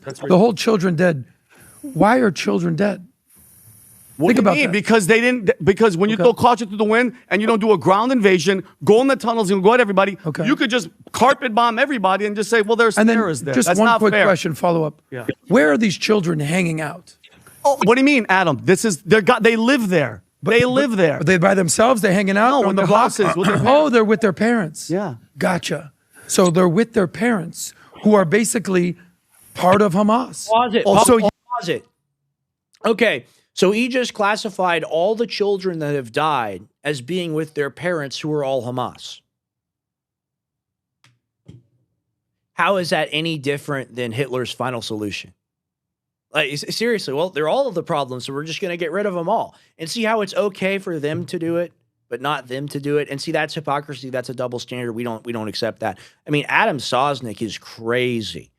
The whole children dead. Why are children dead? Think about that. Because when you throw caution to the wind and you don't do a ground invasion, go in the tunnels and go at everybody, you could just carpet bomb everybody and just say, well, there's terrorists there. Just That's one not quick fair. question, follow up. Yeah. Where are these children hanging out? Oh, what do you mean, Adam? They live there. They live there. Are they by themselves? They're hanging out? No, on with the their block? houses, with their Oh, they're with their parents. Yeah. Gotcha. So they're with their parents, who are basically part of Hamas. Pause it. Pause it. Okay, so he just classified all the children that have died as being with their parents who are all Hamas. How is that any different than Hitler's final solution? Like, seriously, well, they're all of the problems, so we're just going to get rid of them all. And see how it's okay for them to do it, but not them to do it. And see, that's hypocrisy. That's a double standard. We don't accept that. I mean, Adam Sosnick is crazy.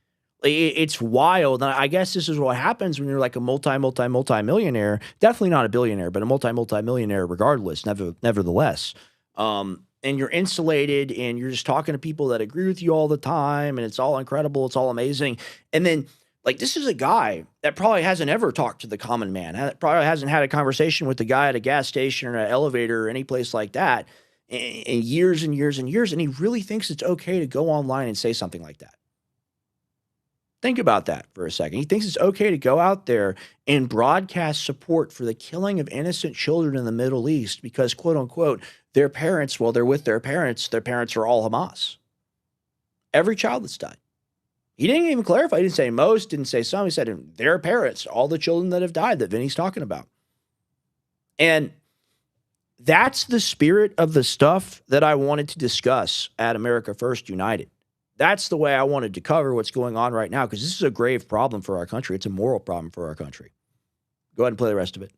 It's wild. And I guess this is what happens when you're like a multi-millionaire. Definitely not a billionaire, but a multi-millionaire regardless, nevertheless. And you're insulated and you're just talking to people that agree with you all the time. And it's all incredible. It's all amazing. And then, like, this is a guy that probably hasn't ever talked to the common man. Probably hasn't had a conversation with the guy at a gas station or an elevator or any place like that in years and years and years. And he really thinks it's okay to go online and say something like that. Think about that for a second. He thinks it's okay to go out there and broadcast support for the killing of innocent children in the Middle East because, quote unquote, their parents, well, they're with their parents are all Hamas. Every child that's died. He didn't even clarify. He didn't say most, didn't say some. He said their parents, all the children that have died that Vinny's talking about. And that's the spirit of the stuff that I wanted to discuss at America First United. That's the way I wanted to cover what's going on right now, because this is a grave problem for our country. It's a moral problem for our country. Go ahead and play the rest of it.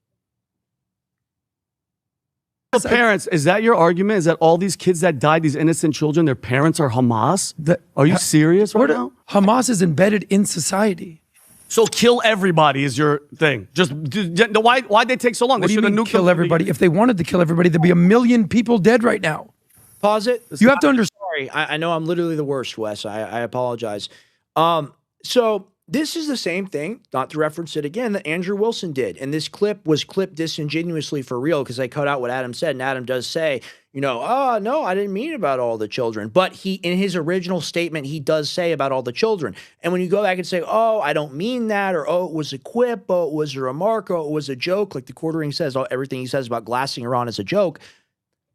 The parents, is that your argument? Is that all these kids that died, these innocent children, their parents are Hamas? Are you serious right now? Hamas is embedded in society. So kill everybody is your thing. Why'd they take so long? What They do you should have mean nuked kill them. everybody? If they wanted to kill everybody, there'd be 1 million people dead right now. Pause it. You have to understand. Sorry, I know I'm literally the worst, Wes. I apologize. So this is the same thing, not to reference it again, that Andrew Wilson did. And this clip was clipped disingenuously for real because they cut out what Adam said. And Adam does say, oh, no, I didn't mean about all the children. But he, in his original statement, he does say about all the children. And when you go back and say, oh, I don't mean that, or oh, it was a quip, oh, it was a remark, oh, it was a joke, like the Quartering says, everything he says about glassing Iran is a joke,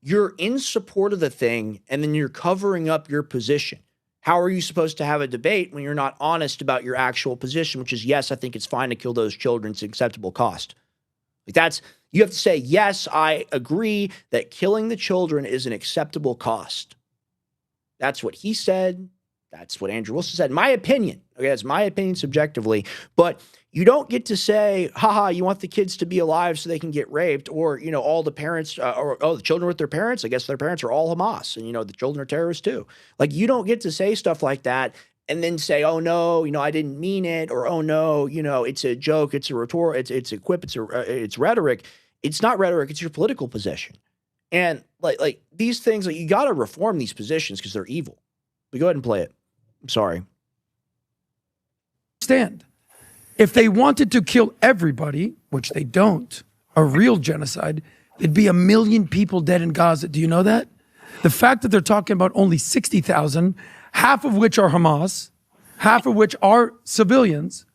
you're in support of the thing, and then you're covering up your position. How are you supposed to have a debate when you're not honest about your actual position, which is, yes, I think it's fine to kill those children. It's an acceptable cost. Like you have to say, yes, I agree that killing the children is an acceptable cost. That's what he said. That's what Andrew Wilson said. My opinion. Okay, that's my opinion subjectively. But you don't get to say, haha, you want the kids to be alive so they can get raped, or, all the parents, the children with their parents, I guess their parents are all Hamas, and, the children are terrorists too. Like, you don't get to say stuff like that and then say, oh no, I didn't mean it, or oh no, it's a joke, it's a rhetoric, it's a quip, it's rhetoric. It's not rhetoric, it's your political position. And like these things, you got to reform these positions because they're evil. But go ahead and play it. I'm sorry. Stand. If they wanted to kill everybody, which they don't, a real genocide, it'd be 1 million people dead in Gaza. Do you know that? The fact that they're talking about only 60,000, half of which are Hamas, half of which are civilians,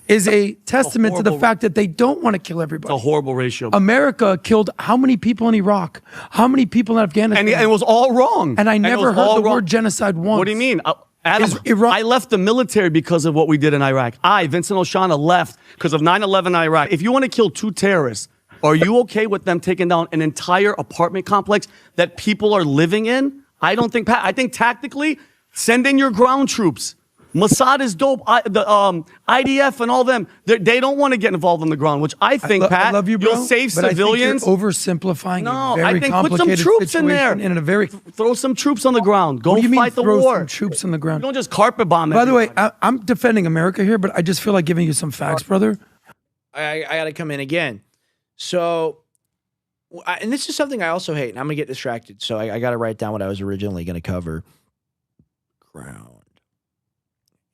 is a testament to the fact that they don't want to kill everybody. It's a horrible ratio. America killed how many people in Iraq? How many people in Afghanistan? And it was all wrong. And I never heard the word genocide once. What do you mean? Adam, I left the military because of what we did in Iraq. Vincent Oshana, left because of 9/11 in Iraq. If you want to kill 2 terrorists, are you okay with them taking down an entire apartment complex that people are living in? I don't think, Pat. I think tactically, send in your ground troops. Mossad is dope. The IDF and all them, they don't want to get involved on the ground, which I think, Pat, I love you, bro, you'll save but civilians. I think you're oversimplifying No, a very I think put some complicated troops in there. situation in a very Throw some troops on the ground. Go What do you mean fight the throw war. some troops on the ground? You don't just carpet bomb By the way, everybody. I'm defending America here, but I just feel like giving you some facts, brother. I got to come in again. So, and this is something I also hate, and I'm going to get distracted. So I got to write down what I was originally going to cover. Ground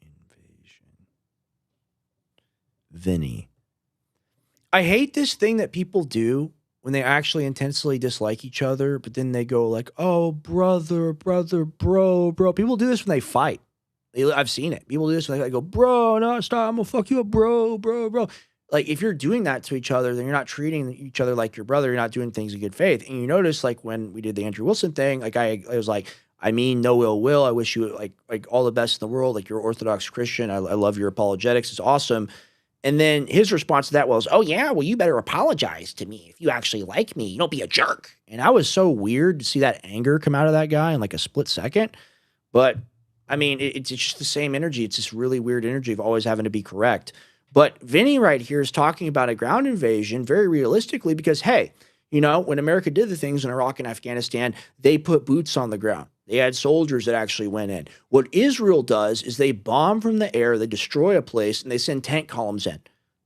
invasion. Vinny. I hate this thing that people do when they actually intensely dislike each other, but then they go like, oh, brother, bro. People do this when they fight. I've seen it. People do this when they go, bro, no, stop, I'm going to fuck you up, bro. Like, if you're doing that to each other, then you're not treating each other like your brother. You're not doing things in good faith. And you notice, like, when we did the Andrew Wilson thing, like, I was like, I mean, no ill will. I wish you, like all the best in the world. Like, you're Orthodox Christian. I love your apologetics. It's awesome. And then his response to that was, oh, yeah, well, you better apologize to me if you actually like me. You don't be a jerk. And I was so weird to see that anger come out of that guy in, like, a split second. But, I mean, it's just the same energy. It's this really weird energy of always having to be correct. But Vinny right here is talking about a ground invasion very realistically because, hey, when America did the things in Iraq and Afghanistan, they put boots on the ground. They had soldiers that actually went in. What Israel does is they bomb from the air, they destroy a place, and they send tank columns in.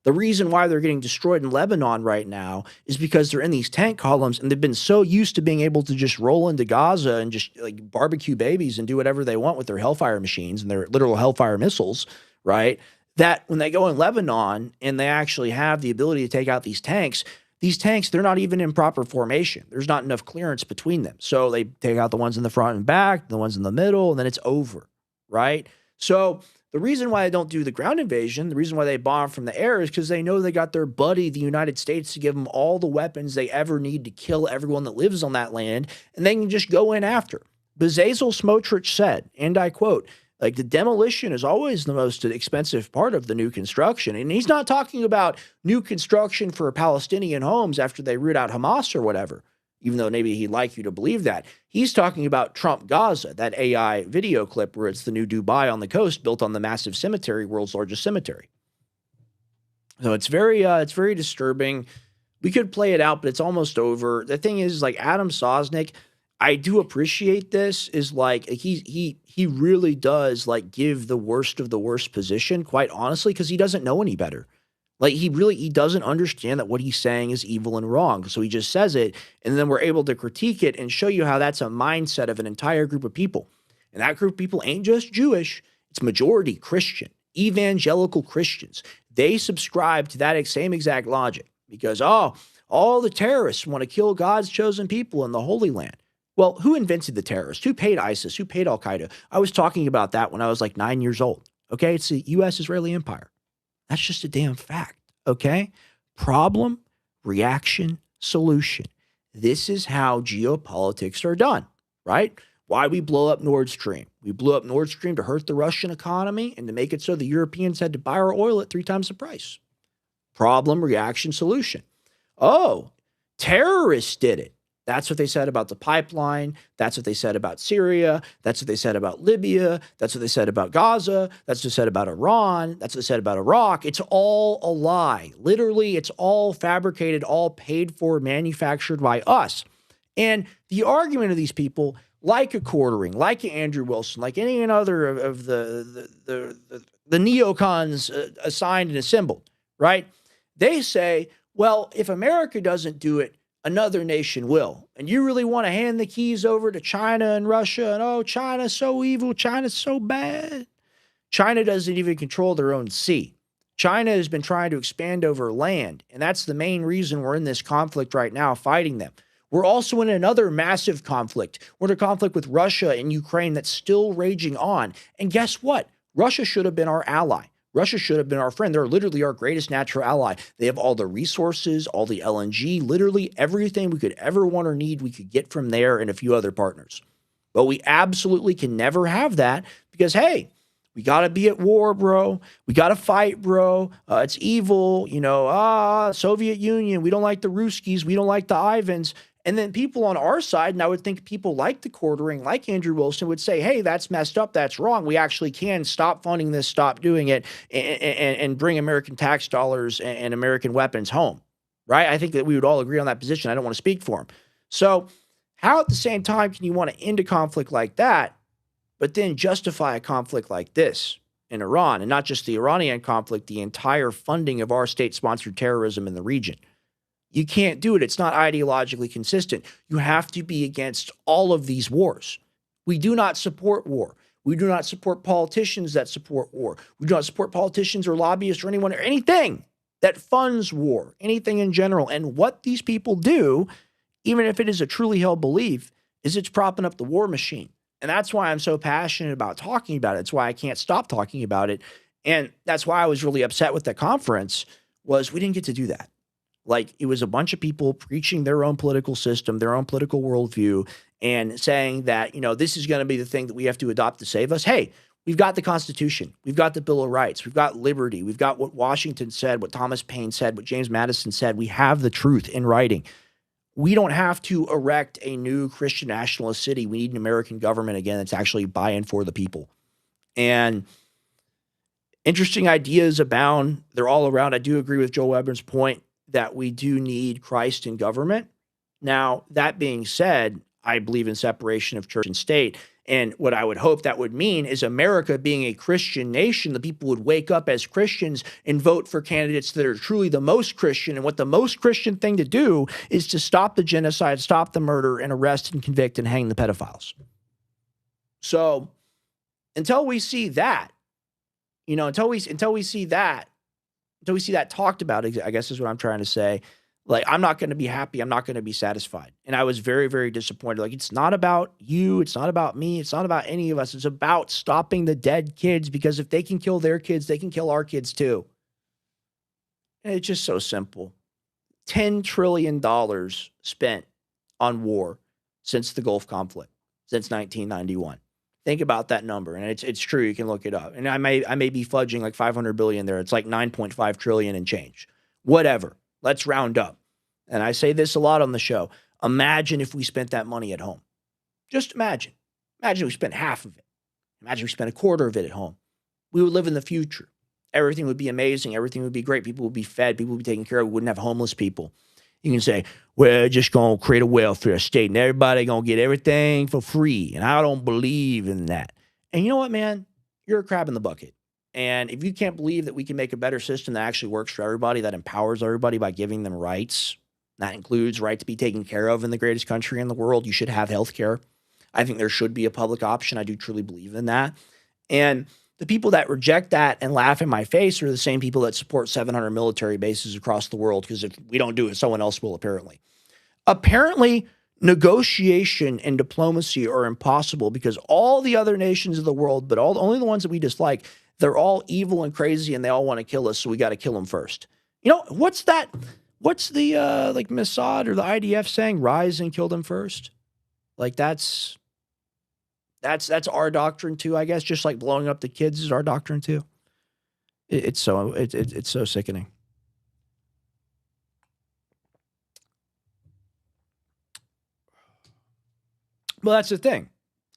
The reason why they're getting destroyed in Lebanon right now is because they're in these tank columns, and they've been so used to being able to just roll into Gaza and just like barbecue babies and do whatever they want with their Hellfire machines and their literal Hellfire missiles, right? That when they go in Lebanon and they actually have the ability to take out these tanks, they're not even in proper formation. There's not enough clearance between them. So they take out the ones in the front and back, the ones in the middle, and then it's over, right? So the reason why they don't do the ground invasion, the reason why they bomb from the air is because they know they got their buddy, the United States, to give them all the weapons they ever need to kill everyone that lives on that land, and they can just go in after. Bezalel Smotrich said, and I quote, like, the demolition is always the most expensive part of the new construction. And he's not talking about new construction for Palestinian homes after they root out Hamas or whatever, even though maybe he'd like you to believe that. He's talking about Trump Gaza, that AI video clip where it's the new Dubai on the coast built on the massive cemetery, world's largest cemetery. So it's very disturbing. We could play it out, but it's almost over. The thing is, like, Adam Sosnick, I do appreciate this, is like he really does like give the worst of the worst position, quite honestly, because he doesn't know any better. Like, he doesn't understand that what he's saying is evil and wrong. So he just says it, and then we're able to critique it and show you how that's a mindset of an entire group of people. And that group of people ain't just Jewish, it's majority Christian, evangelical Christians. They subscribe to that same exact logic because, all the terrorists want to kill God's chosen people in the Holy Land. Well, who invented the terrorists? Who paid ISIS? Who paid Al-Qaeda? I was talking about that when I was like 9 years old. Okay, it's the U.S.-Israeli empire. That's just a damn fact, okay? Problem, reaction, solution. This is how geopolitics are done, right? Why we blow up Nord Stream. We blew up Nord Stream to hurt the Russian economy and to make it so the Europeans had to buy our oil at 3 times the price. Problem, reaction, solution. Oh, terrorists did it. That's what they said about the pipeline. That's what they said about Syria. That's what they said about Libya. That's what they said about Gaza. That's what they said about Iran. That's what they said about Iraq. It's all a lie. Literally, it's all fabricated, all paid for, manufactured by us. And the argument of these people, like a Quartering, like a Andrew Wilson, like any other of the neocons assigned and assembled, right? They say, well, if America doesn't do it, another nation will. And you really want to hand the keys over to China and Russia? And oh, China's so evil. China's so bad. China doesn't even control their own sea. China has been trying to expand over land. And that's the main reason we're in this conflict right now, fighting them. We're also in another massive conflict. We're in a conflict with Russia and Ukraine that's still raging on. And guess what? Russia should have been our ally. Russia should have been our friend. They're literally our greatest natural ally. They have all the resources, all the LNG, literally everything we could ever want or need, we could get from there and a few other partners. But we absolutely can never have that because, hey, we got to be at war, bro. We got to fight, bro. It's evil. Soviet Union. We don't like the Ruskies. We don't like the Ivans. And then people on our side, and I would think people like the Quartering, like Andrew Wilson, would say, hey, that's messed up. That's wrong. We actually can stop funding this, stop doing it, and bring American tax dollars and American weapons home, right? I think that we would all agree on that position. I don't want to speak for him. So how at the same time can you want to end a conflict like that, but then justify a conflict like this in Iran, and not just the Iranian conflict, the entire funding of our state-sponsored terrorism in the region? You can't do it. It's not ideologically consistent. You have to be against all of these wars. We do not support war. We do not support politicians that support war. We do not support politicians or lobbyists or anyone or anything that funds war, anything in general. And what these people do, even if it is a truly held belief, is it's propping up the war machine. And that's why I'm so passionate about talking about it. It's why I can't stop talking about it. And that's why I was really upset with that conference, was we didn't get to do that. Like, it was a bunch of people preaching their own political system, their own political worldview, and saying that, this is going to be the thing that we have to adopt to save us. Hey, we've got the Constitution. We've got the Bill of Rights. We've got liberty. We've got what Washington said, what Thomas Paine said, what James Madison said. We have the truth in writing. We don't have to erect a new Christian nationalist city. We need an American government, again, that's actually by and for the people. And interesting ideas abound. They're all around. I do agree with Joel Webber's point that we do need Christ in government. Now, that being said, I believe in separation of church and state. And what I would hope that would mean is America being a Christian nation, the people would wake up as Christians and vote for candidates that are truly the most Christian. And what the most Christian thing to do is to stop the genocide, stop the murder, and arrest and convict and hang the pedophiles. So until we see that, until we see that talked about, I guess is what I'm trying to say. Like, I'm not going to be happy. I'm not going to be satisfied. And I was very, very disappointed. Like, it's not about you. It's not about me. It's not about any of us. It's about stopping the dead kids, because if they can kill their kids, they can kill our kids too. And it's just so simple. $10 trillion spent on war since the Gulf conflict, since 1991. Think about that number, and it's true. You can look it up. And I may be fudging like 500 billion there. It's like 9.5 trillion and change. Whatever. Let's round up. And I say this a lot on the show. Imagine if we spent that money at home. Just imagine. Imagine we spent half of it. Imagine we spent a quarter of it at home. We would live in the future. Everything would be amazing. Everything would be great. People would be fed. People would be taken care of. We wouldn't have homeless people. You can say, we're just going to create a welfare state and everybody going to get everything for free. And I don't believe in that. And you know what, man? You're a crab in the bucket. And if you can't believe that we can make a better system that actually works for everybody, that empowers everybody by giving them rights, that includes right to be taken care of in the greatest country in the world, you should have health care. I think there should be a public option. I do truly believe in that. And the people that reject that and laugh in my face are the same people that support 700 military bases across the world, because if we don't do it, someone else will, apparently. Apparently, negotiation and diplomacy are impossible because all the other nations of the world, but only the ones that we dislike, they're all evil and crazy and they all want to kill us, so we got to kill them first. What's that? What's the Mossad or the IDF saying? Rise and kill them first? Like, that's our doctrine too, I guess. Just like blowing up the kids is our doctrine too. It's so sickening. Well, that's the thing.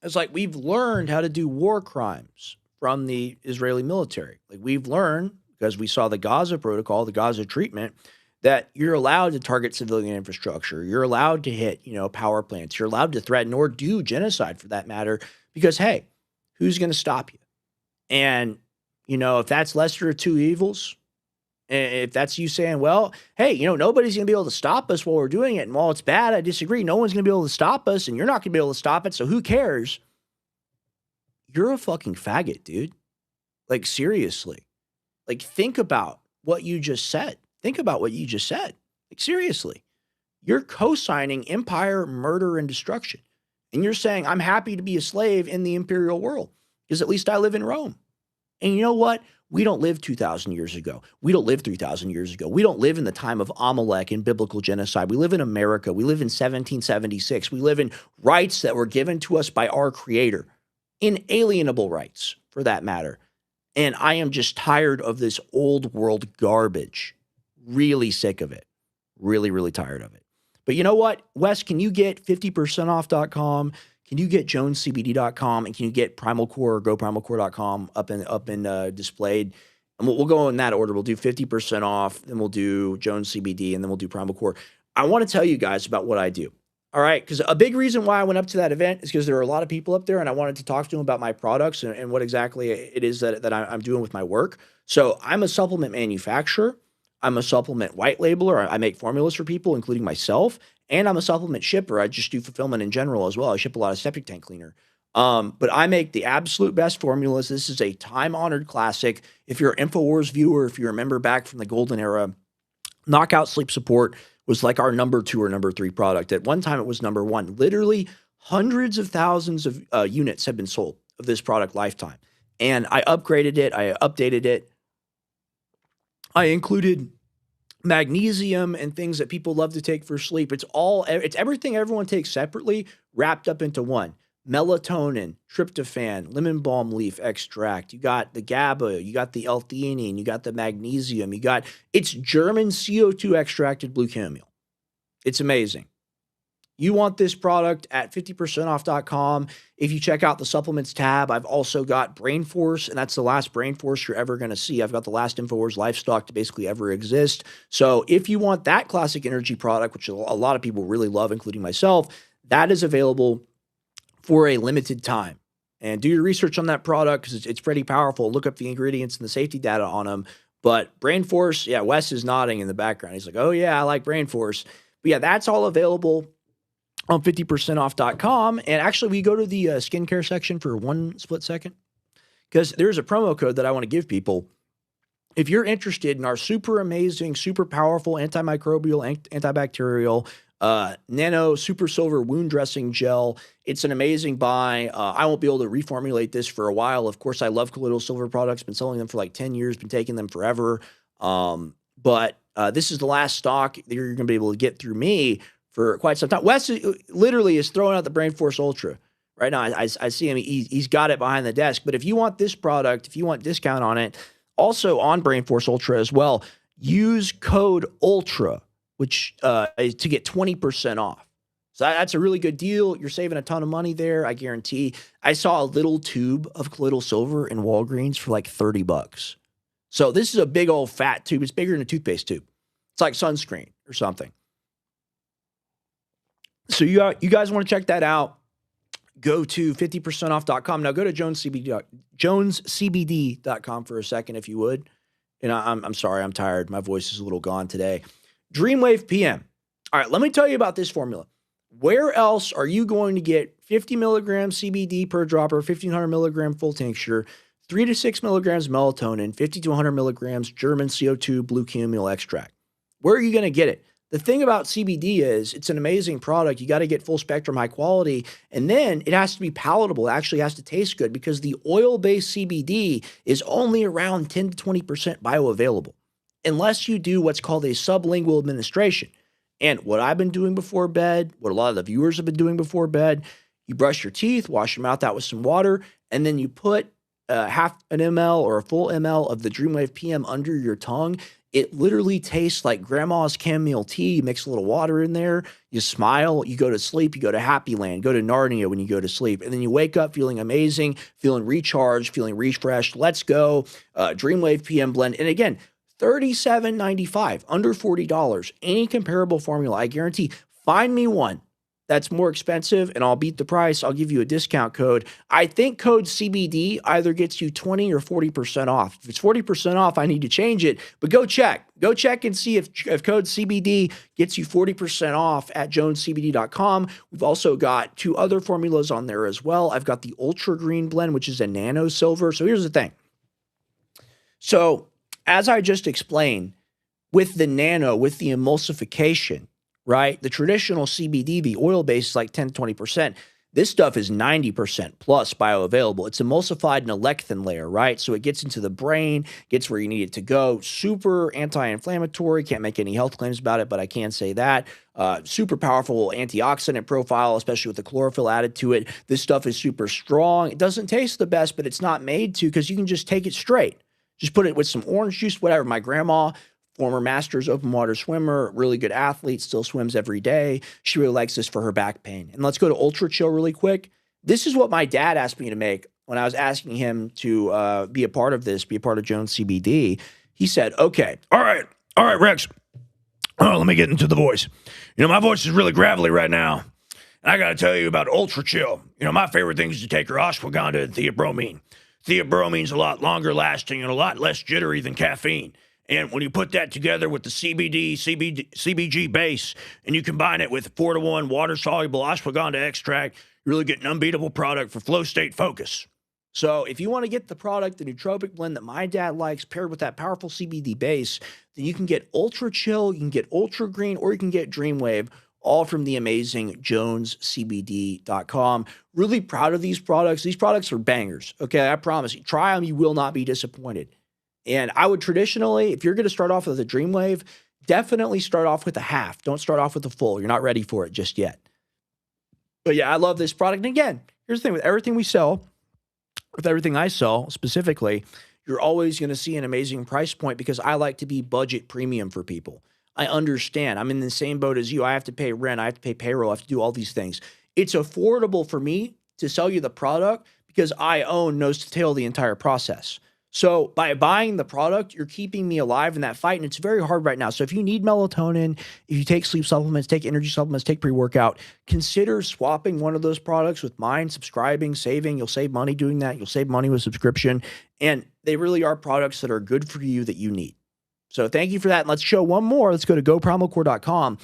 It's like we've learned how to do war crimes from the Israeli military. Like we've learned, because we saw the Gaza protocol, the Gaza treatment, that you're allowed to target civilian infrastructure. You're allowed to hit, power plants. You're allowed to threaten or do genocide for that matter, because, hey, who's going to stop you? And, if that's lesser of two evils, if that's you saying, well, hey, nobody's going to be able to stop us while we're doing it. And while it's bad, I disagree. No one's going to be able to stop us, and you're not going to be able to stop it. So who cares? You're a fucking faggot, dude. Like, seriously. Like, think about what you just said. Think about what you just said. Like, seriously. You're co-signing empire, murder, and destruction. And you're saying, I'm happy to be a slave in the imperial world because at least I live in Rome. And you know what? We don't live 2,000 years ago. We don't live 3,000 years ago. We don't live in the time of Amalek and biblical genocide. We live in America. We live in 1776. We live in rights that were given to us by our Creator. Inalienable rights, for that matter. And I am just tired of this old world garbage. Really sick of it. Really, really tired of it. But you know what? Wes, can you get 50percentoff.com? Can you get jonescbd.com? And can you get Primal Core or goprimalcore.com up in displayed? And we'll go in that order. We'll do 50% off, then we'll do Jones CBD, and then we'll do Primal Core. I want to tell you guys about what I do. All right, because a big reason why I went up to that event is because there are a lot of people up there, and I wanted to talk to them about my products and what exactly it is that I'm doing with my work. So I'm a supplement manufacturer. I'm a supplement white labeler. I make formulas for people, including myself, and I'm a supplement shipper. I just do fulfillment in general as well. I ship a lot of septic tank cleaner. But I make the absolute best formulas. This is a time-honored classic. If you're an InfoWars viewer, if you remember back from the golden era, Knockout Sleep Support was like our number 2 or number 3 product. At one time, it was number 1. Literally, hundreds of thousands of units have been sold of this product lifetime. And I upgraded it. I updated it. I included magnesium and things that people love to take for sleep. It's everything everyone takes separately wrapped up into one. Melatonin, tryptophan, lemon balm leaf extract. You got the GABA, you got the L-theanine, you got the magnesium, it's German CO2 extracted blue chamomile. It's amazing. You want this product at 50percentoff.com. If you check out the supplements tab, I've also got Brain Force, and that's the last Brain Force you're ever going to see. I've got the last InfoWars livestock to basically ever exist. So if you want that classic energy product, which a lot of people really love, including myself, that is available for a limited time. And do your research on that product because it's pretty powerful. Look up the ingredients and the safety data on them. But Brain Force, yeah, Wes is nodding in the background. He's like, oh yeah, I like Brain Force. But yeah, that's all available on 50percentoff.com. And actually, we go to the skincare section for one split second because there's a promo code that I want to give people. If you're interested in our super amazing, super powerful antimicrobial, antibacterial, nano super silver wound dressing gel, it's an amazing buy. I won't be able to reformulate this for a while. Of course, I love Colloidal Silver products. Been selling them for like 10 years, been taking them forever. But this is the last stock that you're going to be able to get through me for quite some time. Wes literally is throwing out the Brain Force Ultra right now. I see him. He's got it behind the desk. But if you want this product, if you want discount on it, also on Brain Force Ultra as well, use code ULTRA, which is to get 20% off. So that's a really good deal. You're saving a ton of money there, I guarantee. I saw a little tube of Colloidal Silver in Walgreens for like $30. So this is a big old fat tube. It's bigger than a toothpaste tube. It's like sunscreen or something. So you guys want to check that out, go to 50percentoff.com. Now go to jonescbd.com for a second, if you would. And I'm sorry, I'm tired. My voice is a little gone today. Dreamwave PM. All right, let me tell you about this formula. Where else are you going to get 50 milligrams CBD per dropper, 1,500 milligram full tincture, 3 to 6 milligrams melatonin, 50 to 100 milligrams German CO2 blue chamomile extract? Where are you going to get it? The thing about CBD is it's an amazing product. You got to get full spectrum, high quality, and then it has to be palatable. It actually has to taste good because the oil-based CBD is only around 10 to 20% bioavailable unless you do what's called a sublingual administration. And what I've been doing before bed, what a lot of the viewers have been doing before bed, you brush your teeth, wash your mouth out with some water, and then you put half an ml or a full ml of the Dreamwave PM under your tongue. It literally tastes like grandma's chamomile tea. You mix a little water in there, you smile, you go to sleep, you go to Happy Land, go to Narnia when you go to sleep. And then you wake up feeling amazing, feeling recharged, feeling refreshed. Let's go. Dreamwave PM blend. And again, $37.95, under $40. Any comparable formula, I guarantee. Find me one that's more expensive and I'll beat the price. I'll give you a discount code. I think code CBD either gets you 20 or 40% off. If it's 40% off, I need to change it, but go check. Go check and see if code CBD gets you 40% off at jonescbd.com. We've also got 2 other formulas on there as well. I've got the Ultra Green blend, which is a nano silver. So here's the thing. So as I just explained, with the nano, with the emulsification, right? The traditional CBD, the oil base is like 10, 20%. This stuff is 90% plus bioavailable. It's emulsified in a lecithin layer, right? So it gets into the brain, gets where you need it to go. Super anti-inflammatory. Can't make any health claims about it, but I can say that. Super powerful antioxidant profile, especially with the chlorophyll added to it. This stuff is super strong. It doesn't taste the best, but it's not made to because you can just take it straight. Just put it with some orange juice, whatever. My grandma, former Masters open water swimmer, really good athlete, still swims every day. She really likes this for her back pain. And let's go to Ultra Chill really quick. This is what my dad asked me to make when I was asking him to be a part of this, be a part of Jones CBD. He said, okay, all right, Rex. Oh, let me get into the voice. You know, my voice is really gravelly right now. And I got to tell you about Ultra Chill. You know, my favorite thing is to take your ashwagandha and theobromine. Theobromine a lot longer lasting and a lot less jittery than caffeine. And when you put that together with the CBG base and you combine it with 4-to-1 water-soluble ashwagandha extract, you really get an unbeatable product for flow state focus. So if you want to get the product, the nootropic blend that my dad likes paired with that powerful CBD base, then you can get Ultra Chill, you can get Ultra Green, or you can get Dreamwave, all from the amazing jonescbd.com. Really proud of these products. These products are bangers. Okay, I promise you. Try them, you will not be disappointed. And I would traditionally, if you're going to start off with a Dreamwave, definitely start off with a half. Don't start off with a full. You're not ready for it just yet. But yeah, I love this product. And again, here's the thing with everything we sell, with everything I sell specifically, you're always going to see an amazing price point because I like to be budget premium for people. I understand. I'm in the same boat as you. I have to pay rent. I have to pay payroll. I have to do all these things. It's affordable for me to sell you the product because I own nose to tail the entire process. So by buying the product, you're keeping me alive in that fight. And it's very hard right now. So if you need melatonin, if you take sleep supplements, take energy supplements, take pre-workout, consider swapping one of those products with mine, subscribing, saving. You'll save money doing that. You'll save money with subscription. And they really are products that are good for you that you need. So thank you for that. And let's show one more. Let's go to goprimalcore.com.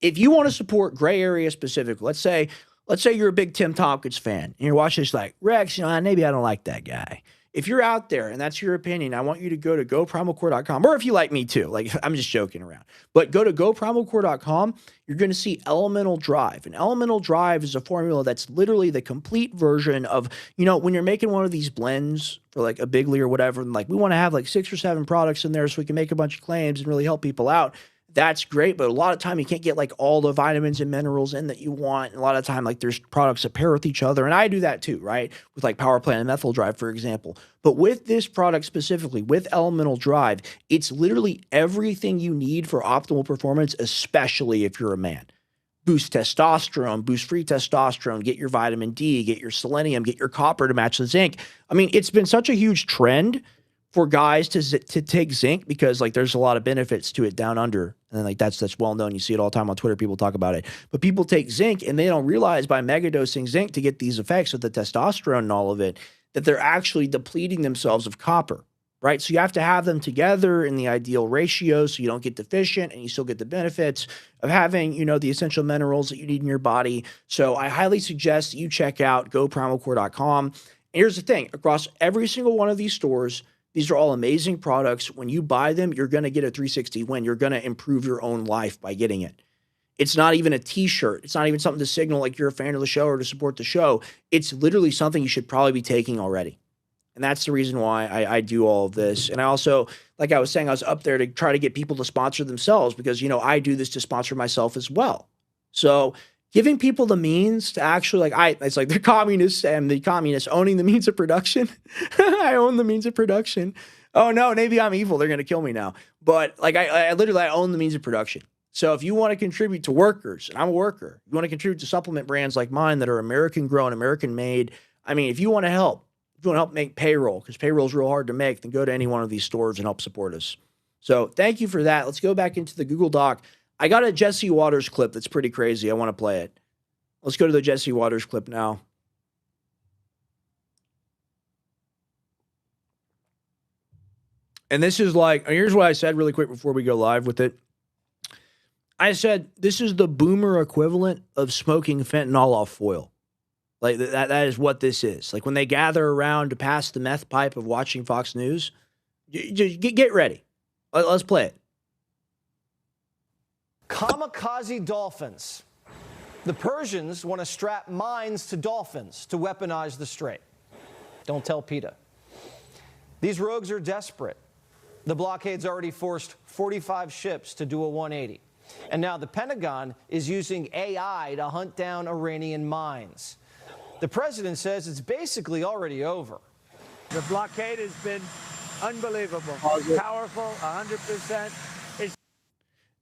If you want to support gray area specifically, let's say you're a big Tim Tompkins fan and you're watching this like, Rex, you know, maybe I don't like that guy. If you're out there and that's your opinion, I want you to go to goprimalcore.com, or if you like me too, like I'm just joking around, but go to goprimalcore.com. You're going to see Elemental Drive. And Elemental Drive is a formula that's literally the complete version of, you know, when you're making one of these blends for like a Bigly or whatever, and like we want to have like 6 or 7 products in there so we can make a bunch of claims and really help people out. That's great, but a lot of time you can't get like all the vitamins and minerals in that you want. And a lot of time, like there's products that pair with each other. And I do that too, right? With like Power Plant and Methyl Drive, for example. But with this product specifically, with Elemental Drive, it's literally everything you need for optimal performance, especially if you're a man. Boost testosterone, boost free testosterone, get your vitamin D, get your selenium, get your copper to match the zinc. I mean, it's been such a huge trend for guys to take zinc because like there's a lot of benefits to it down under. And like that's well known. You see it all the time on Twitter. People talk about it. But people take zinc and they don't realize by megadosing zinc to get these effects with the testosterone and all of it, that they're actually depleting themselves of copper, right? So you have to have them together in the ideal ratio so you don't get deficient and you still get the benefits of having, you know, the essential minerals that you need in your body. So I highly suggest that you check out goprimalcore.com. And here's the thing, across every single one of these stores, these are all amazing products. When you buy them, you're going to get a 360 win. You're going to improve your own life by getting it. It's not even a t-shirt. It's not even something to signal like you're a fan of the show or to support the show. It's literally something you should probably be taking already. And that's the reason why I do all of this. And I also, like I was saying, I was up there to try to get people to sponsor themselves because, you know, I do this to sponsor myself as well. So giving people the means to actually it's like the communists and the communists owning the means of production. I own the means of production. Oh no, maybe I'm evil. They're going to kill me now. But like I literally I own the means of production. So if you want to contribute to workers, and I'm a worker, you want to contribute to supplement brands like mine that are American grown, American made. I mean, if you want to help make payroll, because payroll is real hard to make, then go to any one of these stores and help support us. So thank you for that. Let's go back into the Google Doc. I got a Jesse Waters clip that's pretty crazy. I want to play it. Let's go to the Jesse Waters clip now. And this is like, here's what I said really quick before we go live with it. I said, this is the boomer equivalent of smoking fentanyl off foil. Like that is what this is. Like when they gather around to pass the meth pipe of watching Fox News, just get ready. Let's play it. Kamikaze dolphins. The Persians want to strap mines to dolphins to weaponize the strait. Don't tell PETA. These rogues are desperate. The blockade's already forced 45 ships to do a 180. And now the Pentagon is using AI to hunt down Iranian mines. The president says it's basically already over. The blockade has been unbelievable, powerful, 100%.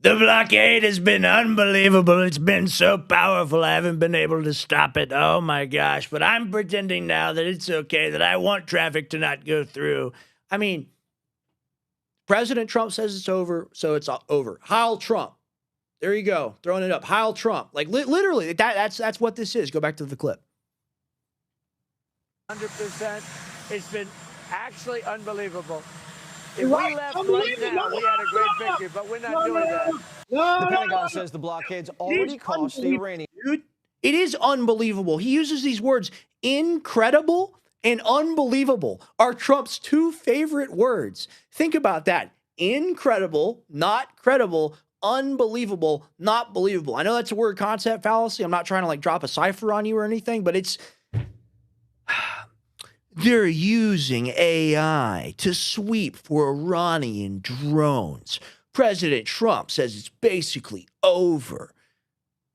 The blockade has been unbelievable. It's been so powerful, I haven't been able to stop it. Oh my gosh. But I'm pretending now that it's okay, that I want traffic to not go through. I mean, President Trump says it's over, so it's over. Heil Trump. There you go. Throwing it up. Heil Trump. Like literally, that's what this is. Go back to the clip. 100%. It's been actually unbelievable. If we left right now, we had a great victory, but we're not doing that. The Pentagon says the blockade's already cost the Iranians. Dude, it is unbelievable. He uses these words, incredible and unbelievable are Trump's two favorite words. Think about that. Incredible, not credible. Unbelievable, not believable. I know that's a word concept fallacy. I'm not trying to like drop a cipher on you or anything, but it's they're using AI to sweep for Iranian drones. President Trump says it's basically over.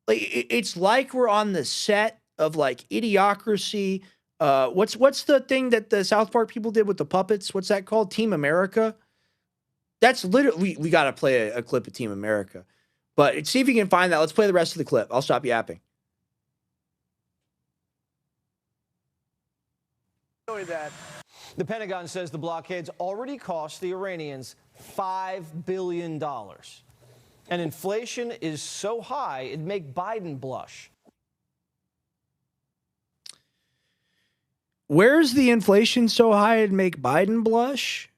Like it's like we're on the set of like Idiocracy. What's the thing that the South Park people did with the puppets? What's that called? Team America. That's literally we got to play a clip of Team America. But see if you can find that. Let's play the rest of the clip. I'll stop yapping. The Pentagon says the blockade's already cost the Iranians $5 billion. And inflation is so high, it'd make Biden blush. Where's the inflation so high it'd make Biden blush?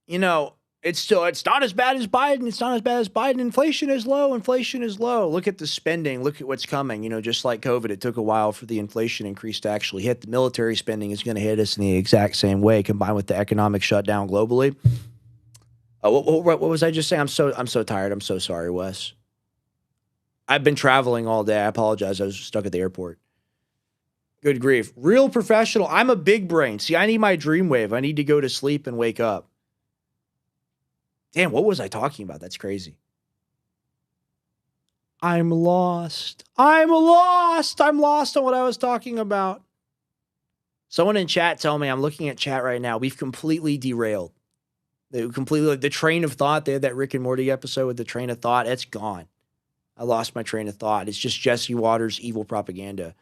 You know, it's not as bad as Biden. It's not as bad as Biden. Inflation is low. Inflation is low. Look at the spending. Look at what's coming. You know, just like COVID, it took a while for the inflation increase to actually hit. The military spending is going to hit us in the exact same way, combined with the economic shutdown globally. What was I just saying? I'm so tired. I'm so sorry, Wes. I've been traveling all day. I apologize. I was stuck at the airport. Good grief. Real professional. I'm a big brain. See, I need my dream wave. I need to go to sleep and wake up. Damn, what was I talking about? That's crazy. I'm lost. I'm lost. I'm lost on what I was talking about. Someone in chat tell me, I'm looking at chat right now, we've completely derailed. The train of thought. They had that Rick and Morty episode with the train of thought. It's gone. I lost my train of thought. It's just Jesse Waters' evil propaganda.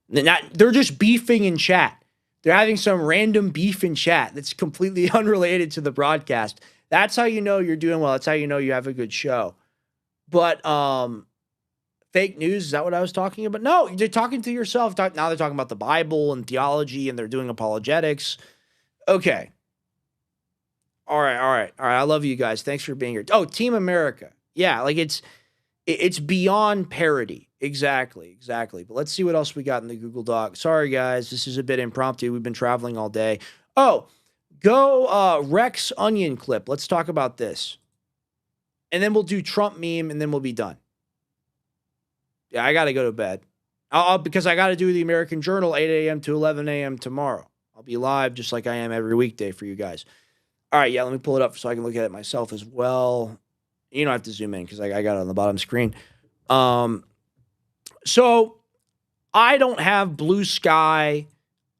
They're just beefing in chat. They're having some random beef in chat that's completely unrelated to the broadcast. That's how you know you're doing well. That's how you know you have a good show. But fake news, is that what I was talking about? No, you're talking to yourself. Now they're talking about the Bible and theology, and they're doing apologetics. Okay. All right. I love you guys. Thanks for being here. Oh, Team America. Yeah, like it's beyond parody. Exactly. But let's see what else we got in the Google Doc. Sorry, guys. This is a bit impromptu. We've been traveling all day. Oh, go Rex Onion clip. Let's talk about this. And then we'll do Trump meme, and then we'll be done. Yeah, I got to go to bed. Because I got to do the American Journal 8 a.m. to 11 a.m. tomorrow. I'll be live just like I am every weekday for you guys. All right, yeah, let me pull it up so I can look at it myself as well. You don't have to zoom in because I got it on the bottom screen. So I don't have Blue Sky.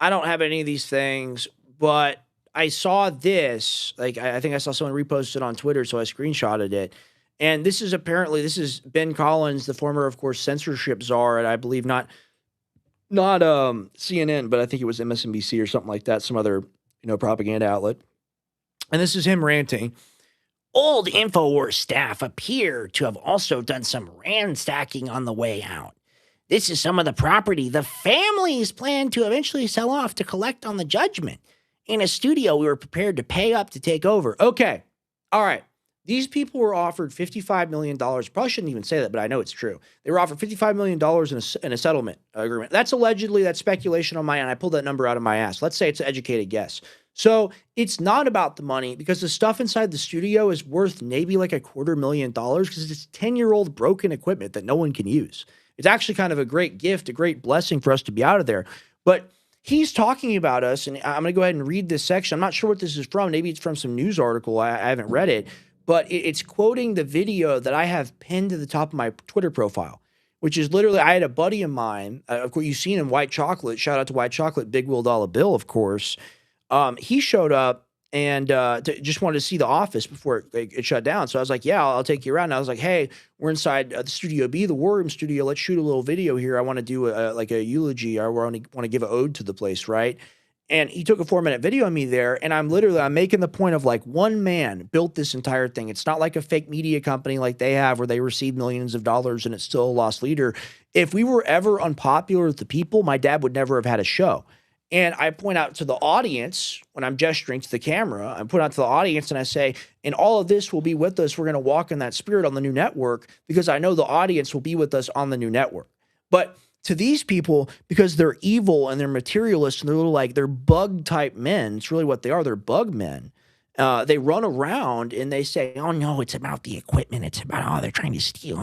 I don't have any of these things, but I saw this, like, I think I saw someone repost it on Twitter, so I screenshotted it. And this is Ben Collins, the former, of course, censorship czar, and I believe not CNN, but I think it was MSNBC or something like that, some other, propaganda outlet. And this is him ranting. Old InfoWars staff appear to have also done some ransacking on the way out. This is some of the property the families plan to eventually sell off to collect on the judgment. In a studio we were prepared to pay up to take over. Okay. All right. These people were offered $55 million. Probably shouldn't even say that, but I know it's true. They were offered $55 million in a settlement agreement. That's speculation on my end. I pulled that number out of my ass. Let's say it's an educated guess. So it's not about the money because the stuff inside the studio is worth maybe like $250,000 because it's 10-year-old broken equipment that no one can use. It's actually kind of a great gift, a great blessing for us to be out of there. But he's talking about us, and I'm going to go ahead and read this section. I'm not sure what this is from. Maybe it's from some news article. I haven't read it. But it's quoting the video that I have pinned to the top of my Twitter profile, which is literally, I had a buddy of mine, of course, you've seen him, White Chocolate. Shout out to White Chocolate, Big Will Dollar Bill, of course. He showed up and just wanted to see the office before it shut down. So I was like, yeah, I'll take you around. And I was like, hey, we're inside the Studio B, the War Room studio. Let's shoot a little video here. I want to do a eulogy. I want to give an ode to the place, right? And he took a 4-minute video of me there, and I'm making the point of like one man built this entire thing. It's not like a fake media company like they have where they receive millions of dollars and it's still a lost leader. If we were ever unpopular with the people, my dad would never have had a show. And I point out to the audience when I'm gesturing to the camera, I point out to the audience and I say, and all of this will be with us. We're going to walk in that spirit on the new network because I know the audience will be with us on the new network. But to these people, because they're evil and they're materialists and they're bug type men, it's really what they are. They're bug men. They run around and they say, oh no, it's about the equipment. It's about, they're trying to steal.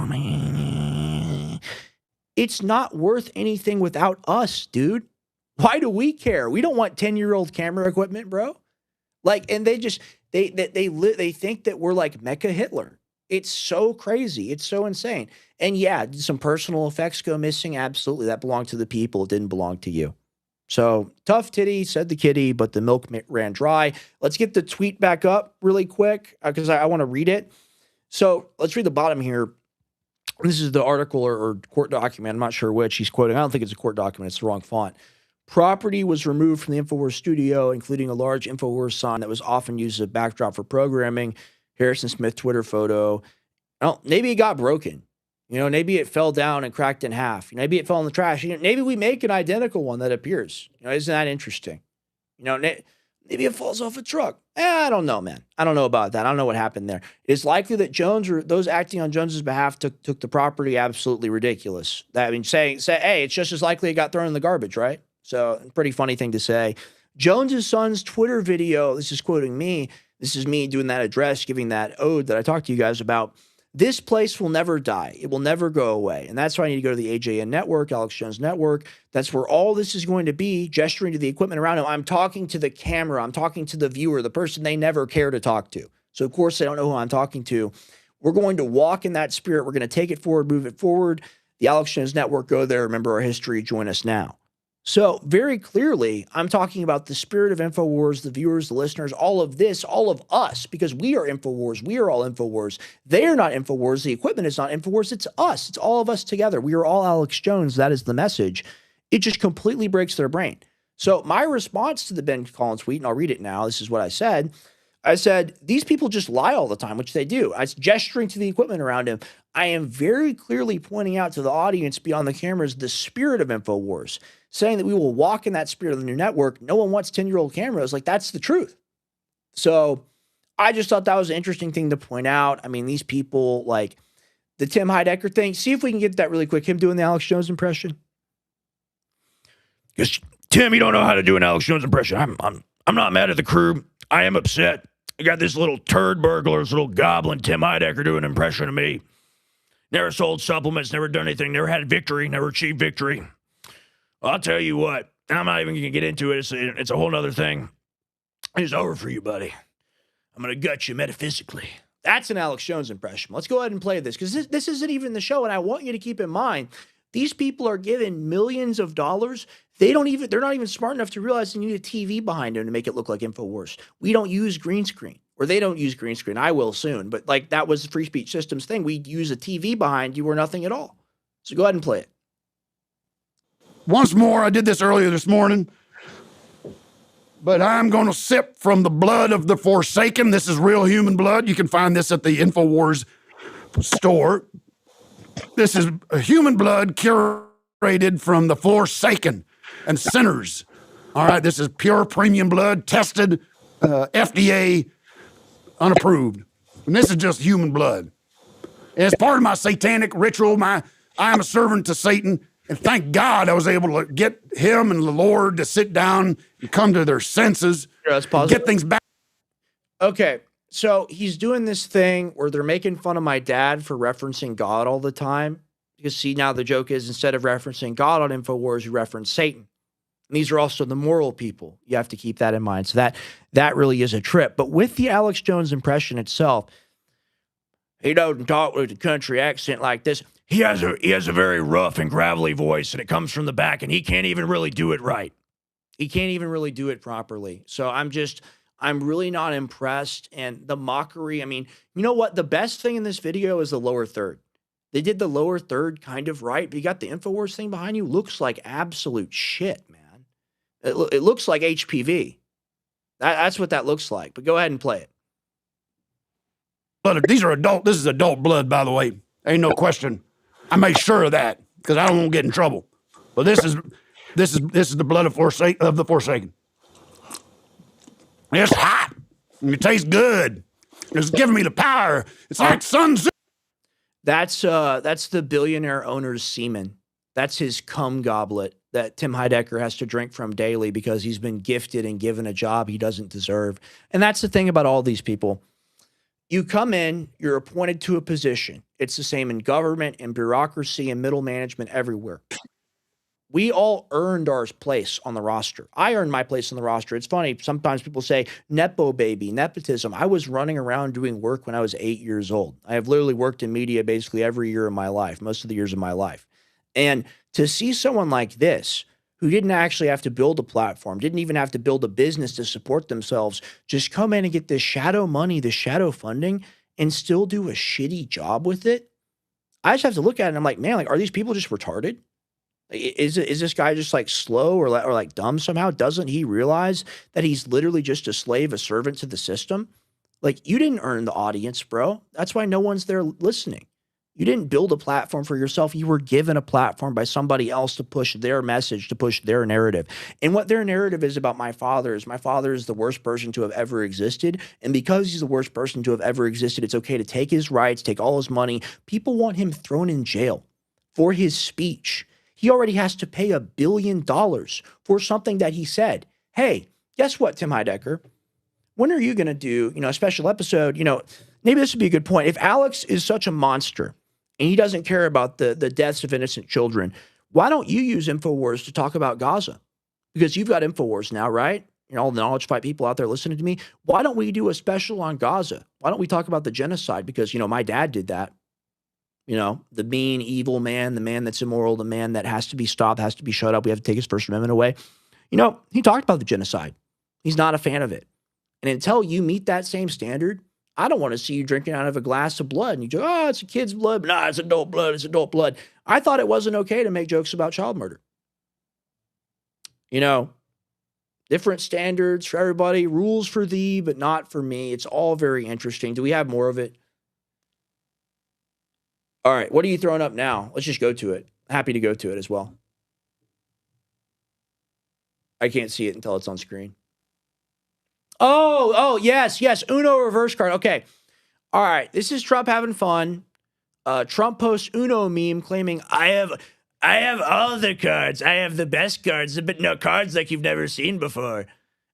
It's not worth anything without us, dude. Why do we care? We don't want 10-year-old camera equipment, bro. Like, and they think that we're like Mecha Hitler. It's so crazy. It's so insane. And yeah, did some personal effects go missing? Absolutely. That belonged to the people. It didn't belong to you. So tough titty, said the kitty, but the milk ran dry. Let's get the tweet back up really quick because I want to read it. So let's read the bottom here. This is the article or court document. I'm not sure which he's quoting. I don't think it's a court document. It's the wrong font. Property was removed from the InfoWars studio, including a large InfoWars sign that was often used as a backdrop for programming. Harrison Smith Twitter photo. Oh, maybe it got broken. Maybe it fell down and cracked in half. Maybe it fell in the trash. Maybe we make an identical one that appears. Isn't that interesting? Maybe it falls off a truck. I don't know, man. I don't know about that. I don't know what happened there. It's likely that Jones or those acting on Jones's behalf took the property. Absolutely ridiculous. Say, hey, it's just as likely it got thrown in the garbage, right? So pretty funny thing to say. Jones's son's Twitter video, this is quoting me. This is me doing that address, giving that ode that I talked to you guys about. This place will never die. It will never go away. And that's why I need to go to the AJN network, Alex Jones network. That's where all this is going to be, gesturing to the equipment around him. I'm talking to the camera. I'm talking to the viewer, the person they never care to talk to. So, of course, they don't know who I'm talking to. We're going to walk in that spirit. We're going to take it forward, move it forward. The Alex Jones network, go there. Remember our history. Join us now. So very clearly, I'm talking about the spirit of InfoWars, the viewers, the listeners, all of this, all of us, because we are InfoWars. We are all InfoWars. They are not InfoWars. The equipment is not InfoWars. It's us. It's all of us together. We are all Alex Jones. That is the message. It just completely breaks their brain. So my response to the Ben Collins tweet, and I'll read it now. This is what I said. I said, these people just lie all the time, which they do. I was gesturing to the equipment around him. I am very clearly pointing out to the audience beyond the cameras the spirit of InfoWars, saying that we will walk in that spirit of the new network. No one wants 10-year-old cameras. Like, that's the truth. So I just thought that was an interesting thing to point out. I mean, these people, like the Tim Heidecker thing, see if we can get that really quick. Him doing the Alex Jones impression. Because, Tim, you don't know how to do an Alex Jones impression. I'm not mad at the crew. I am upset. I got this little turd burglar, this little goblin, Tim Heidecker, doing an impression of me. Never sold supplements, never done anything, never had victory, never achieved victory. I'll tell you what, I'm not even going to get into it. It's a whole nother thing. It's over for you, buddy. I'm going to gut you metaphysically. That's an Alex Jones impression. Let's go ahead and play this, because this isn't even the show, and I want you to keep in mind, These people are given millions of dollars. They're not even smart enough to realize they need a TV behind them to make it look like InfoWars. We don't use green screen, or they don't use green screen. I will soon, but like that was the Free Speech Systems thing. We use a TV behind you or nothing at all. So go ahead and play it. Once more, I did this earlier this morning, but I'm going to sip from the blood of the Forsaken. This is real human blood. You can find this at the InfoWars store. This is a human blood curated from the Forsaken and sinners. All right, this is pure premium blood, tested, FDA unapproved. And this is just human blood. And it's part of my satanic ritual. I am a servant to Satan. And thank God I was able to get him and the Lord to sit down and come to their senses, get things back. Okay, so he's doing this thing where they're making fun of my dad for referencing God all the time. Because see, now the joke is instead of referencing God on InfoWars, you reference Satan. And these are also the moral people. You have to keep that in mind. So that really is a trip. But with the Alex Jones impression itself, he doesn't talk with a country accent like this. He has a very rough and gravelly voice, and it comes from the back, and he can't even really do it right. He can't even really do it properly. So I'm really not impressed. And the mockery, I mean, you know what? The best thing in this video is the lower third. They did the lower third kind of right, but you got the InfoWars thing behind you. Looks like absolute shit, man. It looks like HPV. That's what that looks like. But go ahead and play it. These are adult. This is adult blood, by the way. Ain't no question. I made sure of that because I don't want to get in trouble. But this is the blood of the Forsaken. It's hot. And it tastes good. It's giving me the power. It's like Sun Tzu. That's the billionaire owner's semen. That's his cum goblet that Tim Heidecker has to drink from daily because he's been gifted and given a job he doesn't deserve. And that's the thing about all these people. You come in, you're appointed to a position. It's the same in government and bureaucracy and middle management everywhere. We all earned our place on the roster. I earned my place on the roster. It's funny. Sometimes people say, Nepo baby, nepotism. I was running around doing work when I was 8 years old. I have literally worked in media basically every year of my life, most of the years of my life. And to see someone like this, who didn't actually have to build a platform, didn't even have to build a business to support themselves, just come in and get this shadow money, this shadow funding, and still do a shitty job with it. I just have to look at it and I'm like, man, like, are these people just retarded? Is this guy just like slow or like dumb somehow? Doesn't he realize that he's literally just a slave, a servant to the system? Like, you didn't earn the audience, bro. That's why no one's there listening. You didn't build a platform for yourself. You were given a platform by somebody else to push their message, to push their narrative. And what their narrative is about my father is the worst person to have ever existed. And because he's the worst person to have ever existed, it's okay to take his rights, take all his money. People want him thrown in jail for his speech. He already has to pay $1 billion for something that he said. Hey, guess what, Tim Heidecker? When are you going to do, a special episode? Maybe this would be a good point. If Alex is such a monster, and he doesn't care about the deaths of innocent children, why don't you use InfoWars to talk about Gaza? Because you've got InfoWars now, right? All the Knowledge Fight people out there listening to me. Why don't we do a special on Gaza? Why don't we talk about the genocide? Because, my dad did that. The mean, evil man, the man that's immoral, the man that has to be stopped, has to be shut up. We have to take his First Amendment away. He talked about the genocide. He's not a fan of it. And until you meet that same standard, I don't want to see you drinking out of a glass of blood. And you go, oh, it's a kid's blood. But nah, it's adult blood. It's adult blood. I thought it wasn't okay to make jokes about child murder. Different standards for everybody, rules for thee, but not for me. It's all very interesting. Do we have more of it? All right, what are you throwing up now? Let's just go to it. Happy to go to it as well. I can't see it until it's on screen. Oh, yes. Uno reverse card. Okay. All right. This is Trump having fun. Trump posts Uno meme claiming, I have all the cards. I have the best cards, but no cards like you've never seen before.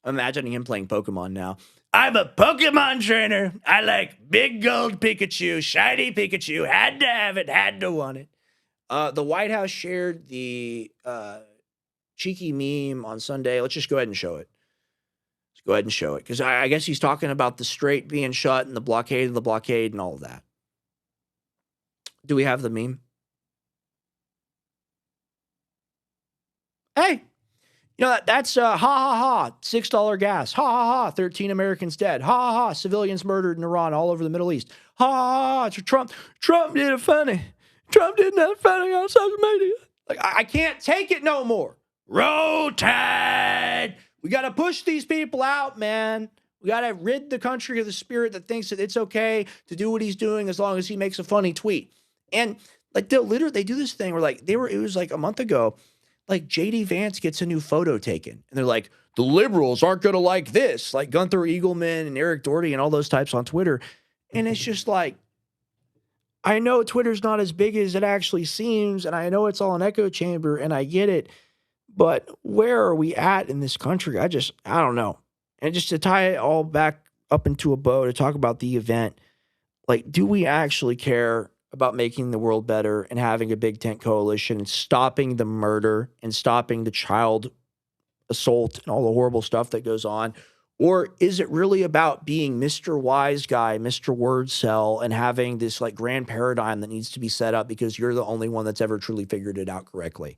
I'm imagining him playing Pokemon now. I'm a Pokemon trainer. I like big gold Pikachu, shiny Pikachu. Had to have it, had to want it. The White House shared the cheeky meme on Sunday. Let's just go ahead and show it. Go ahead and show it. Because I guess he's talking about the strait being shut and the blockade and all of that. Do we have the meme? Hey, you know, that's ha ha ha, $6 gas. Ha ha ha, 13 Americans dead. Ha ha ha, civilians murdered in Iran all over the Middle East. Ha ha ha, Trump did it funny. Trump did nothing funny on social media. Like, I can't take it no more. Roll Tide. We got to push these people out, man. We got to rid the country of the spirit that thinks that it's okay to do what he's doing as long as he makes a funny tweet. And like they do this thing where like it was like a month ago, like JD Vance gets a new photo taken and they're like, the liberals aren't going to like this, like Gunther Eagleman and Eric Doherty and all those types on Twitter. And it's just like, I know Twitter's not as big as it actually seems. And I know it's all an echo chamber and I get it, but where are we at in this country? I don't know. And just to tie it all back up into a bow to talk about the event, like, do we actually care about making the world better and having a big tent coalition and stopping the murder and stopping the child assault and all the horrible stuff that goes on? Or is it really about being Mr. Wise Guy, Mr. Word Cell, and having this like grand paradigm that needs to be set up because you're the only one that's ever truly figured it out correctly?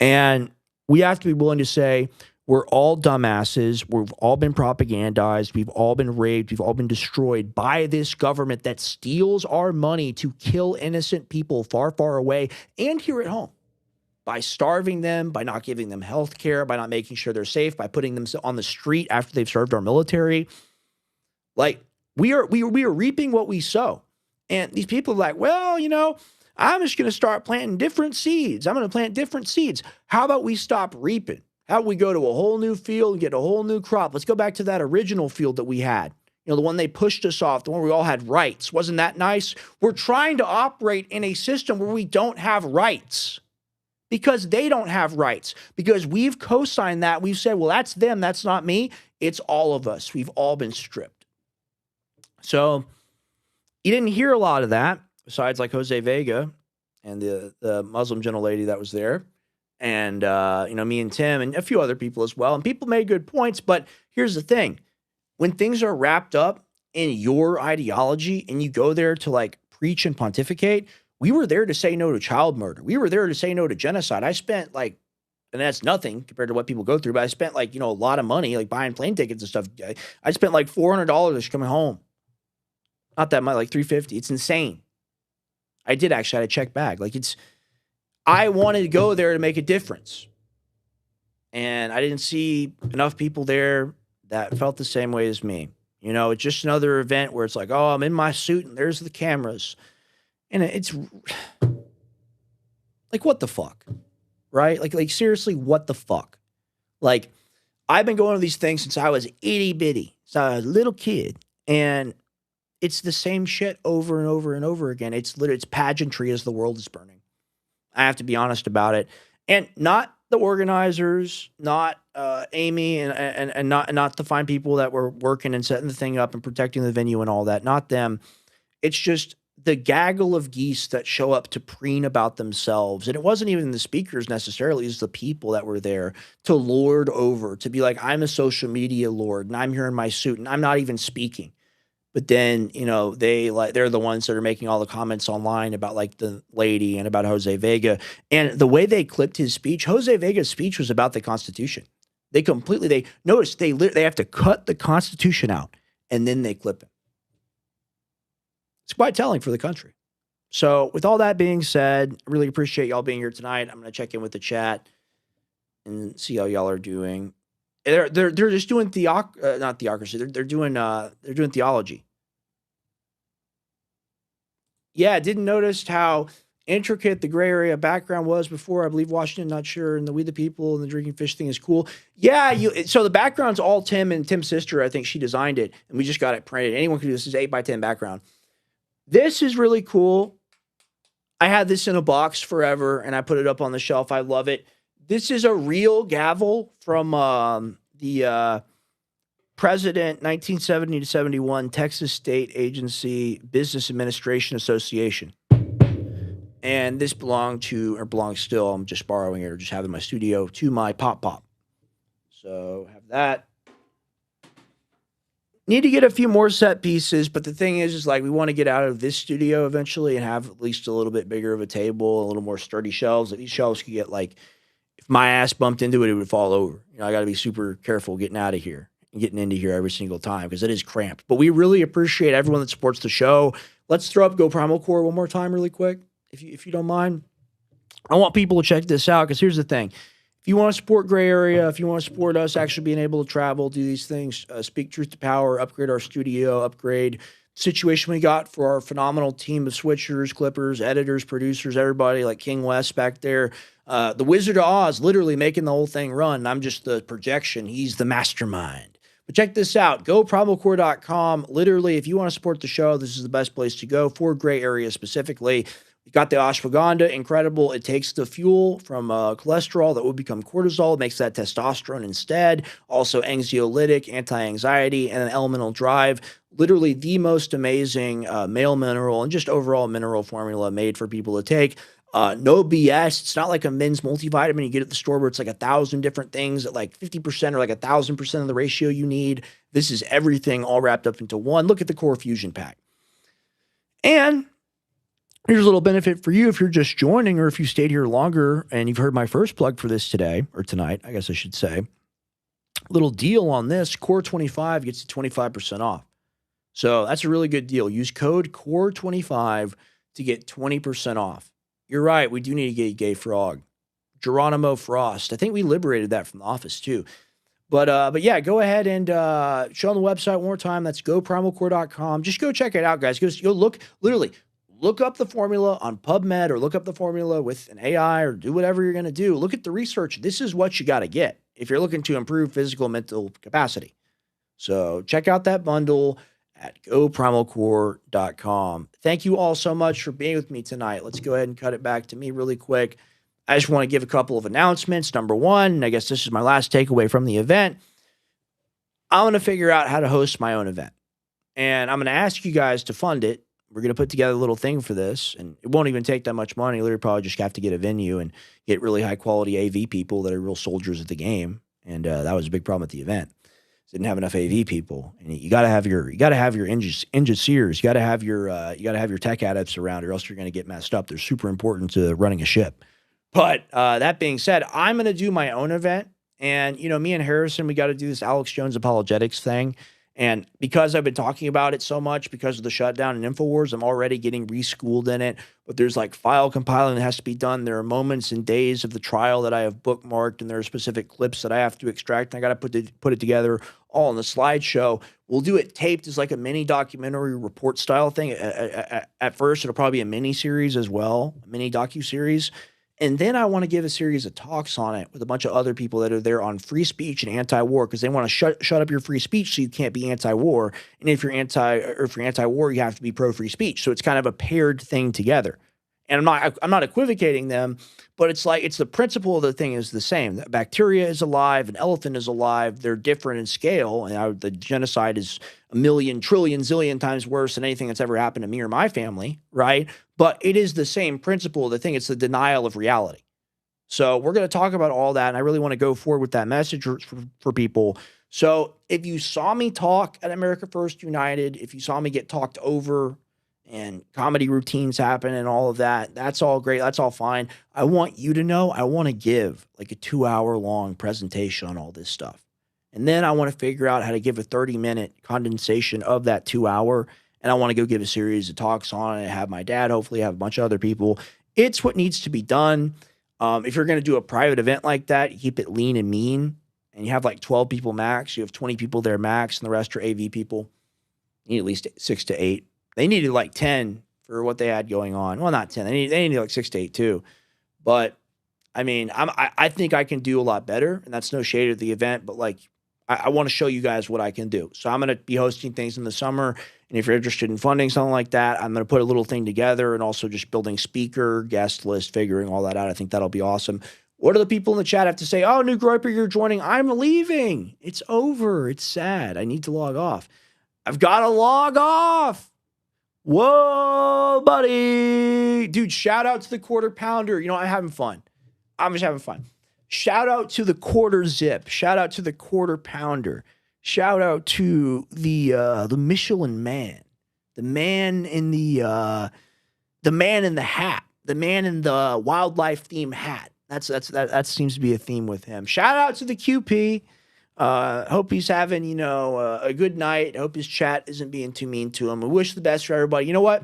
And we have to be willing to say, we're all dumbasses. We've all been propagandized. We've all been raped. We've all been destroyed by this government that steals our money to kill innocent people far, far away and here at home by starving them, by not giving them health care, by not making sure they're safe, by putting them on the street after they've served our military. Like, we are reaping what we sow. And these people are like, well, you know, I'm just going to start planting different seeds. I'm going to plant different seeds. How about we stop reaping? How about we go to a whole new field and get a whole new crop? Let's go back to that original field that we had. You know, the one they pushed us off, the one where we all had rights. Wasn't that nice? We're trying to operate in a system where we don't have rights because they don't have rights. Because we've co-signed that. We've said, well, that's them. That's not me. It's all of us. We've all been stripped. So you didn't hear a lot of that besides like Jose Vega and the Muslim gentlelady that was there. And, you know, me and Tim and a few other people as well. And people made good points. But here's the thing. When things are wrapped up in your ideology and you go there to like preach and pontificate, we were there to say no to child murder. We were there to say no to genocide. I spent like, and that's nothing compared to what people go through, but I spent like, you know, a lot of money like buying plane tickets and stuff. I spent like $400 coming home. Not that much, like $350. It's insane. I did actually. I had a check bag. Like I wanted to go there to make a difference. And I didn't see enough people there that felt the same way as me. You know, it's just another event where it's like, oh, I'm in my suit and there's the cameras. And it's like, what the fuck? Right? Like seriously, what the fuck? Like, I've been going to these things since I was itty bitty. So I was a little kid. And it's the same shit over and over and over again. It's pageantry as the world is burning. I have to be honest about it. And not the organizers, not Amy and not the fine people that were working and setting the thing up and protecting the venue and all that. Not them. It's just the gaggle of geese that show up to preen about themselves. And it wasn't even the speakers necessarily. It's the people that were there to lord over, to be like, I'm a social media lord and I'm here in my suit and I'm not even speaking. But then, you know, they're the ones that are making all the comments online about like the lady and about Jose Vega. And the way they clipped his speech, Jose Vega's speech was about the Constitution. They notice they have to cut the Constitution out and then they clip it. It's quite telling for the country. So with all that being said, I really appreciate y'all being here tonight. I'm going to check in with the chat and see how y'all are doing. They're just doing not theocracy. They're doing theology. Yeah, I didn't notice how intricate the gray area background was before. I believe Washington, not sure, and the We the People and the drinking fish thing is cool. Yeah, so the background's all Tim and Tim's sister. I think she designed it, and we just got it printed. Anyone can do this. This is 8x10 background. This is really cool. I had this in a box forever, and I put it up on the shelf. I love it. This is a real gavel from the President 1970 to 71 Texas State Agency Business Administration Association. And this belongs still, I'm just borrowing it or just have it in my studio, to my pop. So have that. Need to get a few more set pieces, but the thing is like we want to get out of this studio eventually and have at least a little bit bigger of a table, a little more sturdy shelves. These shelves could get like, if my ass bumped into it, it would fall over. I got to be super careful getting out of here and getting into here every single time because it is cramped. But we really appreciate everyone that supports the show. Let's throw up Go Primal Core one more time really quick, if you don't mind. I want people to check this out because here's the thing. If you want to support Gray Area, if you want to support us actually being able to travel, do these things, speak truth to power, upgrade our studio, upgrade the situation we got for our phenomenal team of switchers, clippers, editors, producers, everybody like King West back there. The Wizard of Oz literally making the whole thing run. I'm just the projection. He's the mastermind. But check this out. GoPrimalCore.com. Literally, if you want to support the show, this is the best place to go for Gray Area specifically. You got the ashwagandha, incredible. It takes the fuel from cholesterol that would become cortisol. It makes that testosterone instead. Also anxiolytic, anti-anxiety, and an elemental drive. Literally the most amazing male mineral and just overall mineral formula made for people to take. No BS. It's not like a men's multivitamin you get at the store where it's like 1,000 different things at like 50% or like 1,000% of the ratio you need. This is everything all wrapped up into one. Look at the Core Fusion Pack. And here's a little benefit for you if you're just joining or if you stayed here longer and you've heard my first plug for this today or tonight, I guess I should say. Little deal on this, Core 25 gets you 25% off. So that's a really good deal. Use code CORE25 to get 20% off. You're right. We do need to get Gay Frog. Geronimo Frost. I think we liberated that from the office too. But yeah, go ahead and show on the website one more time. That's GoPrimalCore.com. Just go check it out, guys. Go look up the formula on PubMed or look up the formula with an AI or do whatever you're going to do. Look at the research. This is what you got to get if you're looking to improve physical and mental capacity. So check out that bundle at GoPrimalCore.com. Thank you all so much for being with me tonight. Let's go ahead and cut it back to me really quick. I just want to give a couple of announcements. Number one, and I guess this is my last takeaway from the event. I'm going to figure out how to host my own event. And I'm going to ask you guys to fund it. We're going to put together a little thing for this. And it won't even take that much money. Literally probably just have to get a venue and get really high quality AV people that are real soldiers of the game. And that was a big problem at the event. Didn't have enough AV people, and you got to have your engineers, you got to have your tech adepts around, or else you're going to get messed up. They're super important to running a ship. But that being said, I'm going to do my own event, and me and Harrison, we got to do this Alex Jones apologetics thing. And because I've been talking about it so much because of the shutdown in InfoWars, I'm already getting reschooled in it. But there's like file compiling that has to be done. There are moments and days of the trial that I have bookmarked, and there are specific clips that I have to extract. And I got to put it together all in the slideshow. We'll do it taped as like a mini documentary report style thing. At first, it'll probably be a mini series as well, a mini docu-series. And then I want to give a series of talks on it with a bunch of other people that are there on free speech and anti-war, because they want to shut up your free speech so you can't be anti-war. And if you're anti-war, you have to be pro-free speech. So it's kind of a paired thing together. And I'm not equivocating them, but it's the principle of the thing is the same. The bacteria is alive, an elephant is alive. They're different in scale, and the genocide is a million, trillion, zillion times worse than anything that's ever happened to me or my family, right? But it is the same principle of the thing. It's the denial of reality. So we're going to talk about all that, and I really want to go forward with that message for people. So if you saw me talk at America First United, if you saw me get talked over and comedy routines happen and all of that, that's all great. That's all fine. I want you to know I want to give like a 2-hour-long presentation on all this stuff. And then I want to figure out how to give a 30-minute condensation of that 2 hour. And I want to go give a series of talks on it, have my dad, hopefully have a bunch of other people. It's what needs to be done. If you're going to do a private event like that, you keep it lean and mean, and you have like 12 people max. You have 20 people there max, and the rest are AV people. You need at least 6 to 8. They needed like 10 for what they had going on. Well, not 10. They needed like 6 to 8 too. But I mean, I think I can do a lot better, and that's no shade of the event, but like I want to show you guys what I can do. So I'm going to be hosting things in the summer, and if you're interested in funding something like that, I'm going to put a little thing together, and also just building speaker, guest list, figuring all that out. I think that'll be awesome. What do the people in the chat have to say? Oh, New Groiper, you're joining. I'm leaving. It's over. It's sad. I need to log off. I've got to log off. Whoa, buddy. Dude, shout out to the Quarter Pounder. I'm having fun. I'm just having fun. Shout out to the Quarter Zip. Shout out to the Quarter Pounder. Shout out to the Michelin Man. The man in the hat. The man in the wildlife theme hat. That seems to be a theme with him. Shout out to the QP. Hope he's having, a good night. Hope his chat isn't being too mean to him. We wish the best for everybody. You know what?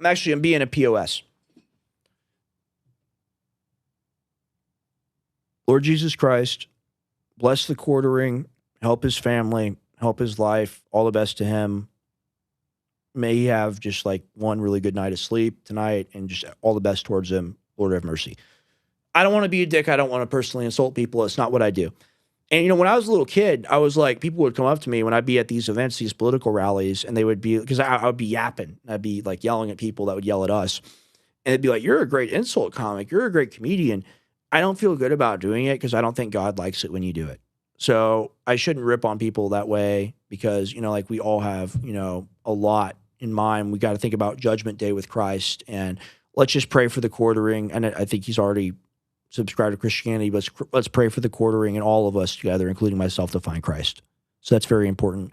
I'm being a POS. Lord Jesus Christ, bless the quartering, help his family, help his life. All the best to him. May he have just like one really good night of sleep tonight, and just all the best towards him. Lord have mercy. I don't want to be a dick. I don't want to personally insult people. It's not what I do. And, when I was a little kid, I was like, people would come up to me when I'd be at these events, these political rallies, and they would be, because I would be yapping. I'd be like yelling at people that would yell at us. And they'd be like, you're a great insult comic. You're a great comedian. I don't feel good about doing it because I don't think God likes it when you do it. So I shouldn't rip on people that way because, we all have, a lot in mind. We got to think about Judgment Day with Christ, and let's just pray for the quartering. And I think he's already subscribed to Christianity, but let's pray for the quartering and all of us together, including myself, to find Christ. So that's very important.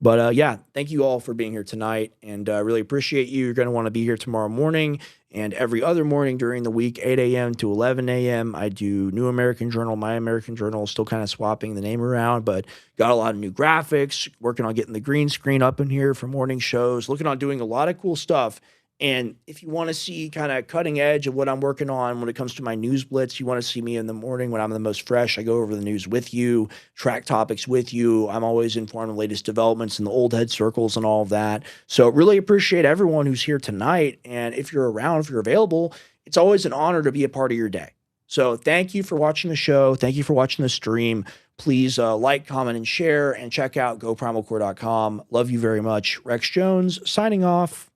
But thank you all for being here tonight, and I really appreciate you. You're going to want to be here tomorrow morning and every other morning during the week, 8 a.m. to 11 a.m. I do New American Journal, My American Journal, still kind of swapping the name around, but got a lot of new graphics, working on getting the green screen up in here for morning shows, looking on doing a lot of cool stuff. And if you want to see kind of cutting edge of what I'm working on when it comes to my news blitz, you want to see me in the morning when I'm the most fresh. I go over the news with you, track topics with you. I'm always informed of the latest developments in the old head circles and all of that. So really appreciate everyone who's here tonight. And if you're around, if you're available, it's always an honor to be a part of your day. So thank you for watching the show. Thank you for watching the stream. Please like, comment, and share, and check out GoPrimalCore.com. Love you very much. Rex Jones signing off.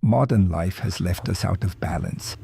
Modern life has left us out of balance.